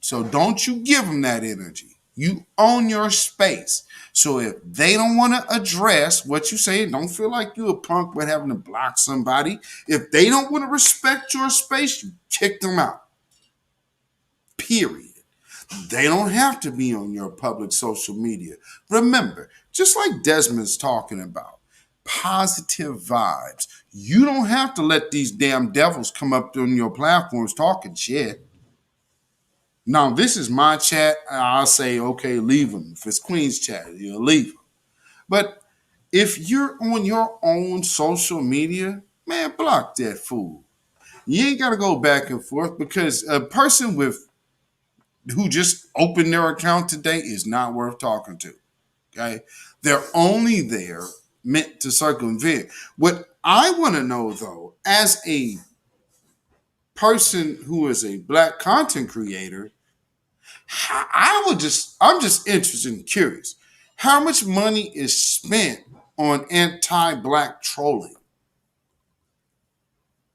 So don't you give them that energy. You own your space. So if they don't want to address what you say, don't feel like you a punk with having to block somebody. If they don't want to respect your space, you kick them out. Period. They don't have to be on your public social media. Remember, just like Desmond's talking about, positive vibes. You don't have to let these damn devils come up on your platforms talking shit. Now, this is my chat. I'll say, okay, leave them. If it's Queen's chat, you'll leave them. But if you're on your own social media, man, block that fool. You ain't got to go back and forth because a person who just opened their account today is not worth talking to. Okay? They're only there meant to circumvent. What I want to know, though, as a person who is a black content creator, I'm just interested and curious. How much money is spent on anti-black trolling?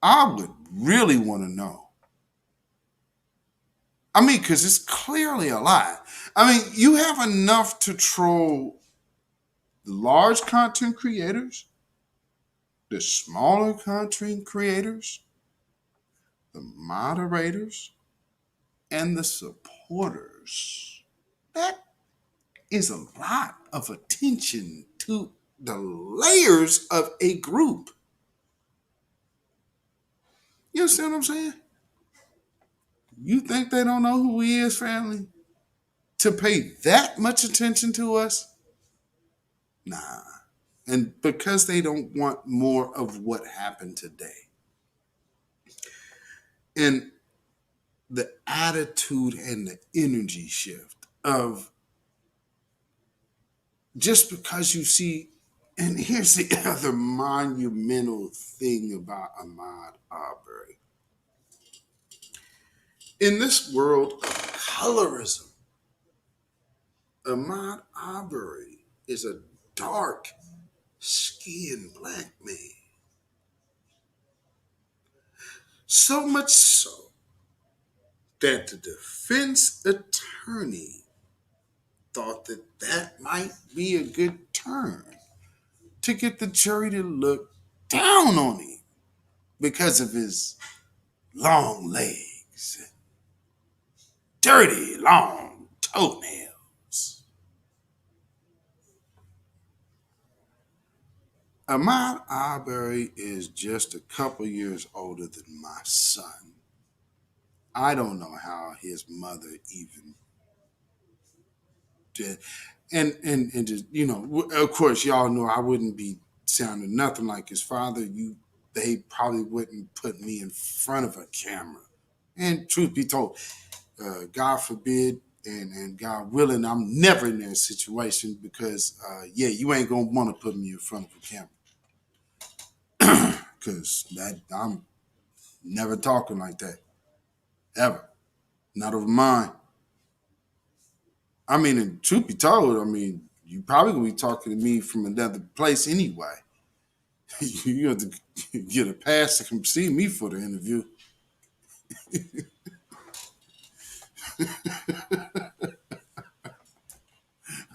I would really want to know. I mean, because it's clearly a lie. I mean, you have enough to troll the large content creators, the smaller content creators, the moderators, and the supporters. That is a lot of attention to the layers of a group. You understand what I'm saying? You think they don't know who he is, family? To pay that much attention to us? Nah. And because they don't want more of what happened today. And the attitude and the energy shift of just because you see, and here's the other monumental thing about Ahmaud Arbery. In this world of colorism, Ahmaud Arbery is a dark-skinned black man. So much so that the defense attorney thought that that might be a good turn to get the jury to look down on him because of his long legs and dirty, long toenails. Ahmaud Arbery is just a couple years older than my son. I don't know how his mother even did. And just, you know, of course, y'all know I wouldn't be sounding nothing like his father. They probably wouldn't put me in front of a camera. And truth be told, God forbid, and God willing, I'm never in that situation because, you ain't going to want to put me in front of a camera. Because I'm never talking like that. Ever. Not of mine. I mean, and truth be told, I mean, you probably going to be talking to me from another place anyway. You have to get a pass to come see me for the interview.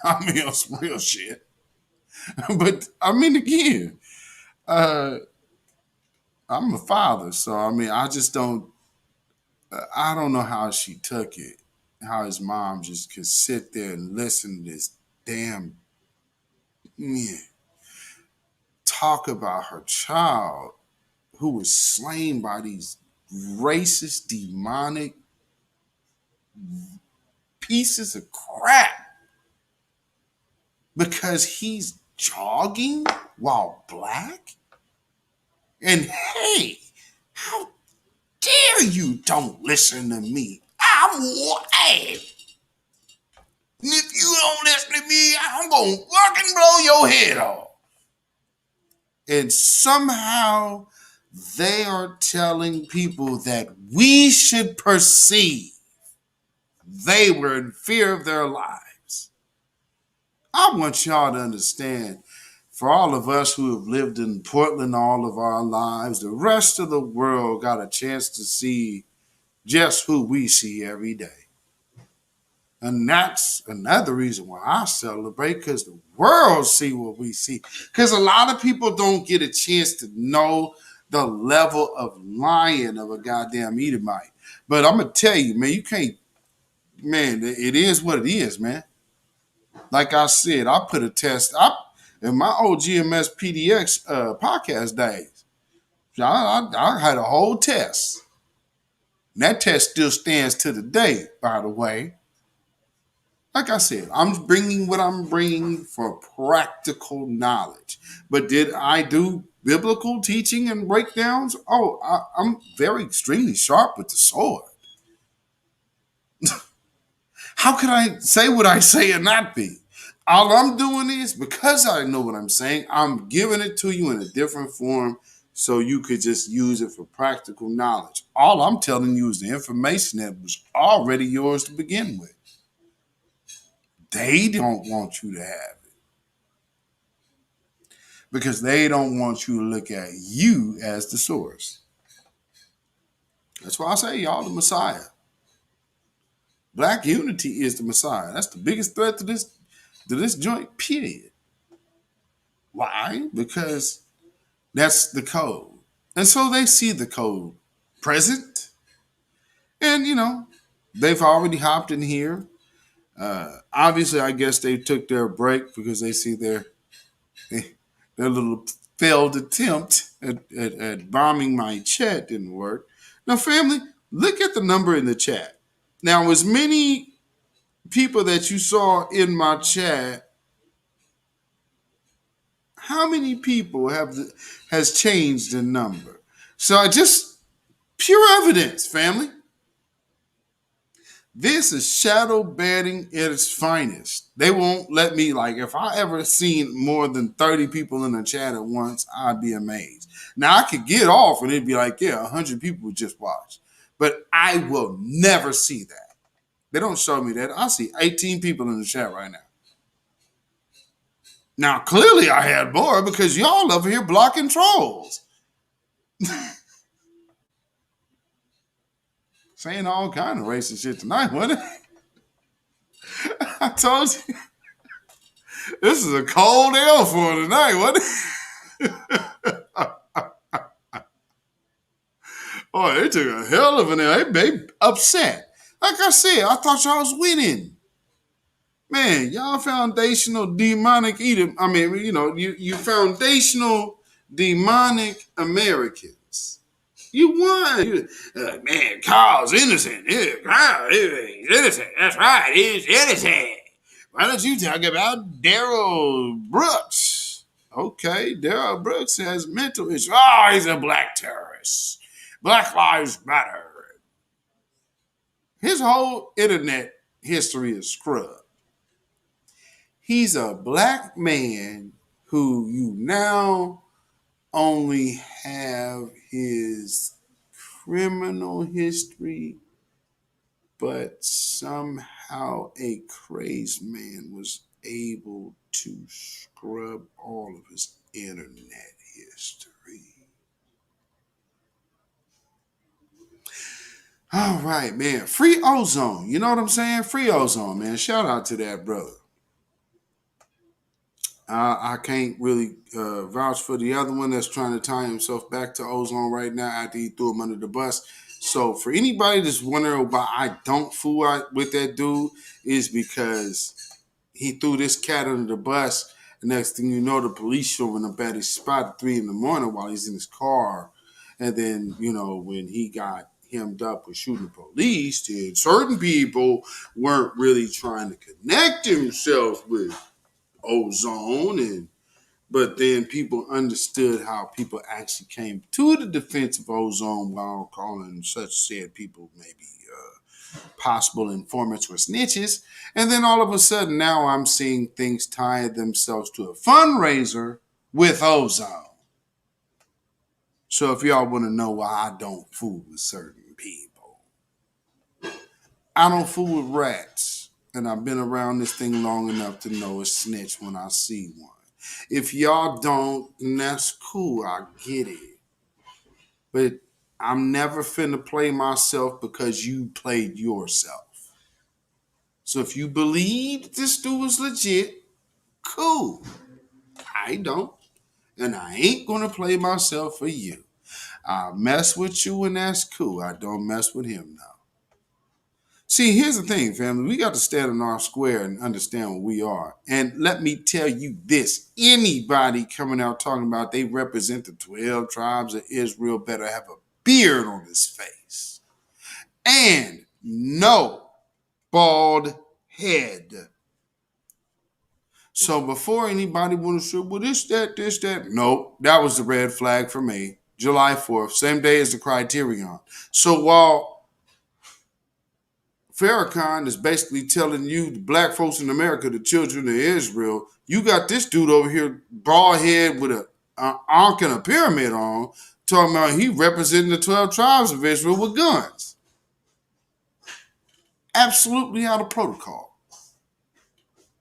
I mean, on some real shit. But, I mean, again, I'm a father, so, I mean, I don't know how she took it, how his mom just could sit there and listen to this damn talk about her child who was slain by these racist, demonic pieces of crap because he's jogging while black? And hey, how dare you don't listen to me? I'm white. And if you don't listen to me, I'm going to fucking blow your head off. And somehow they are telling people that we should perceive they were in fear of their lives. I want y'all to understand, for all of us who have lived in Portland all of our lives, the rest of the world got a chance to see just who we see every day. And that's another reason why I celebrate, because the world see what we see. Because a lot of people don't get a chance to know the level of lying of a goddamn Edomite. But I'm going to tell you, man, you can't, man, it is what it is, man. Like I said, I put a test up in my old GMS PDX podcast days. I had a whole test. And that test still stands to the day, by the way. Like I said, I'm bringing what I'm bringing for practical knowledge. But did I do biblical teaching and breakdowns? Oh, I'm very extremely sharp with the sword. How could I say what I say and not be? All I'm doing is, because I know what I'm saying, I'm giving it to you in a different form so you could just use it for practical knowledge. All I'm telling you is the information that was already yours to begin with. They don't want you to have it because they don't want you to look at you as the source. That's why I say y'all the Messiah. Black unity is the Messiah. That's the biggest threat to this joint, period. Why? Because that's the code. And so they see the code present. And, they've already hopped in here. Obviously, I guess they took their break because they see their little failed attempt at bombing my chat didn't work. Now, family, look at the number in the chat. Now, as many people that you saw in my chat, how many people has changed the number? So just pure evidence, family. This is shadow banning at its finest. They won't let me, if I ever seen more than 30 people in the chat at once, I'd be amazed. Now, I could get off and it'd be 100 people would just watch. But I will never see that. They don't show me that. I see 18 people in the chat right now. Now, clearly I had more because y'all over here blocking trolls. Saying all kind of racist shit tonight, wasn't it? I told you. This is a cold L for tonight, wasn't it? Oh, they took a hell of an L. They upset. Like I said, I thought y'all was winning. Man, y'all foundational demonic eating. I mean, you foundational demonic Americans. You won. Man, Carl's innocent. Carl is innocent. That's right. He's innocent. Why don't you talk about Daryl Brooks? Okay, Daryl Brooks has mental issues. Oh, he's a black terrorist. Black Lives Matter. His whole internet history is scrubbed. He's a black man who you now only have his criminal history, but somehow a crazed man was able to scrub all of his internet history. All right, man. Free Ozone. You know what I'm saying? Free Ozone, man. Shout out to that brother. I can't really vouch for the other one that's trying to tie himself back to Ozone right now after he threw him under the bus. So for anybody that's wondering why I don't fool with that dude is because he threw this cat under the bus. The next thing you know, the police showing up at his spot at 3 a.m. while he's in his car. And then, when he got hemmed up with shooting police, then certain people weren't really trying to connect themselves with Ozone, but then people understood how people actually came to the defense of Ozone while calling such said people maybe possible informants or snitches. And then all of a sudden now I'm seeing things tie themselves to a fundraiser with Ozone. So if y'all want to know why I don't fool with certain people, I don't fool with rats. And I've been around this thing long enough to know a snitch when I see one. If y'all don't, then that's cool. I get it. But I'm never finna play myself because you played yourself. So if you believe this dude was legit, cool. I don't. And I ain't gonna play myself for you. I'll mess with you and that's cool. I don't mess with him now. See, here's the thing, family. We got to stand in our square and understand what we are. And let me tell you this. Anybody coming out talking about they represent the 12 tribes of Israel better have a beard on his face. And no bald head. So before anybody want to say, well, this, that. Nope, that was the red flag for me. July 4th, same day as the Criterion. So while Farrakhan is basically telling you, the black folks in America, the children of Israel, you got this dude over here, bald head with an ankh and a pyramid on, talking about he representing the 12 tribes of Israel with guns. Absolutely out of protocol.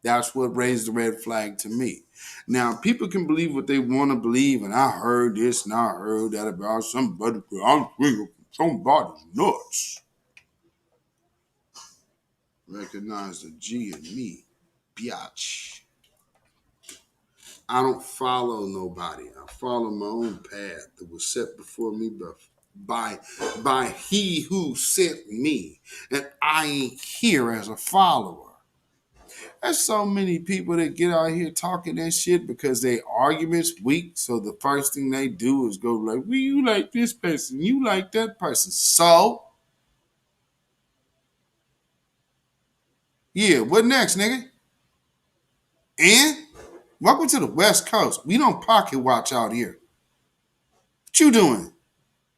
That's what raised the red flag to me. Now, people can believe what they want to believe, and I heard this and I heard that about somebody. I'm thinking somebody's nuts. Recognize the G in me. Biatch. I don't follow nobody. I follow my own path that was set before me by he who sent me. And I ain't here as a follower. There's so many people that get out here talking that shit because their argument's weak. So the first thing they do is go like, well, you like this person, you like that person. So, yeah, what next, nigga? And welcome to the West Coast. We don't pocket watch out here. What you doing?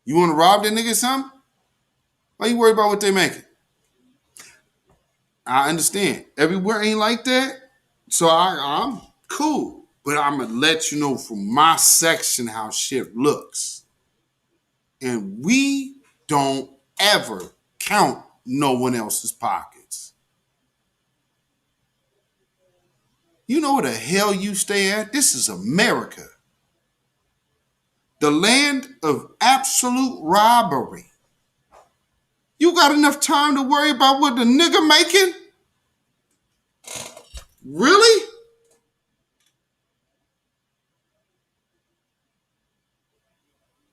You want to rob that nigga something? Why you worry about what they making? I understand. Everywhere ain't like that. So I'm cool. But I'm going to let you know from my section how shit looks. And we don't ever count no one else's pockets. You know where the hell you stay at? This is America. The land of absolute robbery. You got enough time to worry about what the nigga making? Really?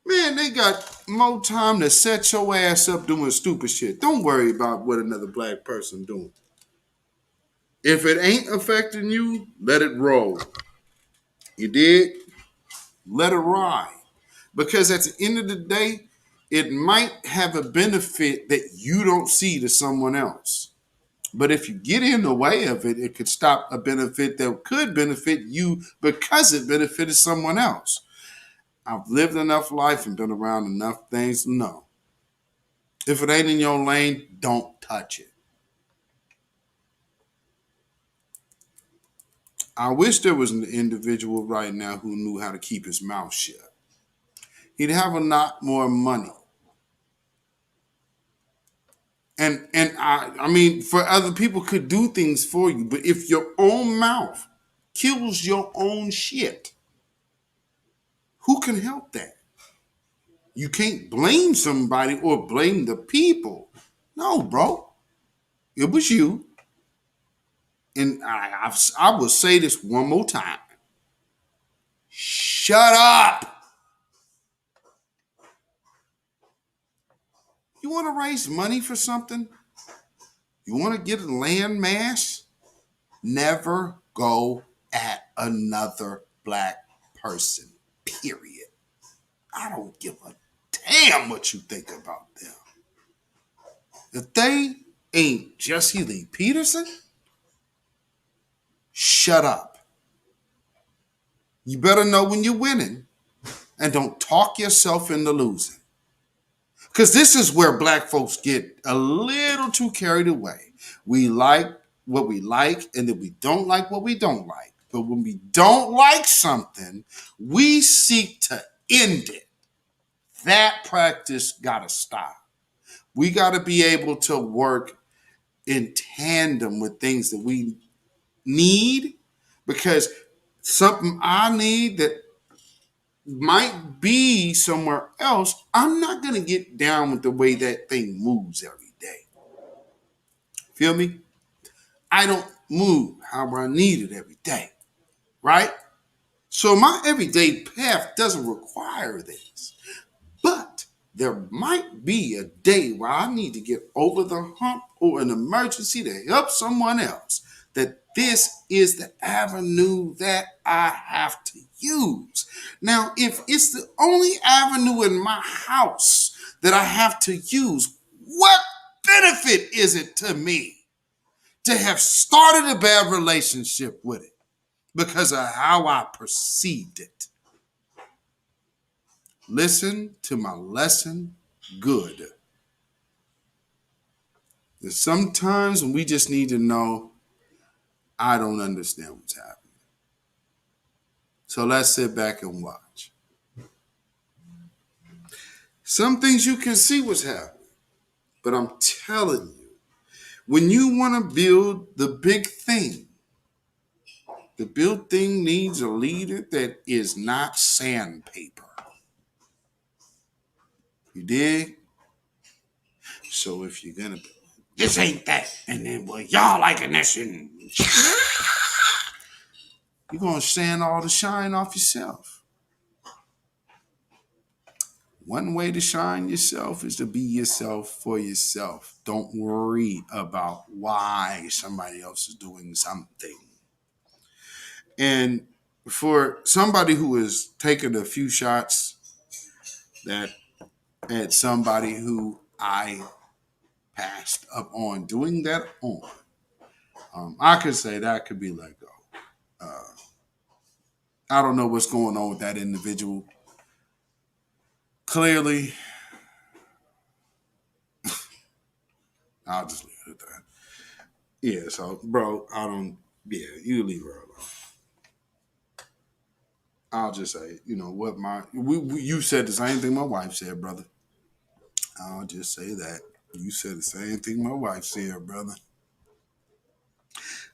Man, they got more time to set your ass up doing stupid shit. Don't worry about what another black person doing. If it ain't affecting you, let it roll. You did? Let it ride. Because at the end of the day, it might have a benefit that you don't see to someone else. But if you get in the way of it, it could stop a benefit that could benefit you because it benefited someone else. I've lived enough life and been around enough things to know. If it ain't in your lane, don't touch it. I wish there was an individual right now who knew how to keep his mouth shut. He'd have a lot more money. And I mean, for other people could do things for you, but if your own mouth kills your own shit, who can help that? You can't blame somebody or blame the people. No, bro. It was you. And I will say this one more time. Shut up. You want to raise money for something? You want to get a land mass? Never go at another black person, period. I don't give a damn what you think about them. If they ain't Jesse Lee Peterson, shut up. You better know when you're winning and don't talk yourself into losing. Because this is where black folks get a little too carried away. We like what we like, and then we don't like what we don't like. But when we don't like something, we seek to end it. That practice got to stop. We got to be able to work in tandem with things that we need, because something I need that might be somewhere else, I'm not going to get down with the way that thing moves every day. Feel me? I don't move how I need it every day, right? So my everyday path doesn't require this. But there might be a day where I need to get over the hump or an emergency to help someone else, that this is the avenue that I have to use. Now, if it's the only avenue in my house that I have to use, what benefit is it to me to have started a bad relationship with it because of how I perceived it? Listen to my lesson good. There's sometimes when we just need to know, I don't understand what's happening. So let's sit back and watch. Some things you can see what's happening, but I'm telling you, when you want to build the big thing, the big thing needs a leader that is not sandpaper. You dig? So if you're going to this ain't that. And then, well, y'all liking this. And you're going to sand all the shine off yourself. One way to shine yourself is to be yourself for yourself. Don't worry about why somebody else is doing something. And for somebody who has taken a few shots that at somebody who I passed up on doing that on, I could say that could be let go. I don't know what's going on with that individual. Clearly, I'll just leave it at that. Yeah, so, bro, you leave her alone. I'll just say, what you said the same thing my wife said, brother. I'll just say that. You said the same thing my wife said, brother.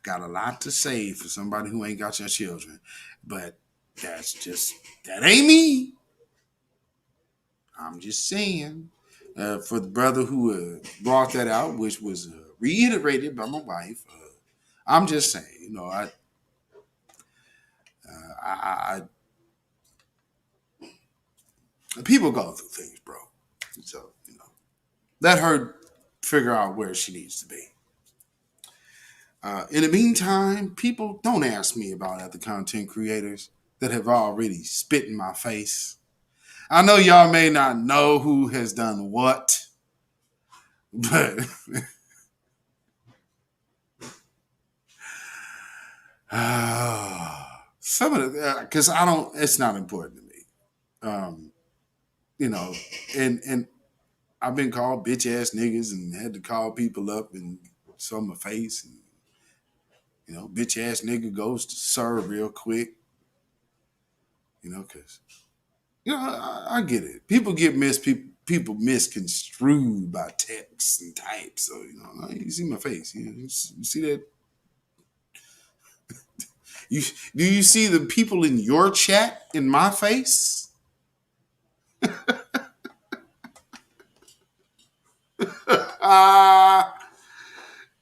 Got a lot to say for somebody who ain't got your children. But that ain't me. I'm just saying. For the brother who brought that out, which was reiterated by my wife, I'm just saying, I people go through things, bro. So, let her figure out where she needs to be. In the meantime, people don't ask me about other content creators that have already spit in my face. I know y'all may not know who has done what, but some of the, because it's not important to me. And I've been called bitch ass niggas and had to call people up and show my face. And, bitch ass nigga goes to serve real quick, because, I get it. People people misconstrued by texts and types. So, you see my face. You see that? Do you see the people in your chat in my face?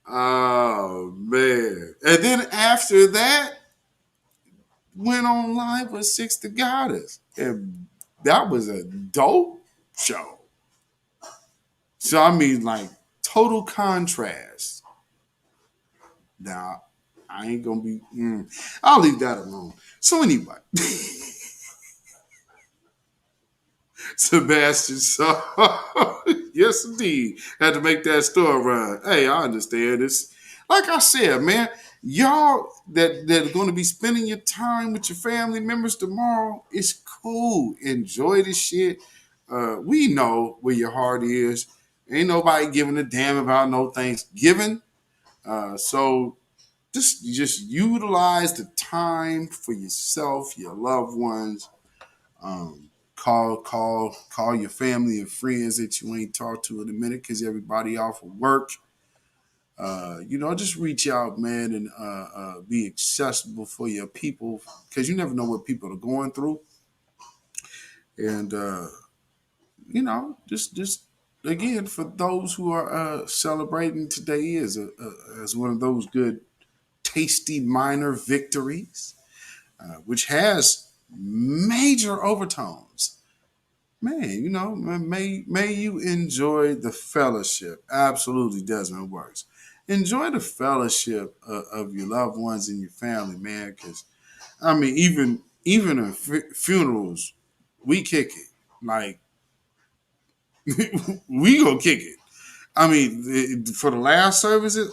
Oh man. And then after that, went on live with Six the Goddess. And that was a dope show. So I mean, like, total contrast. Now, I ain't gonna be I'll leave that alone. So anyway. Sebastian saw. Yes, indeed. Had to make that store run. Hey, I understand this. Like I said, man, y'all that are going to be spending your time with your family members tomorrow, it's cool. Enjoy this shit. We know where your heart is. Ain't nobody giving a damn about no Thanksgiving. So just utilize the time for yourself, your loved ones. Call your family and friends that you ain't talked to in a minute because everybody off of work. Just reach out, man, and be accessible for your people because you never know what people are going through. And just again, for those who are celebrating today is as one of those good, tasty minor victories, which has major overtones. Man, may you enjoy the fellowship. Absolutely, Desmond Works. Enjoy the fellowship of your loved ones and your family, man. Because even in funerals, we kick it. Like we go kick it. For the last services,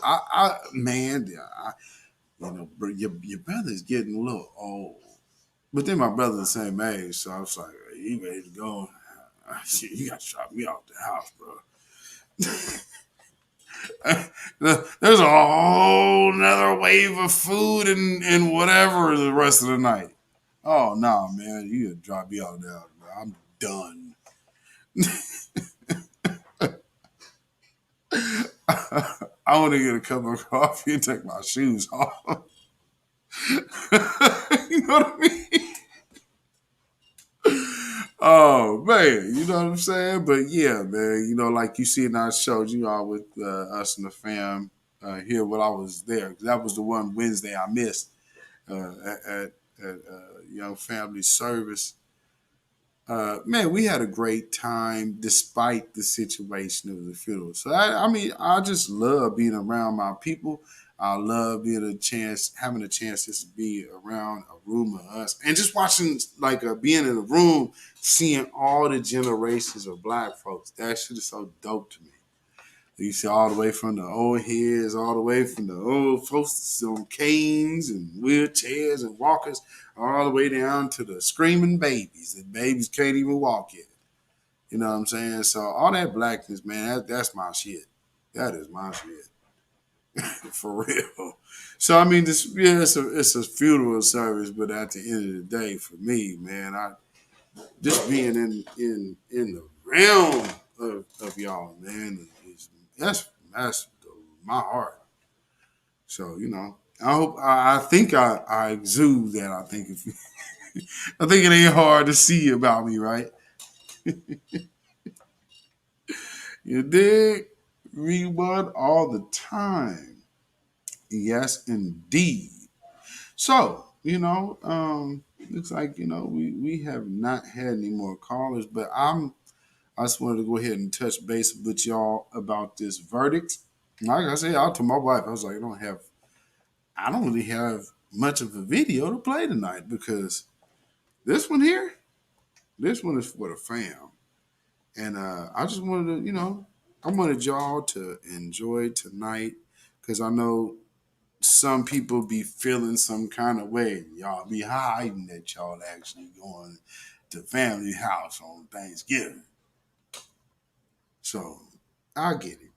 your brother's getting a little old. But then my brother's the same age, so I was like, you ready to go? You got to drop me off the house, bro. There's a whole nother wave of food and whatever the rest of the night. Oh, no, man. You got to drop me off there, bro. I'm done. I want to get a cup of coffee and take my shoes off. You know what I mean? Oh man, you know what I'm saying? But yeah, man, like you see in our shows, with us and the fam here when I was there. That was the one Wednesday I missed at Young Family Service. Man, we had a great time despite the situation of the funeral. So I mean, I just love being around my people. I love having a chance just to be around a room of us, and just watching being in a room, seeing all the generations of Black folks. That shit is so dope to me. You see all the way from the old heads, all the way from the old folks on canes and wheelchairs and walkers, all the way down to the screaming babies. The babies can't even walk yet. You know what I'm saying? So all that blackness, man, that's my shit. That is my shit. For real. So I mean, it's a funeral service, but at the end of the day, for me, man, I just being in the realm of y'all, man, that's my heart. So I think I exude that. I think I think it ain't hard to see about me, right? You dig? Reward all the time. Yes, indeed. So, looks like, we have not had any more callers, but I just wanted to go ahead and touch base with y'all about this verdict. Like I said, I told my wife, I was like, I don't really have much of a video to play tonight because this one here, this one is for the fam. And I just wanted to, I wanted y'all to enjoy tonight because I know some people be feeling some kind of way. Y'all be hiding that y'all actually going to family house on Thanksgiving. So I get it.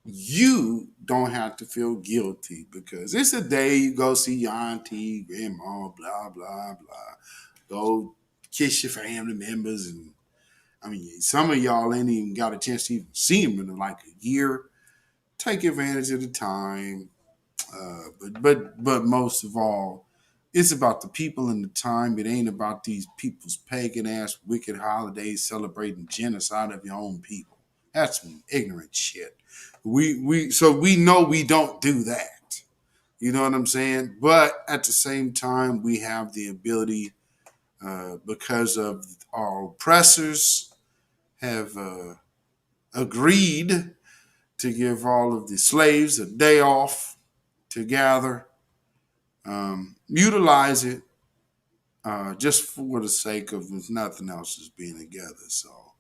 You don't have to feel guilty because it's a day you go see your auntie, grandma, blah, blah, blah. Go kiss your family members. And I mean, some of y'all ain't even got a chance to even see them in like a year. Take advantage of the time. But most of all, it's about the people and the time. It ain't about these people's pagan ass wicked holidays celebrating genocide of your own people. That's some ignorant shit. We know we don't do that. You know what I'm saying? But at the same time, we have the ability because of our oppressors have agreed to give all of the slaves a day off to gather, utilize it just for the sake of if nothing else is being together. So,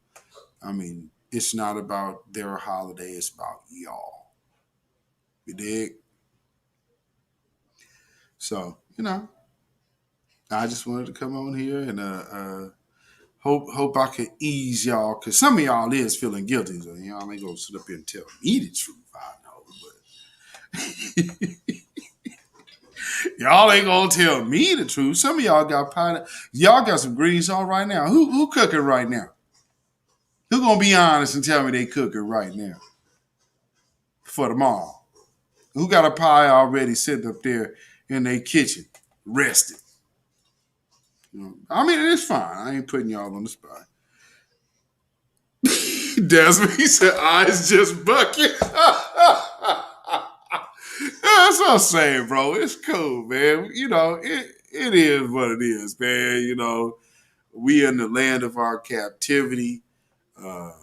I mean, it's not about their holiday, it's about y'all. You dig? So, I just wanted to come on here and hope I could ease y'all, because some of y'all is feeling guilty. So y'all ain't gonna sit up here and tell me the truth. I know, but y'all ain't gonna tell me the truth. Some of y'all got pie. Y'all got some green sauce right now. Who cooking right now? Who gonna be honest and tell me they cooking right now for tomorrow? Who got a pie already sitting up there in their kitchen, rested? I mean, it's fine. I ain't putting y'all on the spot. Desmond, he said, eyes just bucket. That's what I'm saying, bro. It's cool, man. It is what it is, man. We in the land of our captivity. Uh,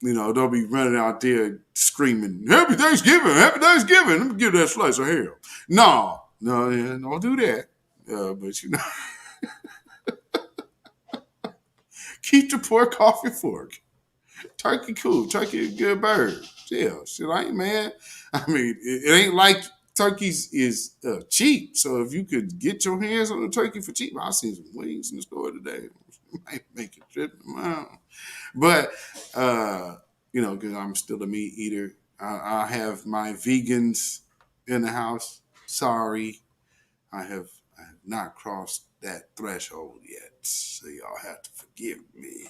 don't be running out there screaming, Happy Thanksgiving, Happy Thanksgiving. Let me give that slice of hell. No, yeah, don't do that. But keep the pork off your fork. Turkey cool. Turkey a good bird. Yeah, shit, I ain't mad. I mean, it ain't like turkeys is cheap. So if you could get your hands on a turkey for cheap, I seen some wings in the store today. Might make a trip tomorrow. But, because I'm still a meat eater, I have my vegans in the house. Sorry, I have not crossed that threshold yet. So y'all have to forgive me.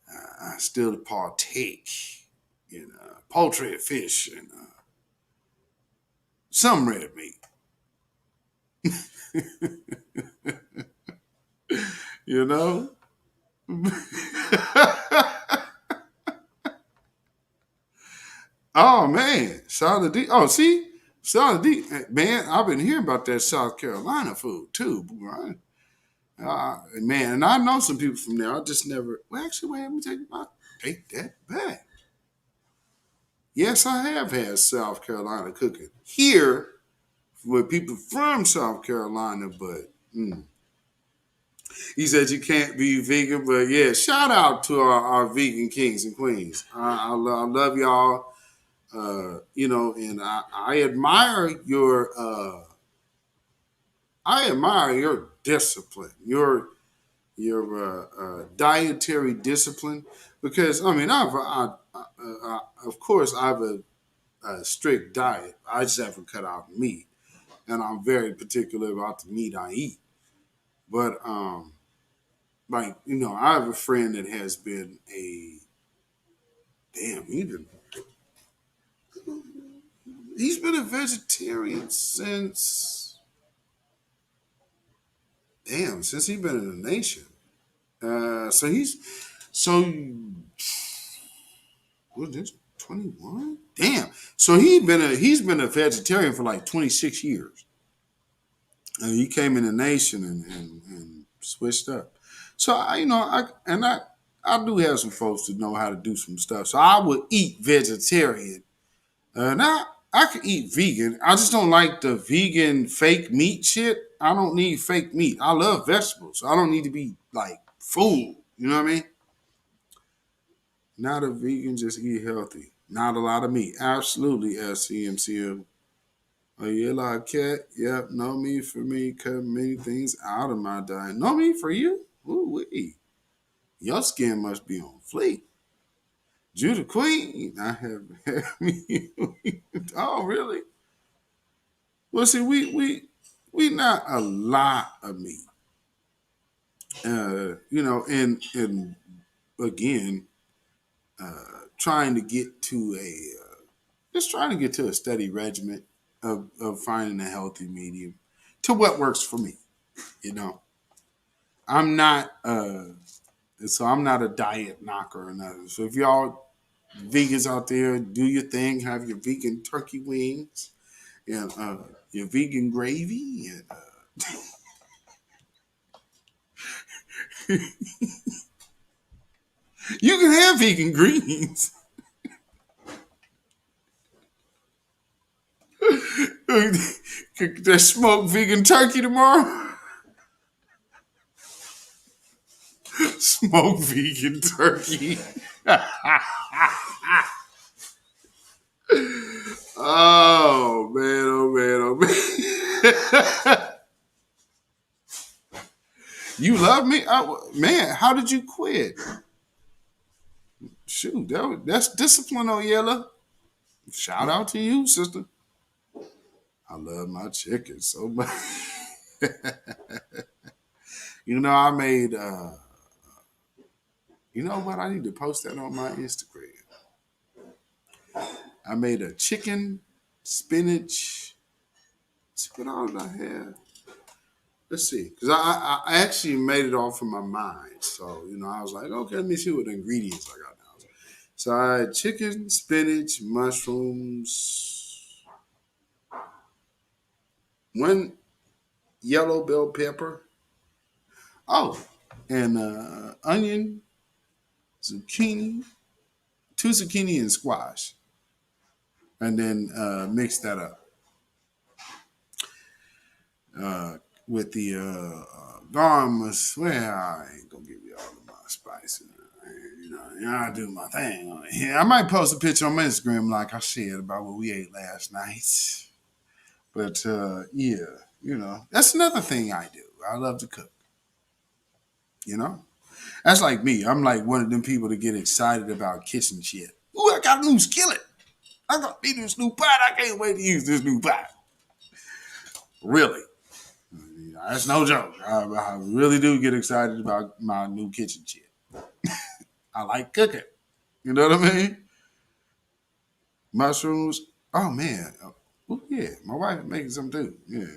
I still partake in poultry, fish, and some red meat. you know? Oh man, South D. Oh, see, South D. Man, I've been hearing about that South Carolina food too, right? Man, and I know some people from there. I just never. Well, actually, wait, take that back. Yes, I have had South Carolina cooking here with people from South Carolina, but he said you can't be vegan. But yeah, shout out to our vegan kings and queens. I love y'all. And I admire your discipline, your dietary discipline, because I mean, of course, I have a strict diet. I just haven't cut out meat, and I'm very particular about the meat I eat. But I have a friend that has been a damn. He's been a vegetarian since he's been in the nation. So what is this 21? Damn. So he's been a vegetarian for like 26 years. And he came in the nation and switched up. So I do have some folks that know how to do some stuff. So I would eat vegetarian. Now I could eat vegan. I just don't like the vegan fake meat shit. I don't need fake meat. I love vegetables. So I don't need to be like food. You know what I mean? Not a vegan, just eat healthy. Not a lot of meat. Absolutely, SCMCM. A yellow cat. Yep, no meat for me. Cut many things out of my diet. No meat for you? Ooh wee. Your skin must be on fleek. Judah Queen. I have had me. Oh, really? Well, see, we not a lot of meat. And again, trying to get to just trying to get to a steady regimen of finding a healthy medium to what works for me. You know, I'm not I'm not a diet knocker or nothing. So if y'all vegans out there, do your thing, have your vegan turkey wings and your vegan gravy and you can have vegan greens. That smoked vegan turkey tomorrow. Smoked vegan turkey. Oh man, oh man, oh man. You love me? Man, how did you quit? Shoot, that's discipline, on Yella. Shout out to you, sister. I love my chicken so much. I made you know what? I need to post that on my Instagram. I made a chicken, spinach. Let's see, what all did I have? Let's see. Because I actually made it all from my mind. So, I was like, okay, let me see what ingredients I got now. So I had chicken, spinach, mushrooms, one yellow bell pepper. Oh, and onion, zucchini, two zucchini and squash. And then mix that up with the garlic. Well, I ain't gonna give you all of my spices. I do my thing. Yeah, I might post a picture on my Instagram, like I said, about what we ate last night. But that's another thing I do. I love to cook. That's like me. I'm like one of them people that get excited about kitchen shit. Ooh, I got a new skillet. I got this new pot. I can't wait to use this new pot. Really. That's no joke. I really do get excited about my new kitchen shit. I like cooking. You know what I mean? Mushrooms. Oh man. Oh yeah. My wife makes them too. Yeah.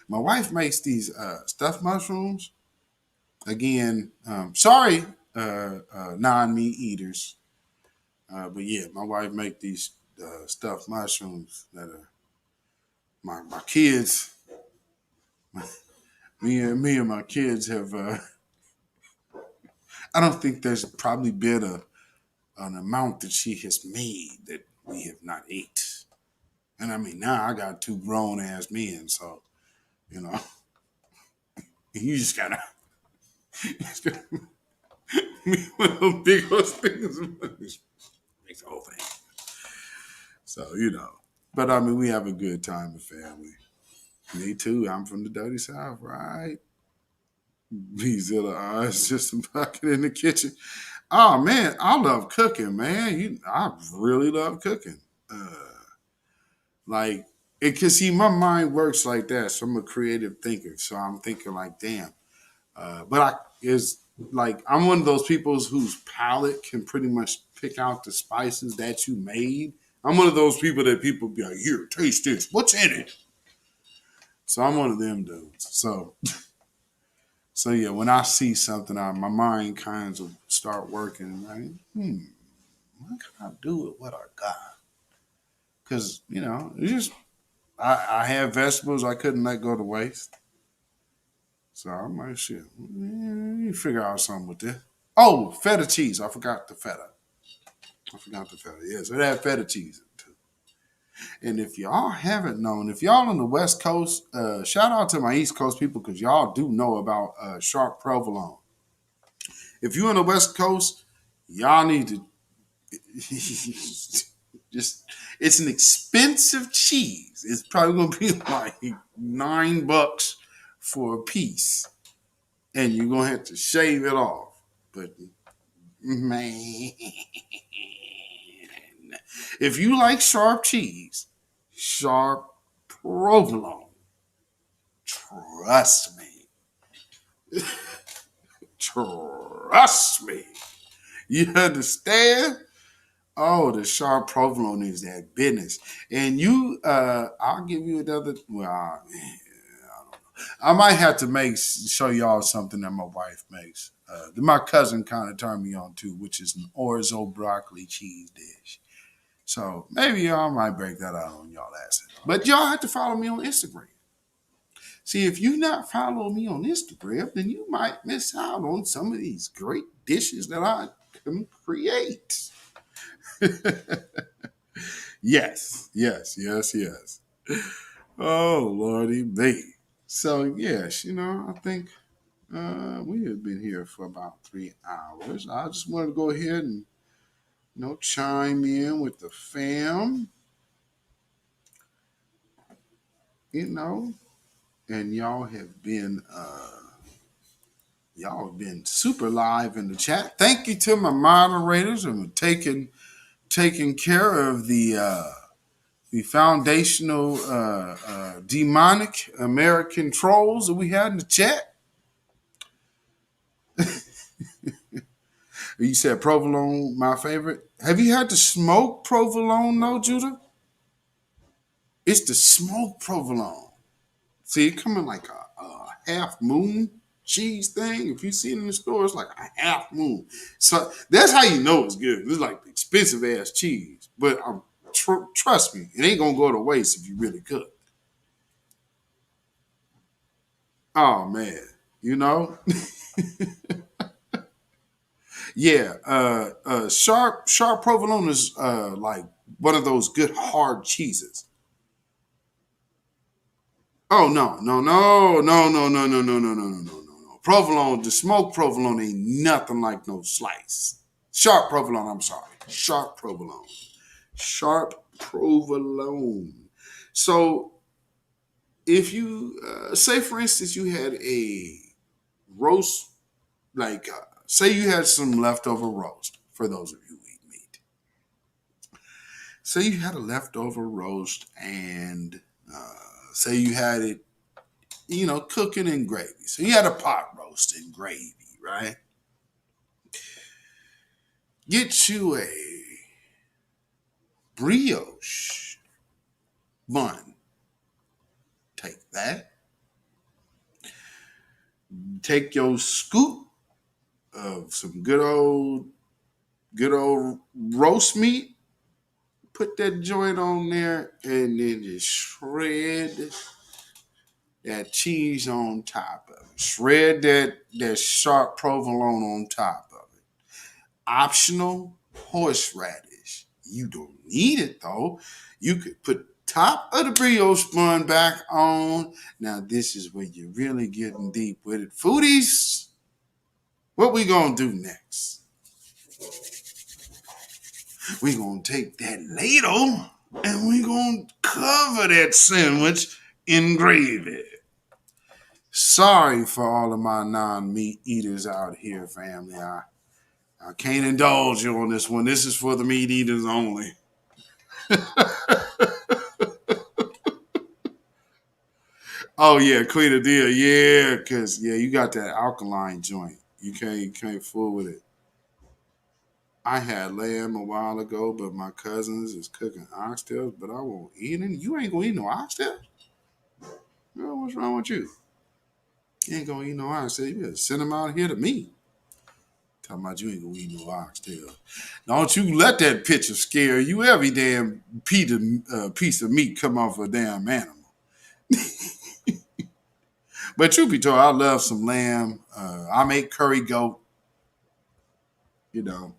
My wife makes these stuffed mushrooms. again, sorry, non-meat eaters. But yeah, my wife make these stuffed mushrooms that are my kids. Me and my kids have. I don't think there's probably been an amount that she has made that we have not ate. And I mean, now I got two grown ass men, so you know, you just gotta. Me one of those big old things makes the whole thing. So but I mean, we have a good time with family. Me too. I'm from the dirty south, right? Beatzilla, it's just a bucket in the kitchen. Oh man, I love cooking, man. I really love cooking. Uh, like, it cause see, my mind works like that. So I'm a creative thinker. So I'm thinking like, damn. But I is like I'm one of those people whose palate can pretty much pick out the spices that you made. I'm one of those people that people be like, here, taste this. What's in it? So I'm one of them dudes. So yeah, when I see something, my mind kind of start working. Right? What can I do with what I got? Because it's just I have vegetables I couldn't let go to waste. So I'm like, shit, you figure out something with this. Oh, feta cheese. I forgot the feta. Yeah, so they have feta cheese too. And if y'all haven't known, if y'all on the West Coast, shout out to my East Coast people because y'all do know about sharp provolone. If you're on the West Coast, y'all need to just. It's an expensive cheese. It's probably gonna be like $9 for a piece, and you're gonna have to shave it off. But man, if you like sharp cheese, sharp provolone, trust me, trust me. You understand? Oh, the sharp provolone is that business. And I'll give you another. Well, I might have to show y'all something that my wife makes. That my cousin kind of turned me on to, which is an orzo broccoli cheese dish. So maybe y'all might break that out on y'all asses. But y'all have to follow me on Instagram. See, if you not follow me on Instagram, then you might miss out on some of these great dishes that I can create. Yes. Oh, Lordy me. So, yes, I think we have been here for about 3 hours. I just wanted to go ahead and, chime in with the fam, and y'all have been super live in the chat. Thank you to my moderators and taking care of the foundational demonic American trolls that we had in the chat. You said provolone, my favorite. Have you had the smoked provolone, though, Judah? It's the smoked provolone. See, it come in like a half moon cheese thing. If you see it in the store, it's like a half moon. So that's how you know it's good. It's like expensive ass cheese. But trust me, it ain't gonna go to waste if you really cook. Oh man, Yeah, sharp provolone is like one of those good hard cheeses. Oh no. Provolone, the smoked provolone ain't nothing like no slice. Sharp provolone, I'm sorry. Sharp provolone. Sharp provolone. So if you say for instance you had a roast, like say you had some leftover roast, for those of you who eat meat. Say you had a leftover roast and say you had it, cooking in gravy. So you had a pot roast in gravy, right? Get you a brioche bun. Take that. Take your scoop of some good old roast meat, put that joint on there, and then just shred that cheese on top of it. Shred that sharp provolone on top of it. Optional horseradish. You don't need it though. You could put top of the brioche bun back on. Now this is where you're really getting deep with it. Foodies, what we gonna do next? We gonna take that ladle and we gonna cover that sandwich in gravy. Sorry for all of my non-meat eaters out here, family. I can't indulge you on this one. This is for the meat eaters only. Oh yeah, clean the deal. Yeah, cause you got that alkaline joint. You can't fool with it. I had lamb a while ago, but my cousins is cooking oxtails, but I won't eat it. You ain't gonna eat no oxtails? Girl, what's wrong with you? You ain't gonna eat no oxtails. You better send them out here to me. Talking about you ain't gonna eat no oxtail. Don't you let that picture scare you. Every damn piece of meat come off a damn animal. But truth be told, I love some lamb. I make curry goat. You know,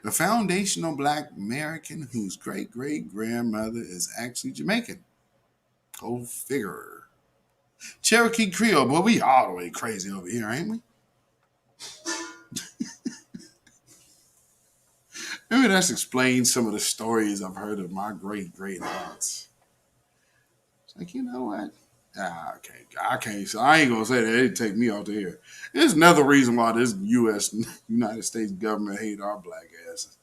a foundational Black American whose great great grandmother is actually Jamaican. Go figure. Cherokee Creole, boy, we all the way crazy over here, ain't we? Maybe that's explains some of the stories I've heard of my great great aunts. It's like, you know what? I can't. So I ain't gonna say that. It take me out to here. There's another reason why this U.S. United States government hate our black asses.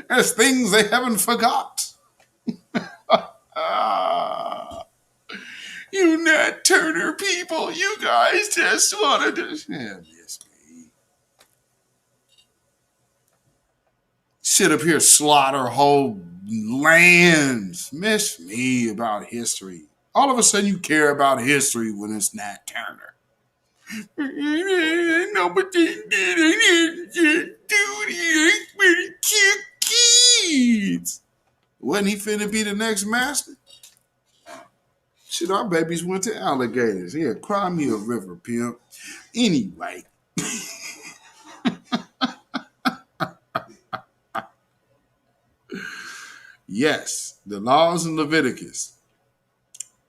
There's things they haven't forgot. You Nat Turner people, you guys just wanted to. Yeah, yes, me. Sit up here, slaughter whole lands. Miss me about history. All of a sudden, you care about history when it's Nat Turner. No, but they didn't do it. Kids. Wasn't he finna be the next master? Shit, our babies went to alligators. Yeah, cry me a river, pimp. Anyway. Yes, the laws in Leviticus.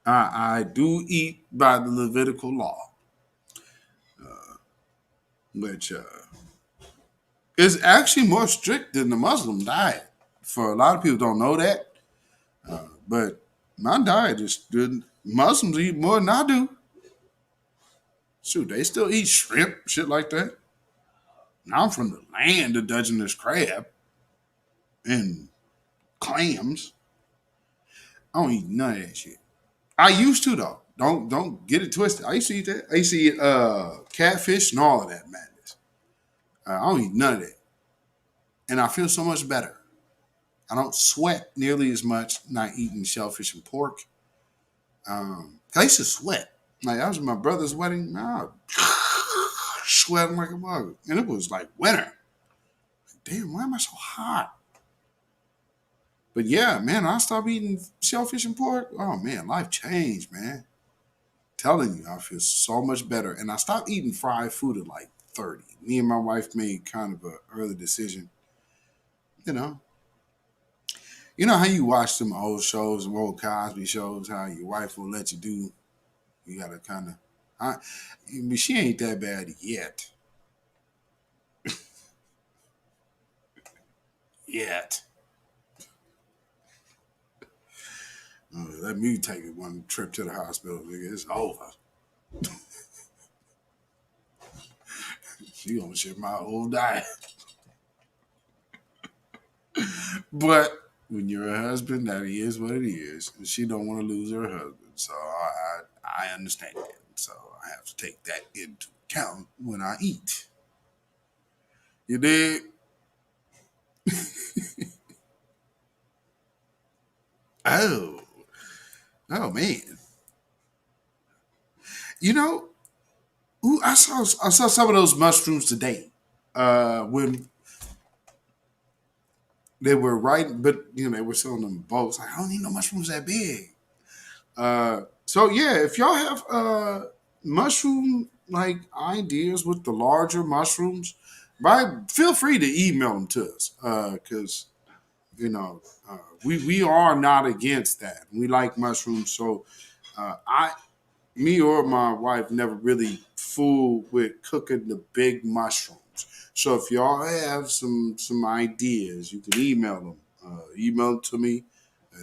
I do eat by the Levitical law, which is actually more strict than the Muslim diet. For a lot of people don't know that, but my diet is good. Muslims eat more than I do. Shoot, they still eat shrimp, shit like that. Now I'm from the land of Dungeness crab and clams. I don't eat none of that shit. I used to though. Don't get it twisted. I used to eat that. I used to eat catfish and all of that madness. I don't eat none of that, and I feel so much better. I don't sweat nearly as much not eating shellfish and pork. I used to sweat. Like I was at my brother's wedding. I was sweating like a mug, and it was like winter. Damn, why am I so hot? But yeah, man, I stopped eating shellfish and pork. Oh man, life changed, man. Telling you, I feel so much better. And I stopped eating fried food at like 30. Me and my wife made kind of an early decision. You know. You know how you watch some old shows, old Cosby shows, how your wife will let you do. You gotta kind of but she ain't that bad yet. Yet. Let me take it one trip to the hospital, nigga. It's over. She gonna ship my whole diet. But when you're a husband, that is what it is. And she don't want to lose her husband. So I understand that. So I have to take that into account when I eat. You dig? Oh. Oh man. You know, I saw some of those mushrooms today. When they were right, but they were selling them in boats. Like, I don't need no mushrooms that big. So yeah, if y'all have mushroom like ideas with the larger mushrooms, feel free to email them to us. Because we are not against that. We like mushrooms, so me or my wife never really fooled with cooking the big mushrooms. So if y'all have some ideas, you can email them. Email them to me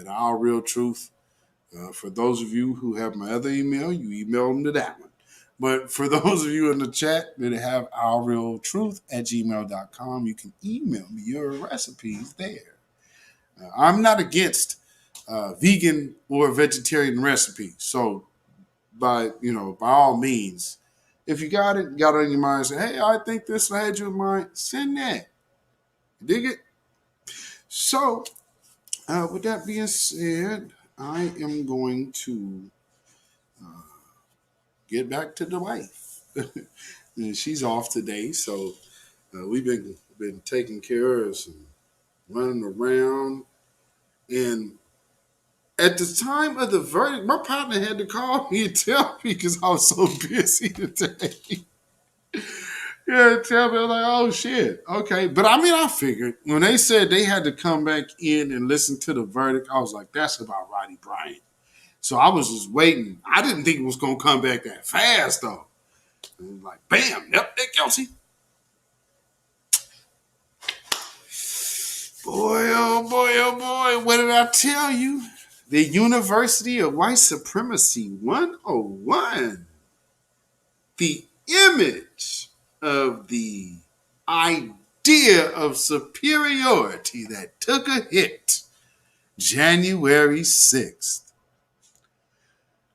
at Our Real Truth. For those of you who have my other email, you email them to that one. But for those of you in the chat that have ourrealtruth@gmail.com, you can email me your recipes there. I'm not against vegan or vegetarian recipes. So by all means, if you got it on your mind, say, hey, I think this I had you in mind, send that. Dig it? So with that being said, I am going to get back to the wife. And she's off today, so we've been taking care of some running around. And at the time of the verdict, my partner had to call me and tell me because I was so busy today. Yeah, tell me, I'm like, oh shit, okay. But I mean, I figured when they said they had to come back in and listen to the verdict, I was like, that's about Roddy Bryant. So I was just waiting. I didn't think it was gonna come back that fast though. And like, bam, yep, they're guilty. Boy, oh boy, oh boy, what did I tell you? The University of White Supremacy 101. The image of the idea of superiority that took a hit January 6th.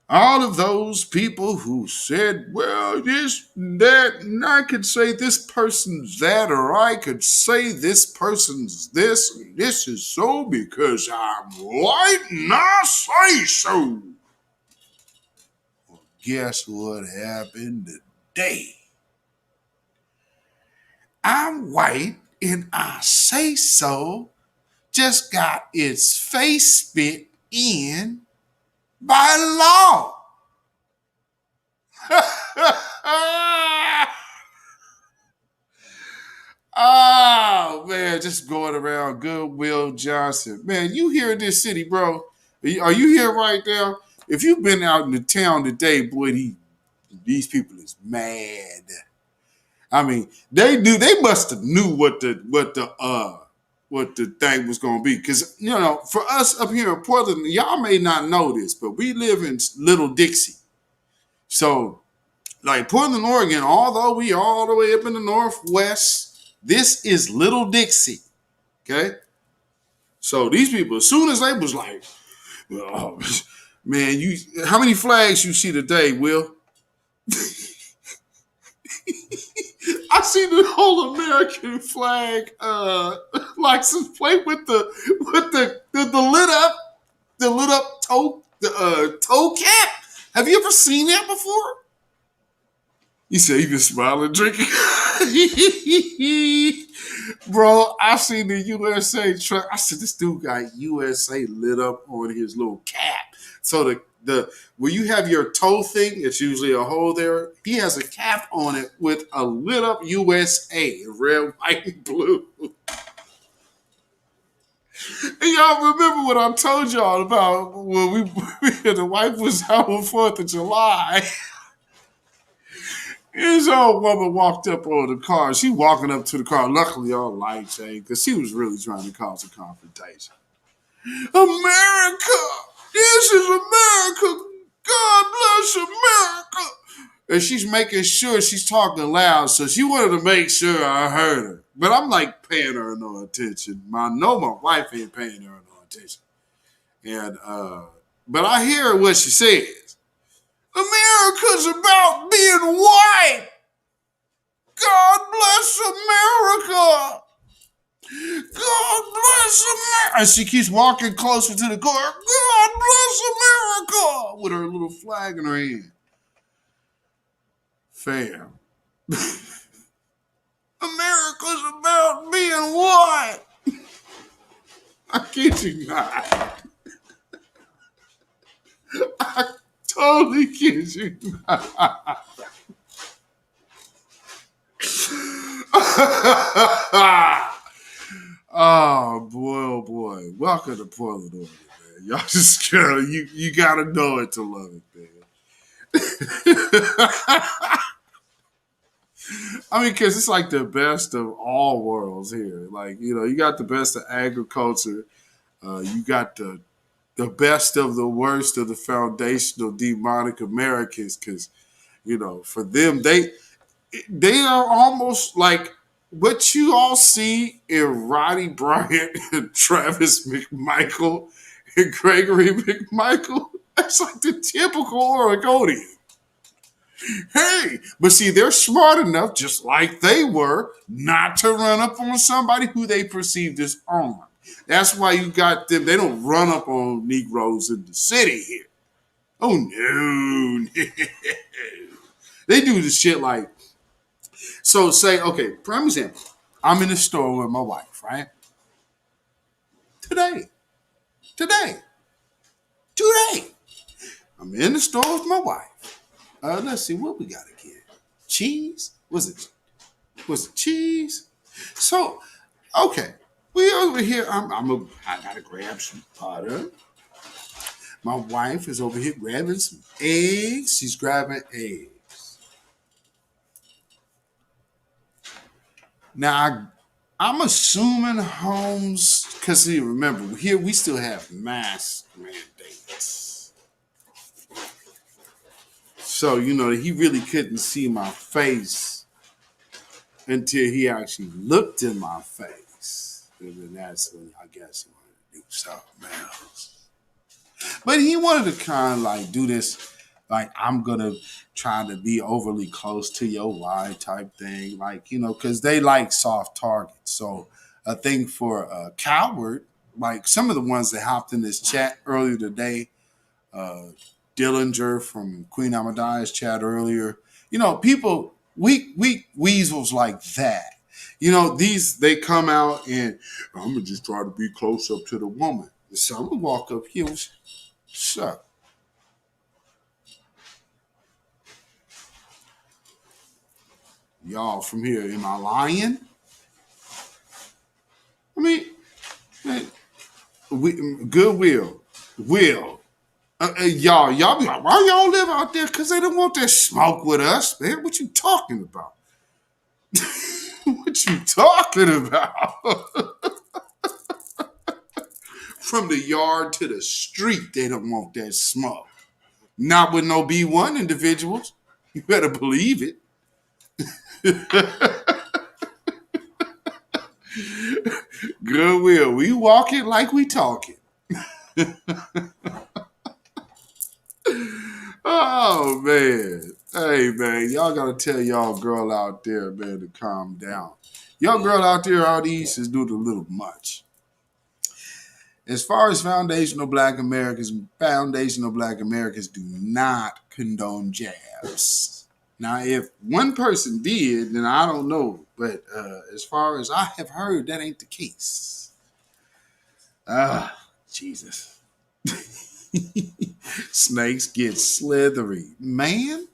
All of those people who said, well, this, that, and I could say this person's that, or I could say this person's this, and this is so because I'm white and I say so. Well, guess what happened today? I'm white and I say so just got its face spit in by law. Oh man, just going around Goodwill Johnson. Man, you here in this city, bro? Are you here right now? If you've been out in the town today, boy, these people is mad. I mean, they must have knew what the thing was gonna be. Cause for us up here in Portland, y'all may not know this, but we live in Little Dixie. So like Portland, Oregon, although we all the way up in the Northwest, this is Little Dixie. Okay. So these people, as soon as they was like, oh, man, how many flags you see today, Will? I see the whole American flag license plate with the lit up toe cap. Have you ever seen that before? You say you been smiling, drinking. Bro, I seen the USA truck. I said this dude got USA lit up on his little cap. So the where you have your toe thing, it's usually a hole there. He has a cap on it with a lit up USA, red, white, and blue. And y'all remember what I told y'all about when the wife was out on 4th of July. This old woman walked up on the car. She walking up to the car. Luckily, all lights ain't, because she was really trying to cause a confrontation. America! This is America! God bless America! And she's making sure she's talking loud, so she wanted to make sure I heard her. But I'm like paying her no attention. I know my wife ain't paying her no attention. And but I hear what she says. America's about being white. God bless America. God bless America. And she keeps walking closer to the car. God bless America. With her little flag in her hand. Fam. America's about being what? I kid you not. I totally kid you not. Oh boy, oh boy. Welcome to Portland, Oregon, man. Y'all just gotta, you gotta know it to love it, man. I mean, because it's like the best of all worlds here. Like, you got the best of agriculture. You got the best of the worst of the foundational demonic Americans. Because, for them, they are almost like what you all see in Roddy Bryant and Travis McMichael and Gregory McMichael. That's like the typical Oregonian. Hey, but see, they're smart enough, just like they were, not to run up on somebody who they perceived as armed. That's why you got them. They don't run up on Negroes in the city here. Oh, no. They do the shit like, so say, okay, prime example. I'm in the store with my wife, right? Today. I'm in the store with my wife. Let's see what we got again. Cheese? Was it cheese? So, okay. We over here. I gotta grab some butter. My wife is over here grabbing some eggs. She's grabbing eggs. Now, I'm assuming homes, because remember, here we still have mask mandates. So, he really couldn't see my face until he actually looked in my face. And then that's when I guess he wanted to do something else. But he wanted to kind of like do this, like, I'm going to try to be overly close to your wife type thing. Like, because they like soft targets. So a thing for a coward, like some of the ones that hopped in this chat earlier today, Dillinger from Queen Amadiah's chat earlier, people, weak weasels like that. They come out and I'm going to just try to be close up to the woman. So I'm going to walk up here. What's up? Y'all from here, am I lying? I mean, Goodwill, Will. Y'all be like, why y'all live out there? Because they don't want that smoke with us, man. What you talking about? What you talking about? From the yard to the street, they don't want that smoke. Not with no B1 individuals. You better believe it. Goodwill, we walk it like we talk it. Oh, man. Hey, man, y'all got to tell y'all girl out there, man, to calm down. Y'all girl out there out east is doing a little much. As far as foundational black Americans do not condone jabs. Now, if one person did, then I don't know. But as far as I have heard, that ain't the case. Jesus. Snakes get slithery. Man.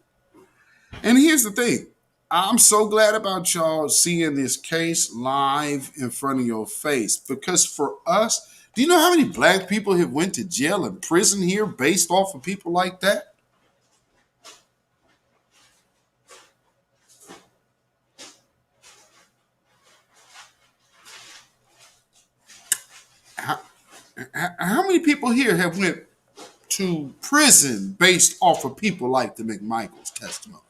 And here's the thing. I'm so glad about y'all seeing this case live in front of your face. Because for us, do you know how many black people have went to jail and prison here based off of people like that? How many people here have went to prison based off of people like the McMichael's testimony?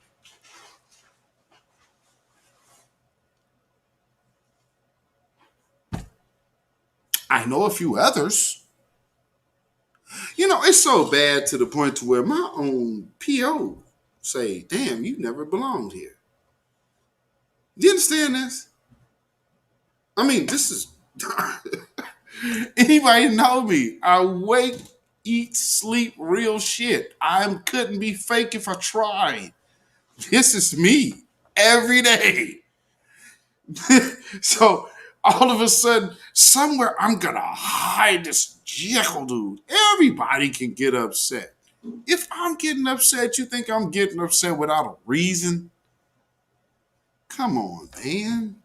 I know a few others. It's so bad to the point to where my own PO say, damn, you never belonged here. Do you understand this? I mean, this is... Anybody know me? I wake, eat, sleep, real shit. I couldn't be fake if I tried. This is me every day. So all of a sudden, somewhere I'm gonna hide this Jekyll dude. Everybody can get upset. If I'm getting upset, you think I'm getting upset without a reason? Come on, man.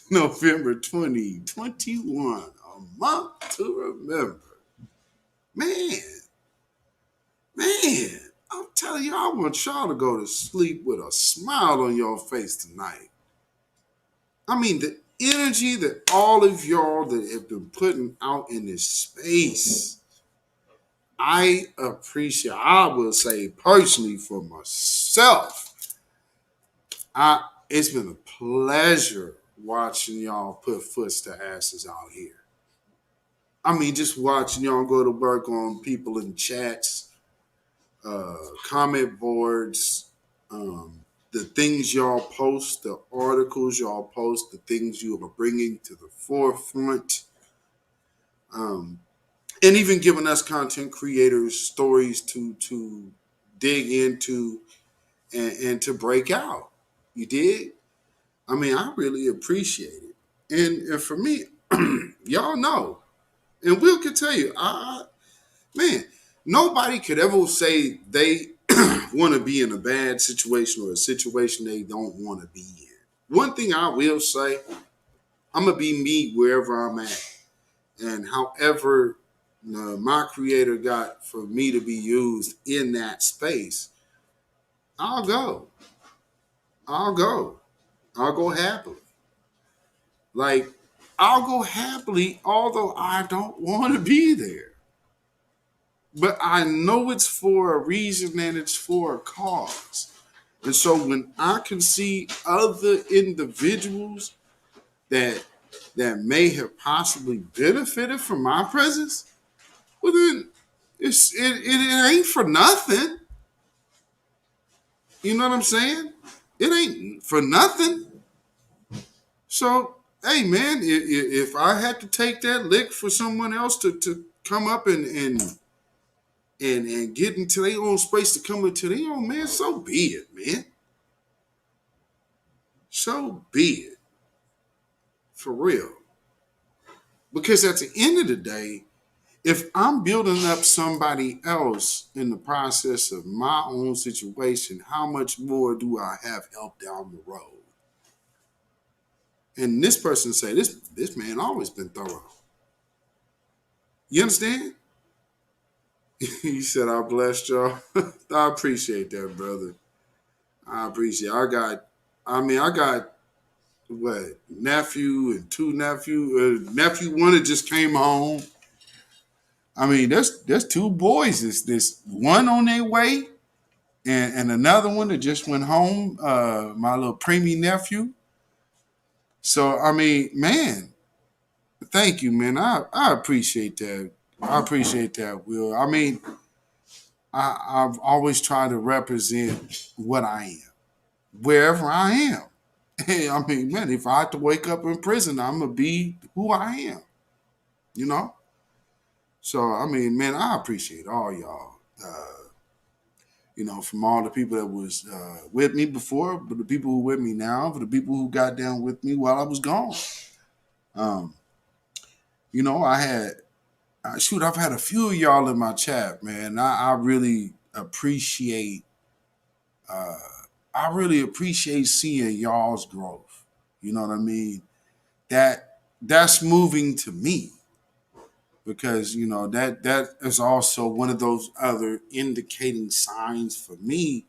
November 2021, a month to remember. Man, man, I'm telling you, I want y'all to go to sleep with a smile on your face tonight. I mean, the energy that all of y'all that have been putting out in this space, I appreciate. I will say personally for myself, it's been a pleasure watching y'all put foots to asses out here. I mean, just watching y'all go to work on people in chats, comment boards, the things y'all post, the articles y'all post, the things you are bringing to the forefront, and even giving us content creators stories to dig into and to break out. You dig? I mean, I really appreciate it. And for me, y'all know, and Will can tell you, man, nobody could ever say they want to be in a bad situation or a situation they don't want to be in. One thing I will say, I'm going to be me wherever I'm at. And however my creator got for me to be used in that space, I'll go. I'll go. I'll go happily. Like, I'll go happily, although I don't want to be there. But I know it's for a reason and it's for a cause. And so when I can see other individuals that may have possibly benefited from my presence, well then it ain't for nothing. You know what I'm saying? It ain't for nothing. So hey man, if I had to take that lick for someone else to come up and get into their own space, to come into their own, man, so be it, man. So be it. For real. Because at the end of the day, if I'm building up somebody else in the process of my own situation, how much more do I have help down the road? And this person say, this man always been thorough. You understand? He said, I blessed y'all. I appreciate that, brother. I appreciate it. I got what, nephew and two nephew. Nephew one that just came home. I mean, there's two boys. This one on their way, and another one that just went home. My little preemie nephew. So I mean, man, thank you, man. I appreciate that. I appreciate that, Will. I mean, I've always tried to represent what I am, wherever I am. Hey, I mean, man, if I have to wake up in prison, I'm gonna be who I am. You know. So I mean, man, I appreciate all y'all. From all the people that was with me before, but the people who with me now, for the people who got down with me while I was gone. I had, I've had a few of y'all in my chat, man. I really appreciate, seeing y'all's growth. You know what I mean? That's moving to me. Because that is also one of those other indicating signs for me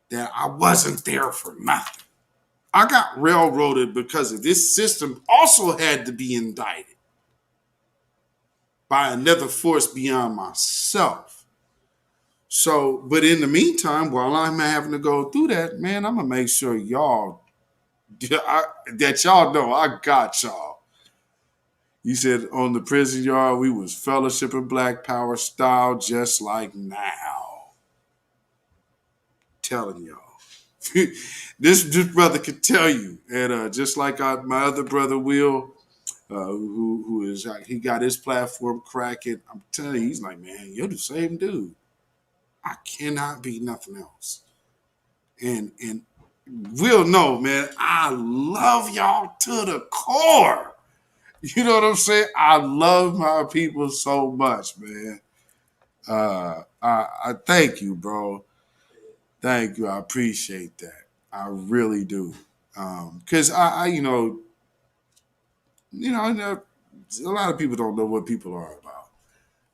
that I wasn't there for nothing. I got railroaded because of this system also had to be indicted by another force beyond myself. So, but in the meantime, while I'm having to go through that, man, I'm gonna make sure that y'all know I got y'all. You said on the prison yard, we was fellowshipping Black Power style just like now. Telling y'all. this brother can tell you. And just like my other brother, Will, who is, he got his platform cracking. I'm telling you, he's like, man, you're the same dude. I cannot be nothing else. And we'll know, man, I love y'all to the core. You know what I'm saying? I love my people so much, man. I thank you, bro. Thank you. I appreciate that. I really do. Because I a lot of people don't know what people are about.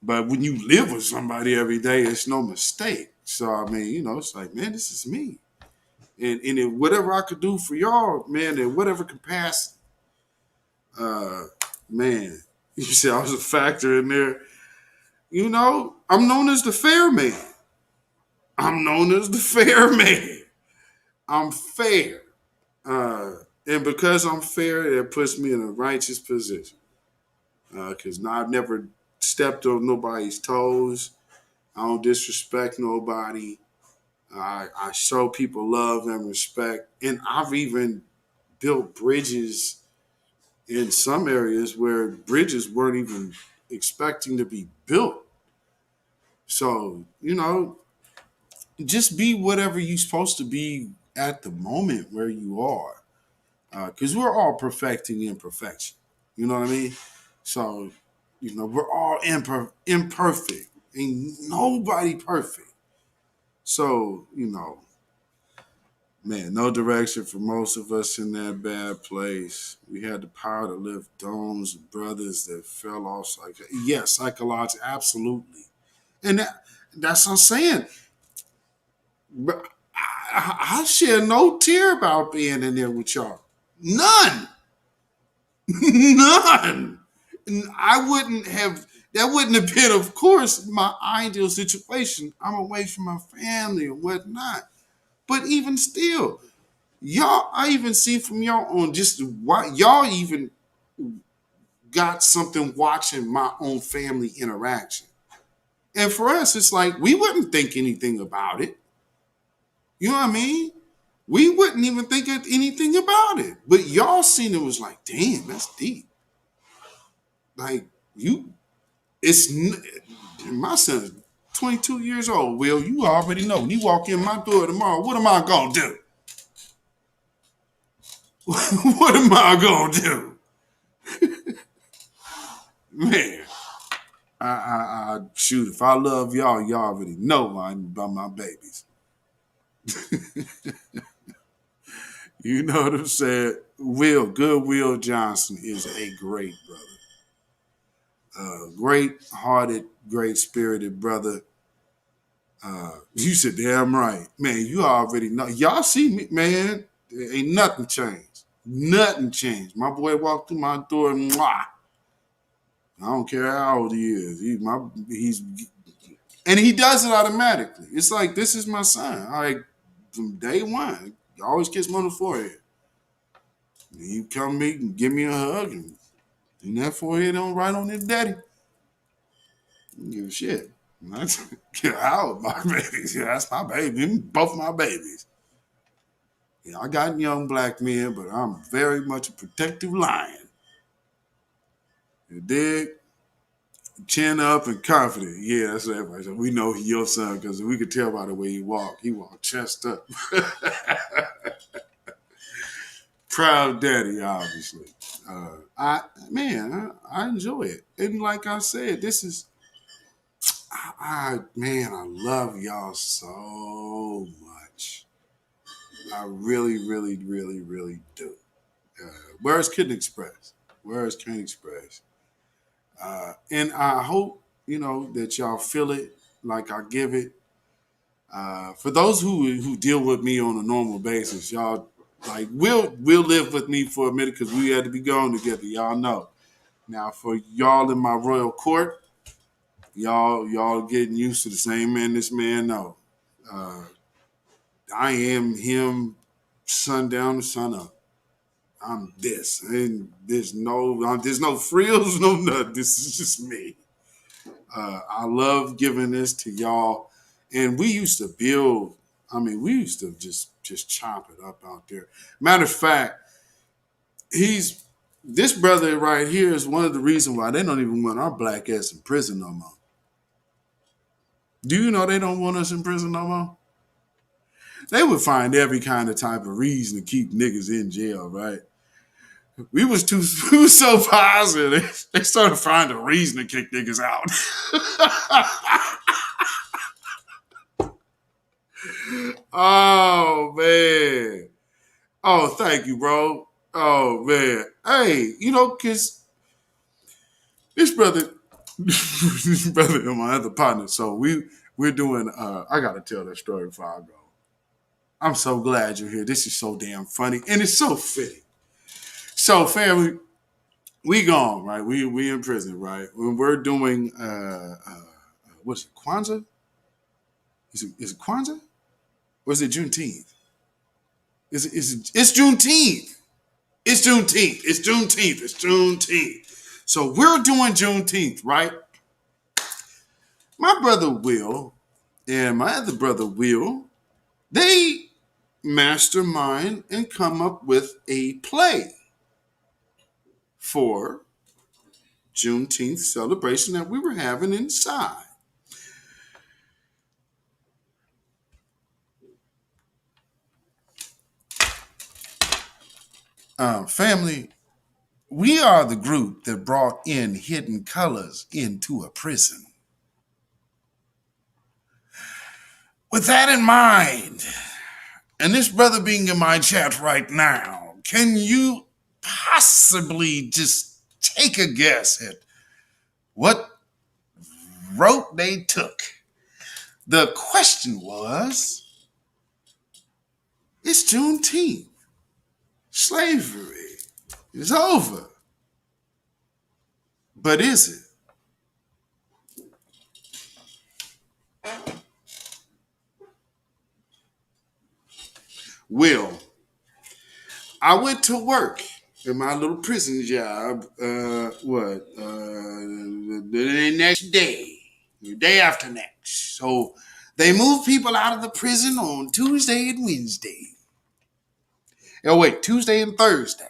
But when you live with somebody every day, it's no mistake. So I mean, it's like, man, this is me. And in whatever I could do for y'all, man, in whatever capacity, uh, man, you see, I was a factor in there. I'm known as the fair man. I'm known as the fair man. I'm fair. And because I'm fair, it puts me in a righteous position. Because I've never stepped on nobody's toes. I don't disrespect nobody. I show people love and respect. And I've even built bridges in some areas where bridges weren't even expecting to be built. So, just be whatever you're supposed to be at the moment where you are. Because we're all perfecting imperfection. You know what I mean? So, we're all imperfect. Ain't nobody perfect. So, man, no direction for most of us in that bad place. We had the power to lift domes of brothers that fell off. Yes, psychologically, absolutely. And that's what I'm saying. But I shed no tear about being in there with y'all. None. None. And that wouldn't have been, of course, my ideal situation. I'm away from my family and whatnot. But even still, y'all, I even see from y'all on just why y'all even got something watching my own family interaction. And for us, it's like we wouldn't think anything about it. You know what I mean? We wouldn't even think of anything about it. But y'all seen it was like, damn, that's deep. Like it's my son is 22 years old. Will, you already know. When you walk in my door tomorrow, what am I gonna do? What am I gonna do? Man, I shoot. If I love y'all, y'all already know I'm about my babies. You know what I'm saying? Will Johnson is a great brother. Great-hearted, great-spirited brother. You said damn right. Man, you already know. Y'all see me, man. There ain't nothing changed. Nothing changed. My boy walked through my door and mwah. I don't care how old he is. And he does it automatically. It's like, this is my son. Like, from day one, you always kiss him on the forehead. And he come me and give me a hug, and that forehead on right on his daddy. I don't give a shit. Get out, my babies. Yeah, that's my baby. Both my babies. I got young black men, but I'm very much a protective lion. You dig? Chin up and confident. Yeah, that's what everybody said. We know he's your son because we could tell by the way he walked. He walked chest up. Proud daddy, obviously. I enjoy it. And like I said, I love y'all so much. I really, really, really, really do. Words couldn't express. Words can't express. And I hope, that y'all feel it like I give it. For those who deal with me on a normal basis, y'all like will live with me for a minute because we had to be gone together. Y'all know. Now for y'all in my royal court, y'all getting used to the same man this man know. I am him sundown to sun up. I'm this. And there's no frills, no nothing. This is just me. I love giving this to y'all. And we used to build, we used to just chop it up out there. Matter of fact, this brother right here is one of the reasons why they don't even want our black ass in prison no more. Do you know they don't want us in prison no more? They would find every kind of type of reason to keep niggas in jail, right? We was so positive. They started finding a reason to kick niggas out. Oh man. Oh, thank you, bro. Oh man. Hey, cause this brother and my other partner. So we're doing I gotta tell that story before I go. I'm so glad you're here. This is so damn funny. And it's so fitting. So family, we gone, right? We in prison, right? When we're doing what's it, Kwanzaa? Is it Kwanzaa? Or is it Juneteenth? It's Juneteenth. It's Juneteenth. It's Juneteenth. It's Juneteenth. So we're doing Juneteenth, right? My brother Will and my other brother Will, they mastermind and come up with a play for Juneteenth celebration that we were having inside. Family, we are the group that brought in hidden colors into a prison. With that in mind, and this brother being in my chat right now, can you possibly just take a guess at what route they took? The question was, it's Juneteenth. Slavery is over. But is it? Will, I went to work in my little prison job, the next day, the day after next. So they moved people out of the prison on Tuesday and Wednesday. Oh, wait, Tuesday and Thursday.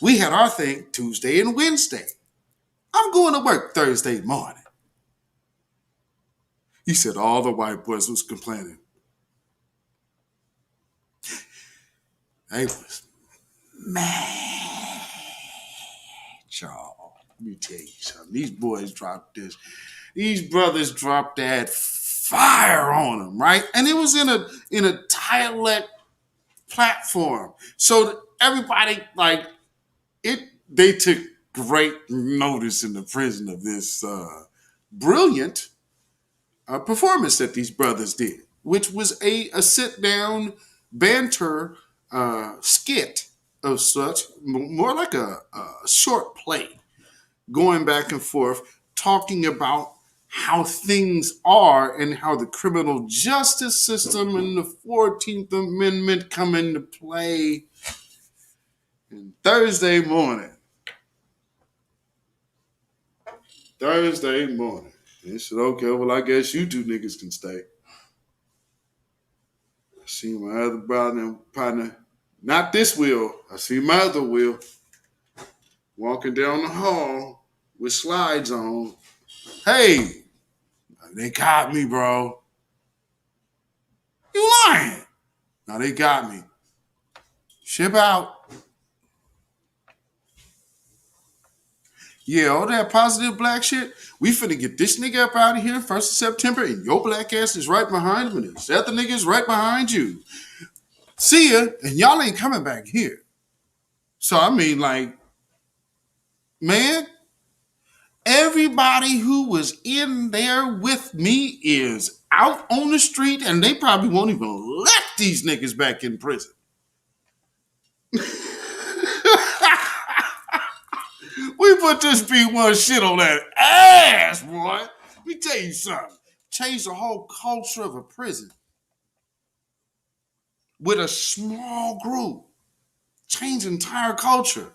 We had our thing Tuesday and Wednesday. I'm going to work Thursday morning. He said all the white boys was complaining. They was mad, y'all. Let me tell you something. These boys dropped this. These brothers dropped that fire on them, right? And it was in a dialect platform. So everybody, like, they took great notice in the prison of this brilliant performance that these brothers did, which was a sit-down banter skit of such, more like a short play, going back and forth, talking about how things are and how the criminal justice system and the 14th Amendment come into play. And Thursday morning, they said, okay, well, I guess you two niggas can stay. I see my other brother and partner, not this Will, I see my other Will, walking down the hall with slides on. Hey, they caught me, bro. You lying? No, they got me. Ship out. Yeah, all that positive black shit, we finna get this nigga up out of here 1st of September, and your black ass is right behind him, and this other nigga is right behind you. See ya, and y'all ain't coming back here. So, I mean, like, man, everybody who was in there with me is out on the street, and they probably won't even let these niggas back in prison. We put this B1 shit on that ass, boy. Let me tell you something. Change the whole culture of a prison with a small group. Change the entire culture.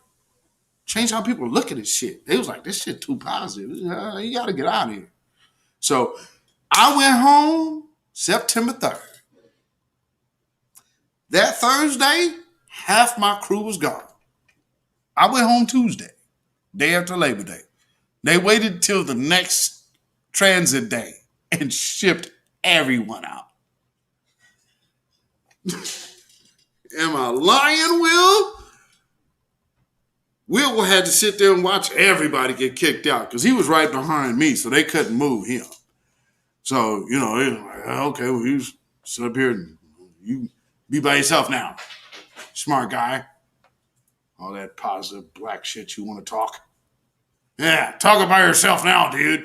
Change how people look at this shit. They was like, this shit too positive. You got to get out of here. So I went home September 3rd. That Thursday, half my crew was gone. I went home Tuesday, day after Labor Day. They waited till the next transit day and shipped everyone out. Am I lying, Will? Will had to sit there and watch everybody get kicked out because he was right behind me, so they couldn't move him. So, you know, okay, well, you sit up here and you be by yourself now. Smart guy. All that positive black shit you want to talk. Yeah, talk about yourself now, dude.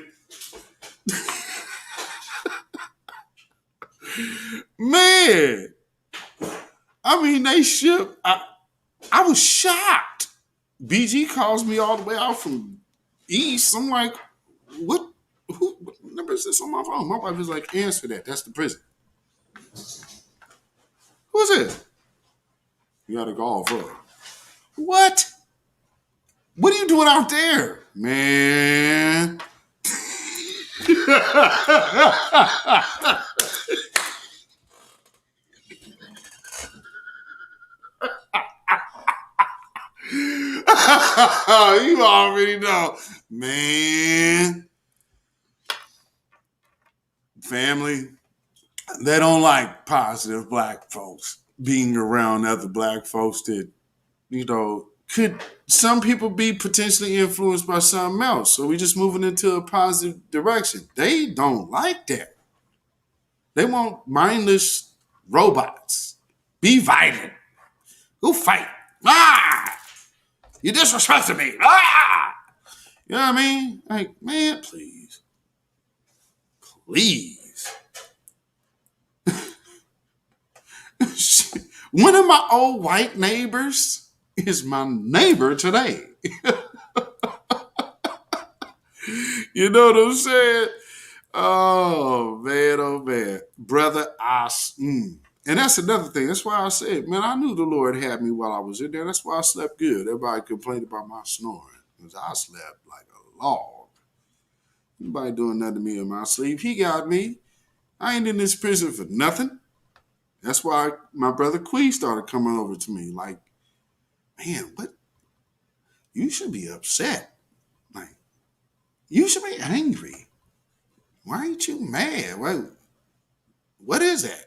Man. I mean, they shipped. I was shocked. BG calls me all the way out from East. I'm like, what number is this on my phone? My wife is like, answer that. That's the prison. Who's it? You got to call for it. What? What are you doing out there? Man. You already know. Man. Family, they don't like positive black folks being around other black folks that, you know, could some people be potentially influenced by something else. So we just moving into a positive direction. They don't like that. They want mindless robots. Be violent. Go fight. Ah! You disrespected me. Ah! You know what I mean? Like, man, please. Please. One of my old white neighbors is my neighbor today. You know what I'm saying? Oh, man. Brother, and that's another thing. That's why I said, man, I knew the Lord had me while I was in there. That's why I slept good. Everybody complained about my snoring because I slept like a log. Nobody doing nothing to me in my sleep. He got me. I ain't in this prison for nothing. That's why my brother Quee started coming over to me like, man, what? You should be upset. Like, you should be angry. Why ain't you mad? What is that?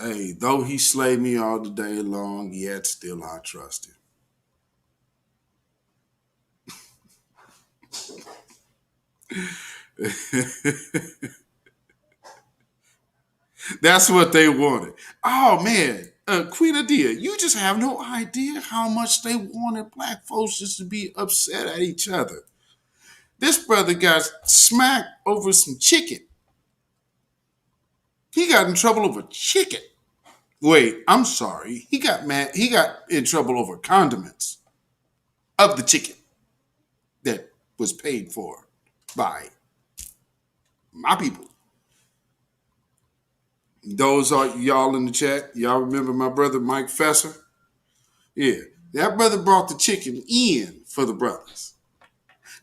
Hey, though he slayed me all the day long, yet still I trust him. That's what they wanted. Oh, man. Queen Adia, you just have no idea how much they wanted black folks just to be upset at each other. This brother got smacked over some chicken. He got in trouble over chicken. Wait, I'm sorry. He got mad. He got in trouble over condiments of the chicken that was paid for by my people. Those are y'all in the chat. Y'all remember my brother Mike Fesser? Yeah, that brother brought the chicken in for the brothers.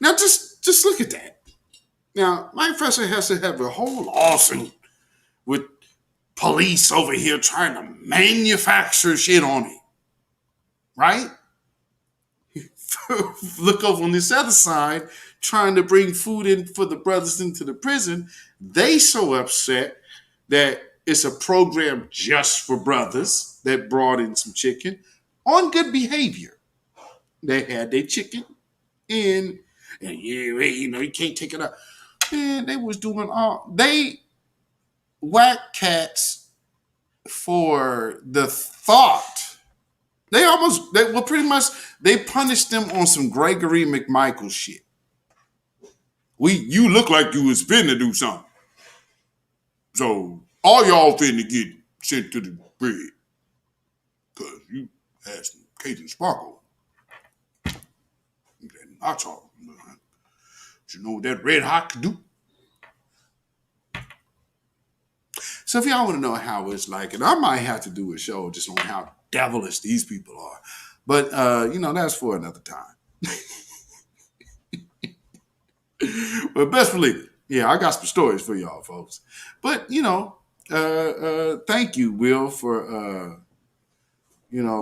Now just look at that. Now Mike Fesser has to have a whole lawsuit with police over here trying to manufacture shit on him, right? Look over on this other side, trying to bring food in for the brothers into the prison. They so upset that it's a program just for brothers that brought in some chicken on good behavior. They had their chicken in, and you know, you can't take it out. Man, they was doing they whack cats for the thought. They punished them on some Gregory McMichael shit. You look like you was finna do something. So all y'all finna get sent to the bridge. Cause you had some Cajun sparkle. And hot sauce. You know what that red hot can do? So if y'all want to know how it's like, and I might have to do a show just on how devilish these people are. But, you know, that's for another time. But best believe it. Yeah, I got some stories for y'all, folks. But, you know, thank you, Will, for,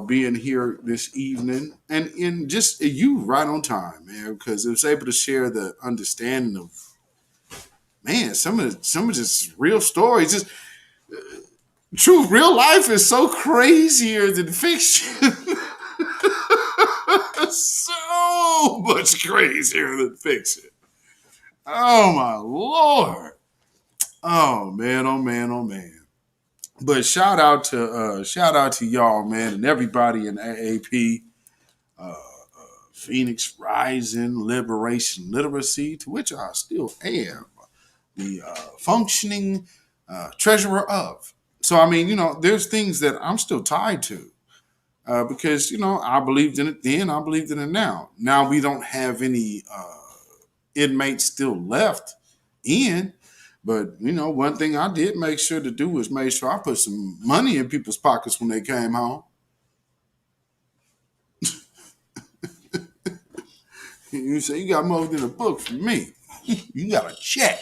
being here this evening, and in just you right on time, man, because it was able to share the understanding of, man, some of just real stories. Just true, real life is so crazier than fiction. So much crazier than fiction. Oh my Lord. Oh man, oh man, oh man. But shout out to y'all, man, and everybody in AAP, Phoenix Rising, Liberation, Literacy, to which I still am the functioning treasurer of. So I mean, there's things that I'm still tied to. Because I believed in it then, I believed in it now. Now we don't have any inmates still left in, but one thing I did make sure to do was make sure I put some money in people's pockets when they came home. You say you got more than a book from me. You got a check.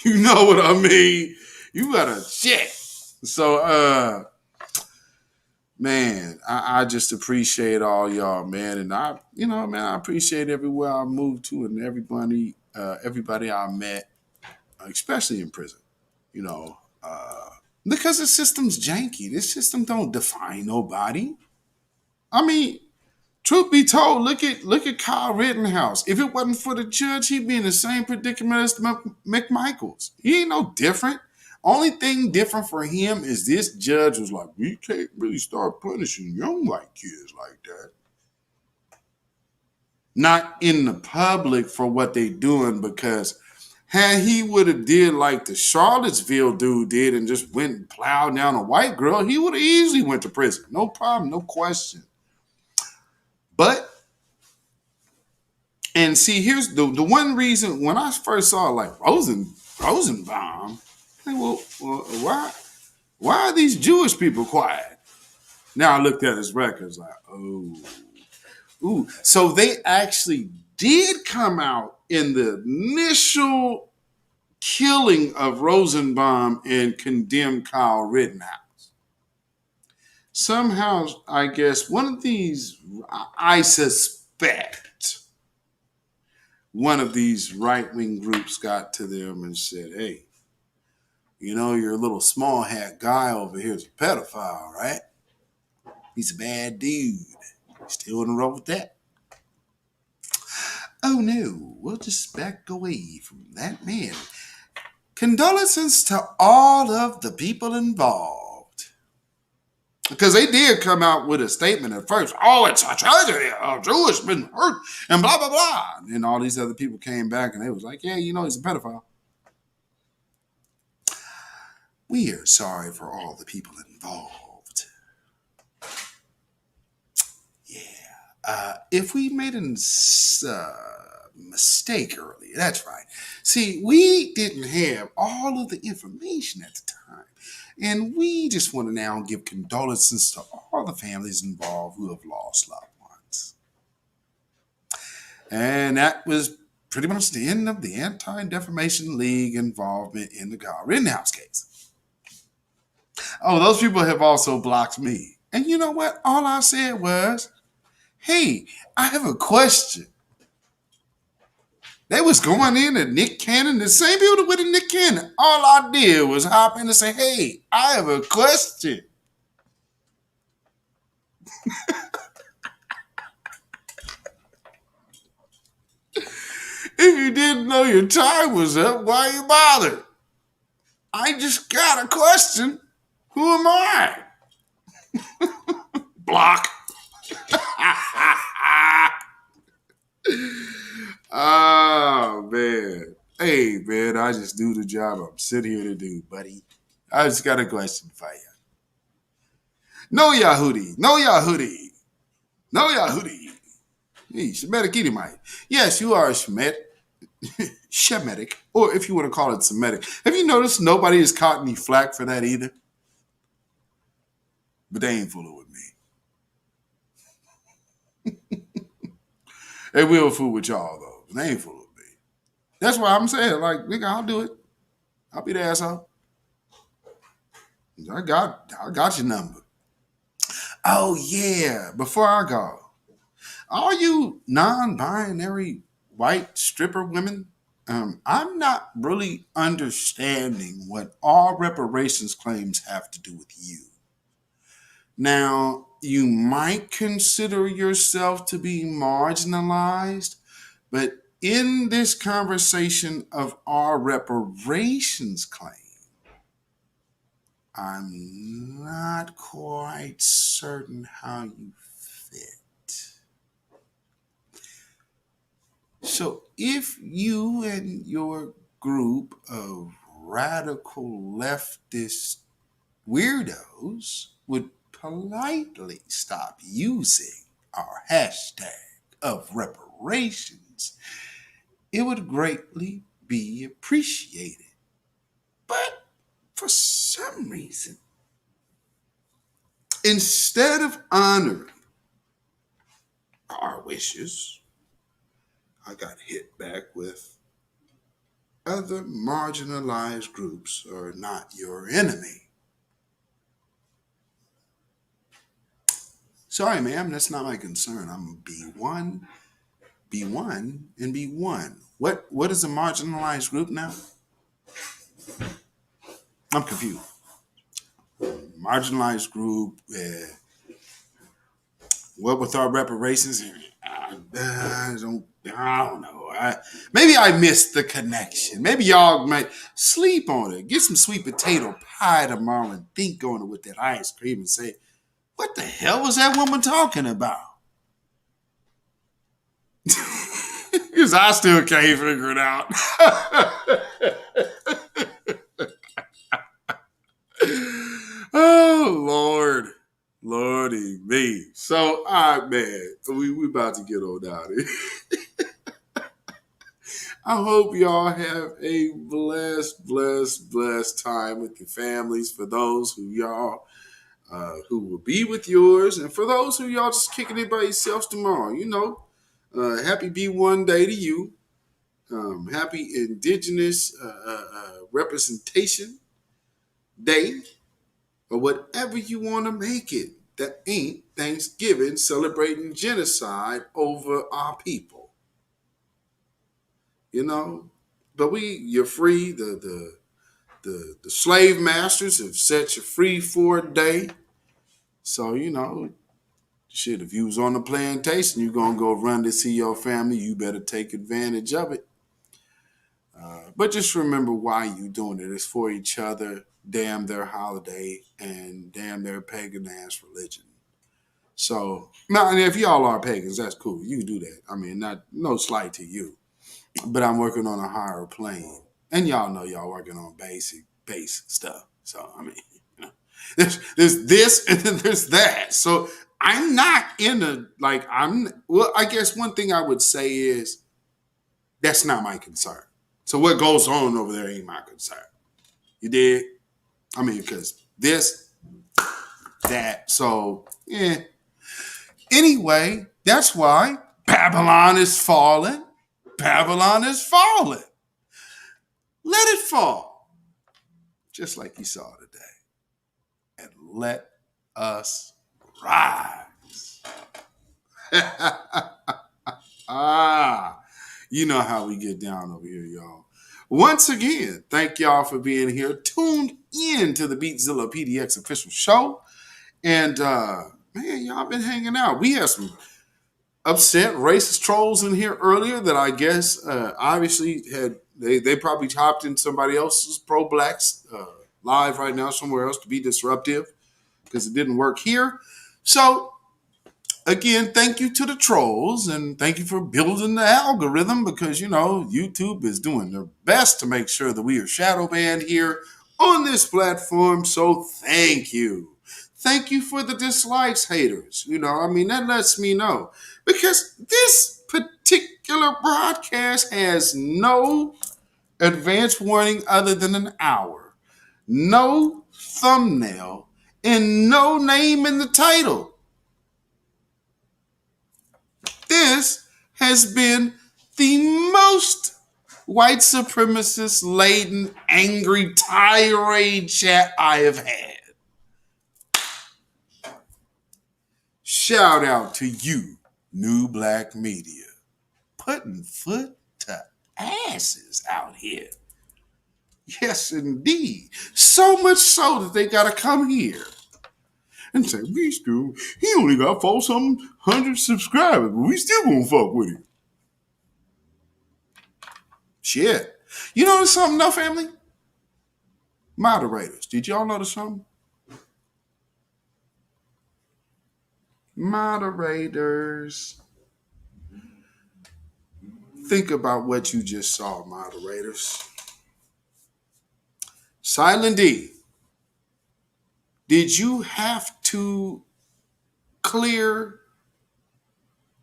You know what I mean? You got a check. So man, I just appreciate all y'all, man. And I appreciate everywhere I moved to and everybody I met, especially in prison, because the system's janky. This system don't define nobody. I mean, truth be told, look at Kyle Rittenhouse. If it wasn't for the judge, he'd be in the same predicament as McMichaels. He ain't no different. Only thing different for him is this judge was like, we can't really start punishing young white kids like that. Not in the public for what they doing, because had he would have did like the Charlottesville dude did and just went and plowed down a white girl, he would have easily went to prison. No problem, no question. But, and see, here's the one reason when I first saw like Rosenbaum, like, well, why are these Jewish people quiet? Now I looked at his records like, ooh. So they actually did come out in the initial killing of Rosenbaum and condemn Kyle Rittenhouse. Somehow, I guess, one of these, I suspect, one of these right-wing groups got to them and said, hey, your little small hat guy over here is a pedophile, right? He's a bad dude. Still in a row with that? Oh no, we'll just back away from that man. Condolences to all of the people involved. Because they did come out with a statement at first. Oh, it's a tragedy. A Jew has been hurt and blah, blah, blah. And then all these other people came back and they was like, yeah, he's a pedophile. We are sorry for all the people involved. Yeah. If we made a mistake earlier, that's right. See, we didn't have all of the information at the time. And we just want to now give condolences to all the families involved who have lost loved ones. And that was pretty much the end of the Anti-Defamation League involvement in the Kyle Rittenhouse case. Oh, those people have also blocked me. And you know what? All I said was, hey, I have a question. They was going in at Nick Cannon, the same people that went to Nick Cannon. All I did was hop in and say, hey, I have a question. If you didn't know your time was up, why you bothered? I just got a question. Who am I? Block. Oh, man. Hey, man, I just do the job I'm sitting here to do, buddy. I just got a question for you. No Yahudi. Hey, Shemitic Edomite. Yes, you are a Shemitic, or if you want to call it Semitic. Have you noticed nobody has caught any flack for that either? But they ain't fooling with me. They will fool with y'all, though. They ain't fooling with me. That's why I'm saying, like, nigga, I'll do it. I'll be the asshole. I got your number. Oh yeah. Before I go, all you non-binary white stripper women, I'm not really understanding what all reparations claims have to do with you. Now, you might consider yourself to be marginalized, but in this conversation of our reparations claim, I'm not quite certain how you fit. So if you and your group of radical leftist weirdos would politely stop using our hashtag of reparations, it would greatly be appreciated. But for some reason, instead of honoring our wishes, I got hit back with other marginalized groups are not your enemy. Sorry, ma'am, that's not my concern. I'm B1, B1, and B1. What is a marginalized group now? I'm confused. Marginalized group, what with our reparations? I don't know. Maybe I missed the connection. Maybe y'all might sleep on it. Get some sweet potato pie tomorrow and think on it with that ice cream and say, what the hell was that woman talking about? Because I still can't figure it out. Oh, Lord. Lordy me. So, all right, man. We about to get on out of here. I hope y'all have a blessed time with your families. For those who y'all who will be with yours, and for those who y'all just kicking it by yourselves tomorrow, happy B1 Day to you. Happy Indigenous Representation Day, or whatever you want to make it. That ain't Thanksgiving celebrating genocide over our people. But you're free. The slave masters have set you free for a day. So, shit, if you was on the plantation, you're going to go run to see your family, you better take advantage of it. But just remember why you doing it. It's for each other, damn their holiday, and damn their pagan-ass religion. So, now, and if y'all are pagans, that's cool. You can do that. I mean, no slight to you. But I'm working on a higher plane. And y'all know y'all working on basic stuff. So, I mean, there's this and then there's that. So I'm not I guess one thing I would say is that's not my concern. So what goes on over there ain't my concern. You dig? I mean, because this, that. So, yeah. Anyway, that's why Babylon is falling. Babylon is falling. Let it fall. Just like you saw today. And let us rise. You know how we get down over here, y'all. Once again, thank y'all for being here. Tuned in to the beatzillapdx official show. And, man, y'all been hanging out. We have some upset racist trolls in here earlier that I guess obviously they probably hopped in somebody else's pro-blacks live right now somewhere else to be disruptive because it didn't work here. So, again, thank you to the trolls and thank you for building the algorithm because, YouTube is doing their best to make sure that we are shadow banned here on this platform. So thank you. Thank you for the dislikes, haters. That lets me know. Because this particular broadcast has no advance warning other than an hour, no thumbnail, and no name in the title. This has been the most white supremacist laden, angry tirade chat I have had. Shout out to you, New Black Media, putting foot to asses out here. Yes, indeed. So much so that they got to come here and say, we still, he only got 400 subscribers, but we still gonna fuck with him. Shit. You notice something though, family? Moderators. Did y'all notice something? Moderators. Think about what you just saw, moderators. Silent D, did you have to clear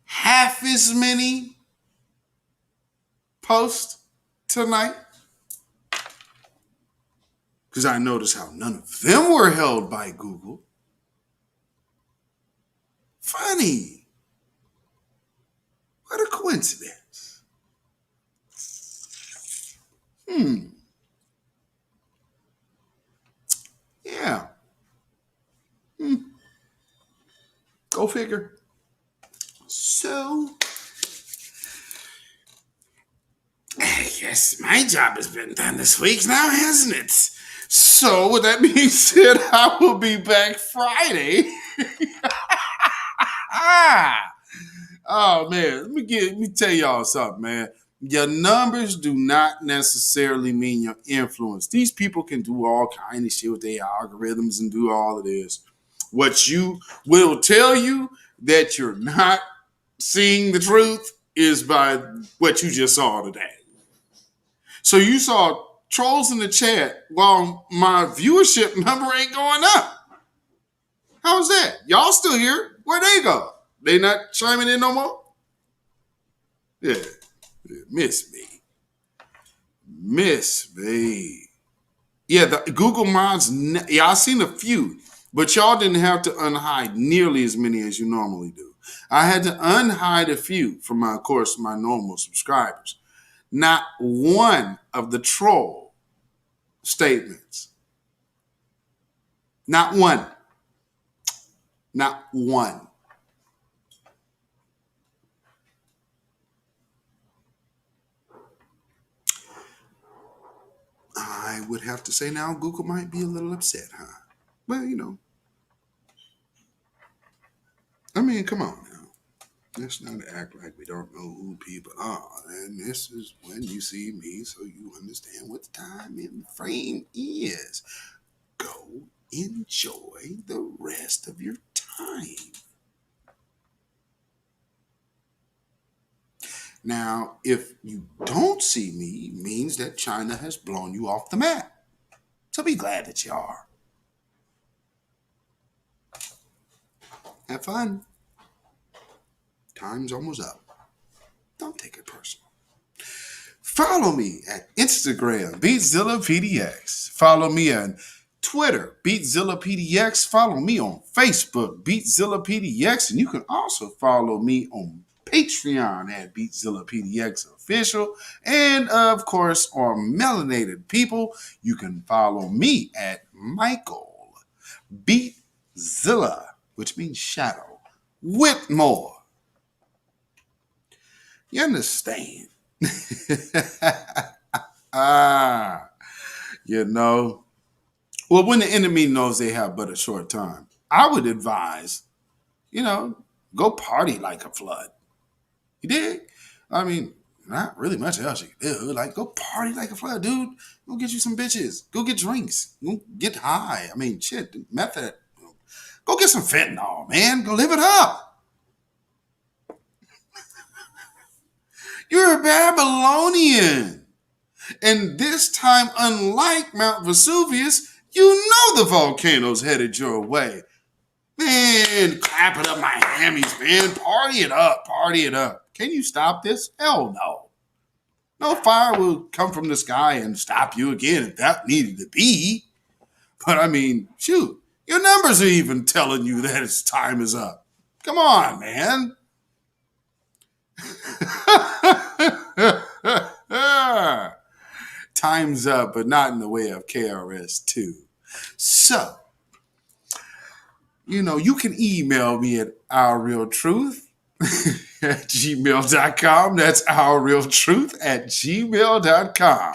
half as many posts tonight? Because I noticed how none of them were held by Google. Funny. What a coincidence. Yeah. Go figure. So, I guess my job has been done this week now, hasn't it? So, with that being said, I will be back Friday. Oh, man. Let me tell y'all something, man. Your numbers do not necessarily mean your influence. These people can do all kind of shit with their algorithms and do all of this. What you will tell you that you're not seeing the truth is by what you just saw today. So you saw trolls in the chat while my viewership number ain't going up. How's that? Y'all still here? Where'd they go? They not chiming in no more? Yeah. Miss me. Yeah, the Google mods, yeah, I seen a few, but y'all didn't have to unhide nearly as many as you normally do. I had to unhide a few from my, of course, my normal subscribers. Not one of the troll statements. Not one. Not one. I would have to say now Google might be a little upset, huh? Well, you know. I mean, come on now. Let's not act like we don't know who people are. And this is when you see me so you understand what the time in the frame is. Go enjoy the rest of your time. Now, if you don't see me, it means that China has blown you off the map. So be glad that you are. Have fun. Time's almost up. Don't take it personal. Follow me at Instagram, beatzillapdx. Follow me on Twitter, beatzillapdx. Follow me on Facebook, beatzillapdx. And you can also follow me on Patreon at beatzillapdx official. And of course, on Melanated People, you can follow me at Michael Beatzilla, which means shadow, Whitmore. You understand? You know. Well, when the enemy knows they have but a short time, I would advise, go party like a flood. You dig? I mean, not really much else you can do. Like, go party like a flood, dude. Go get you some bitches. Go get drinks. Go get high. I mean, shit, method. Go get some fentanyl, man. Go live it up. You're a Babylonian. And this time, unlike Mount Vesuvius, you know the volcano's headed your way. Man, clap it up my hammies, man. Party it up. Party it up. Can you stop this? Hell no. No fire will come from the sky and stop you again if that needed to be. But I mean, shoot, your numbers are even telling you that its time is up. Come on, man. Time's up, but not in the way of KRS-Two. So, You can email me at ourrealtruth at gmail.com. That's ourrealtruth at gmail.com.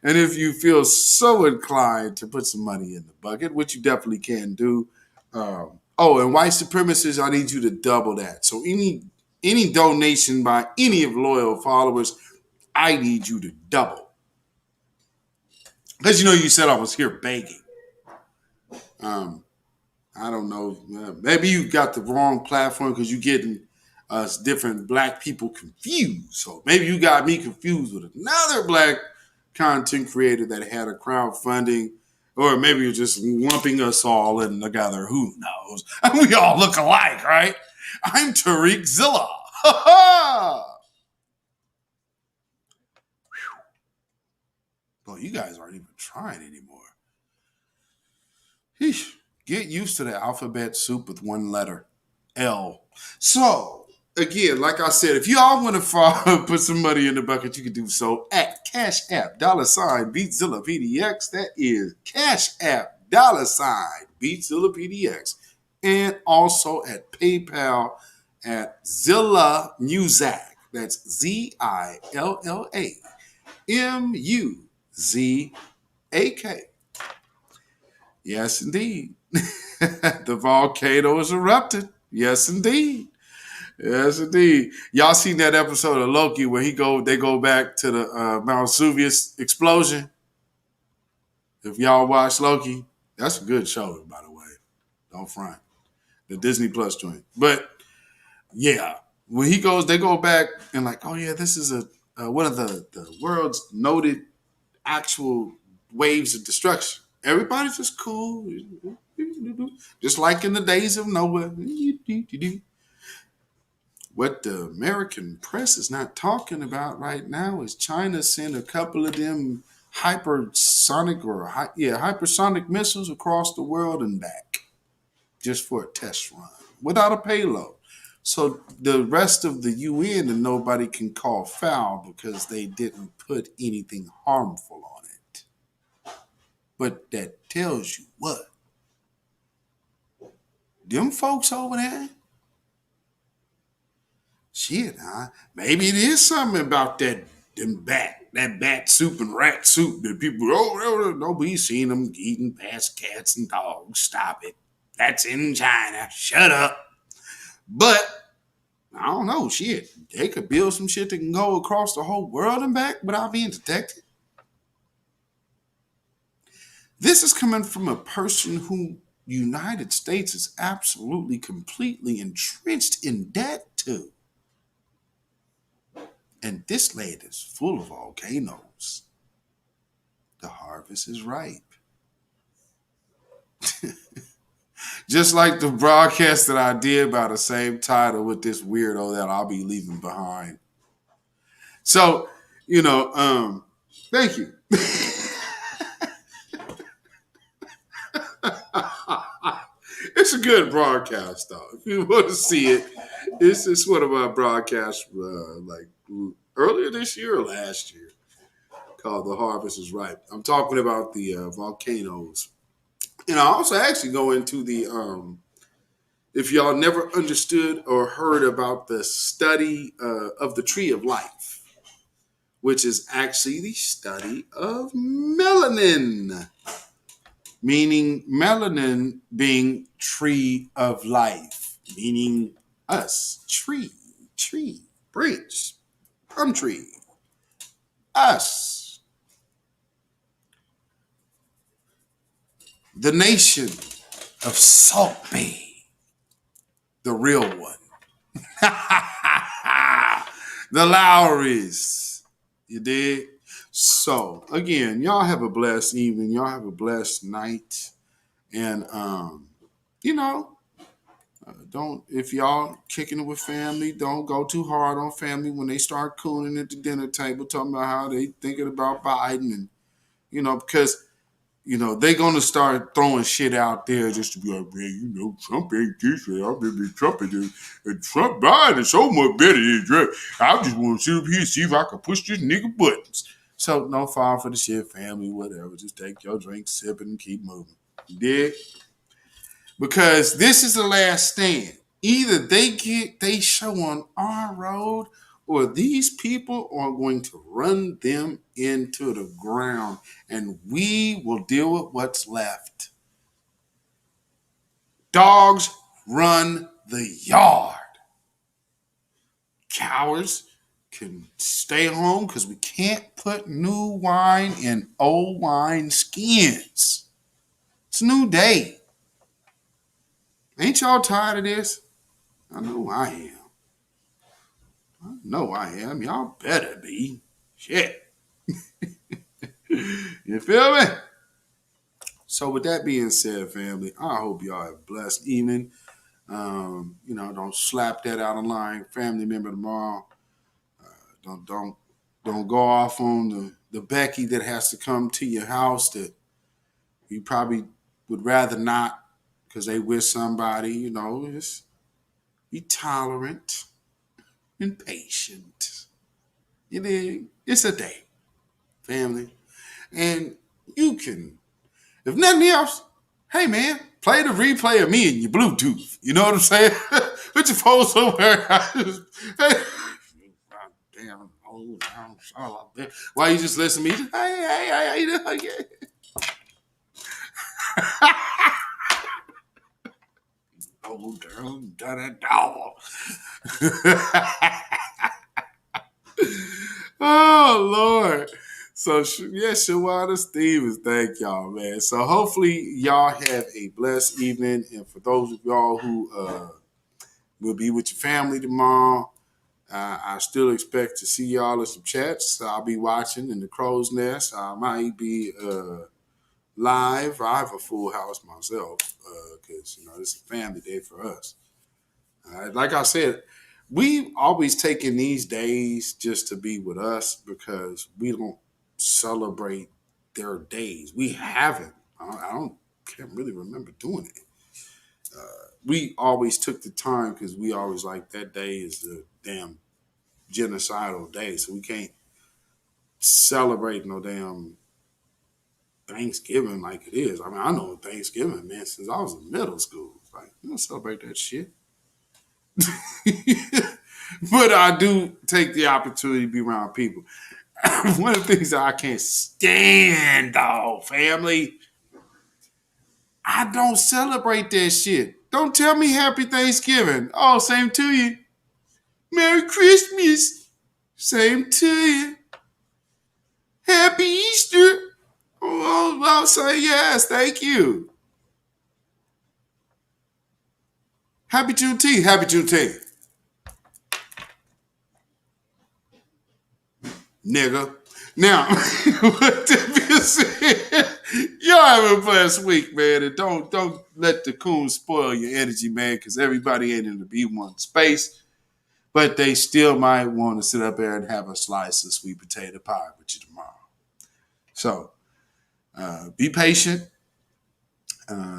And if you feel so inclined to put some money in the bucket, which you definitely can do. And white supremacists, I need you to double that. So any donation by any of loyal followers, I need you to double. Because you said I was here begging. I don't know. Maybe you got the wrong platform because you're getting us different black people confused. So maybe you got me confused with another black content creator that had a crowdfunding, or maybe you're just lumping us all in together. Who knows? We all look alike, right? I'm Tariq Zilla. Well, you guys aren't even trying anymore. Eesh. Get used to the alphabet soup with one letter, L. So, again, like I said, if y'all want to put some money in the bucket, you can do so at CashApp, $beatzillapdx. That is CashApp, $beatzillapdx. And also at PayPal at Zilla Muzak. That's ZillaMuzak. Yes, indeed. The volcano is erupted. Yes, indeed. Yes, indeed. Y'all seen that episode of Loki where they go back to the Mount Vesuvius explosion? If y'all watch Loki, that's a good show, by the way. Don't front. The Disney Plus joint. But yeah, when they go back and like, oh yeah, this is one of the world's noted actual waves of destruction. Everybody's just cool. Just like in the days of Noah. What the American press is not talking about right now is China sent a couple of them hypersonic missiles across the world and back just for a test run without a payload. So the rest of the UN and nobody can call foul because they didn't put anything harmful on it. But that tells you what? Them folks over there, shit, maybe it is something about that bat soup and rat soup that people, nobody's seen them eating past cats and dogs. Stop it. That's in China. Shut up. But I don't know, shit. They could build some shit that can go across the whole world and back without being detected. This is coming from a person who United States is absolutely, completely entrenched in debt to. And this land is full of volcanoes. The harvest is ripe. Just like the broadcast that I did by the same title with this weirdo that I'll be leaving behind. So, thank you. It's a good broadcast, though. If you want to see it, it's one of my broadcasts like earlier this year or last year called The Harvest is Ripe. I'm talking about the volcanoes. And I also actually go into the, if y'all never understood or heard about the study of the tree of life, which is actually the study of melanin. Meaning melanin being tree of life, meaning us, tree, branch, plum tree, us. The nation of Salt Bay, the real one. The Lowrys, you dig? So, again, y'all have a blessed evening. Y'all have a blessed night. And, if y'all kicking it with family, don't go too hard on family when they start cooning at the dinner table, talking about how they thinking about Biden. And, because, they're going to start throwing shit out there just to be like, man, Trump ain't this. I've been Trump and Trump Biden is so much better than Trump. I just want to sit up here and see if I can push this nigga buttons. So no fall for the shit, family, whatever. Just take your drink, sip it, and keep moving. You dig? because this is the last stand. Either they show on our road, or these people are going to run them into the ground, and we will deal with what's left. Dogs run the yard. Cowards can stay home because we can't put new wine in old wine skins. It's a new day. Ain't y'all tired of this? I know I am. Y'all better be. Shit. You feel me? So with that being said, family, I hope y'all have a blessed evening. Don't slap that out of line, family member tomorrow. Don't go off on the Becky that has to come to your house that you probably would rather not because they with somebody. Just be tolerant and patient. It's a day, family. And you can, if nothing else, hey man, play the replay of me and your Bluetooth. You know what I'm saying? Put your phone somewhere. Damn, why you just listen to me? Hey, oh, girl, that dog. Oh, Lord. So, Shawanda Stevens, thank y'all, man. So, hopefully, y'all have a blessed evening. And for those of y'all who will be with your family tomorrow, I still expect to see y'all in some chats. I'll be watching in the crow's nest. I might be live. I have a full house myself because, it's a family day for us. Like I said, we've always taken these days just to be with us because we don't celebrate their days. We haven't. Can't really remember doing it. We always took the time because we always like that day is a damn genocidal day, so we can't celebrate no damn Thanksgiving like it is. I mean, I know Thanksgiving, man, since I was in middle school. Like, you don't celebrate that shit. But I do take the opportunity to be around people. One of the things that I can't stand, though, family, I don't celebrate that shit. Don't tell me Happy Thanksgiving. Oh, same to you. Merry Christmas. Same to you. Happy Easter. Oh, I'll say yes. Thank you. Happy Juneteenth. Happy Juneteenth. Nigga. Now, with that being said, y'all have a blessed week, man. And don't let the coons spoil your energy, man, because everybody ain't in the B1 space. But they still might want to sit up there and have a slice of sweet potato pie with you tomorrow. So, be patient,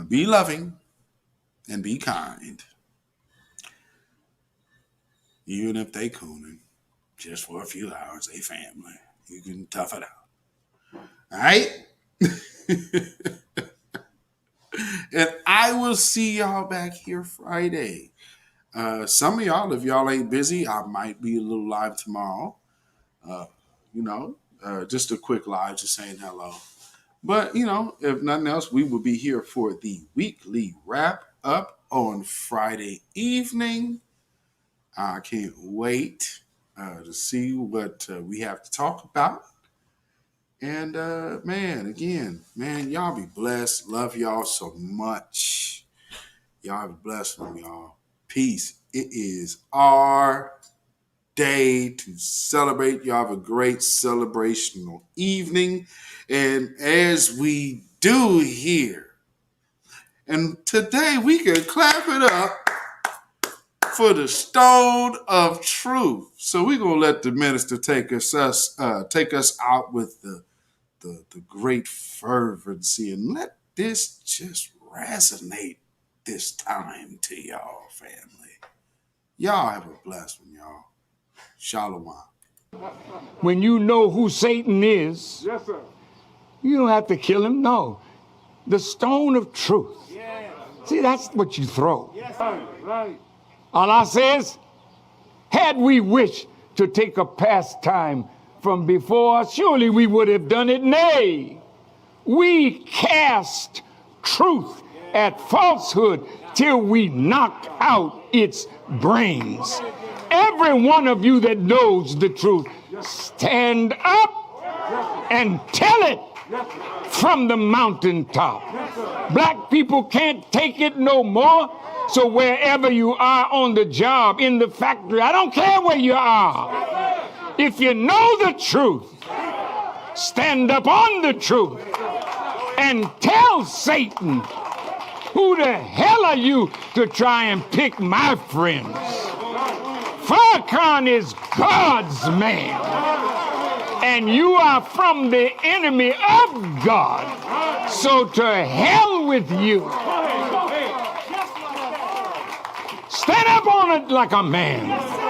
be loving, and be kind. Even if they cooning, just for a few hours, they family. You can tough it out. All right? And I will see y'all back here Friday. Some of y'all, if y'all ain't busy, I might be a little live tomorrow. Just a quick live, just saying hello. But, if nothing else, we will be here for the weekly wrap up on Friday evening. I can't wait to see what we have to talk about. And, y'all be blessed. Love y'all so much. Y'all have a blessed one, y'all. Peace. It is our day to celebrate. Y'all have a great celebrational evening. And as we do here, and today we can clap it up for the stone of truth. So we're gonna let the minister take us out with the great fervency, and let this just resonate this time to y'all, family. Y'all have a blessed one, y'all. Shalom. When you know who Satan is, yes, sir, you don't have to kill him. No, the stone of truth. Yeah. See, that's what you throw. Allah says, had we wished to take a pastime from before, surely we would have done it. Nay, we cast truth at falsehood till we knock out its brains. Every one of you that knows the truth, stand up and tell it from the mountaintop. Black people can't take it no more. So wherever you are on the job, in the factory, I don't care where you are. If you know the truth, stand up on the truth and tell Satan, who the hell are you to try and pick my friends? Farrakhan is God's man, and you are from the enemy of God. So to hell with you. Stand up on it like a man.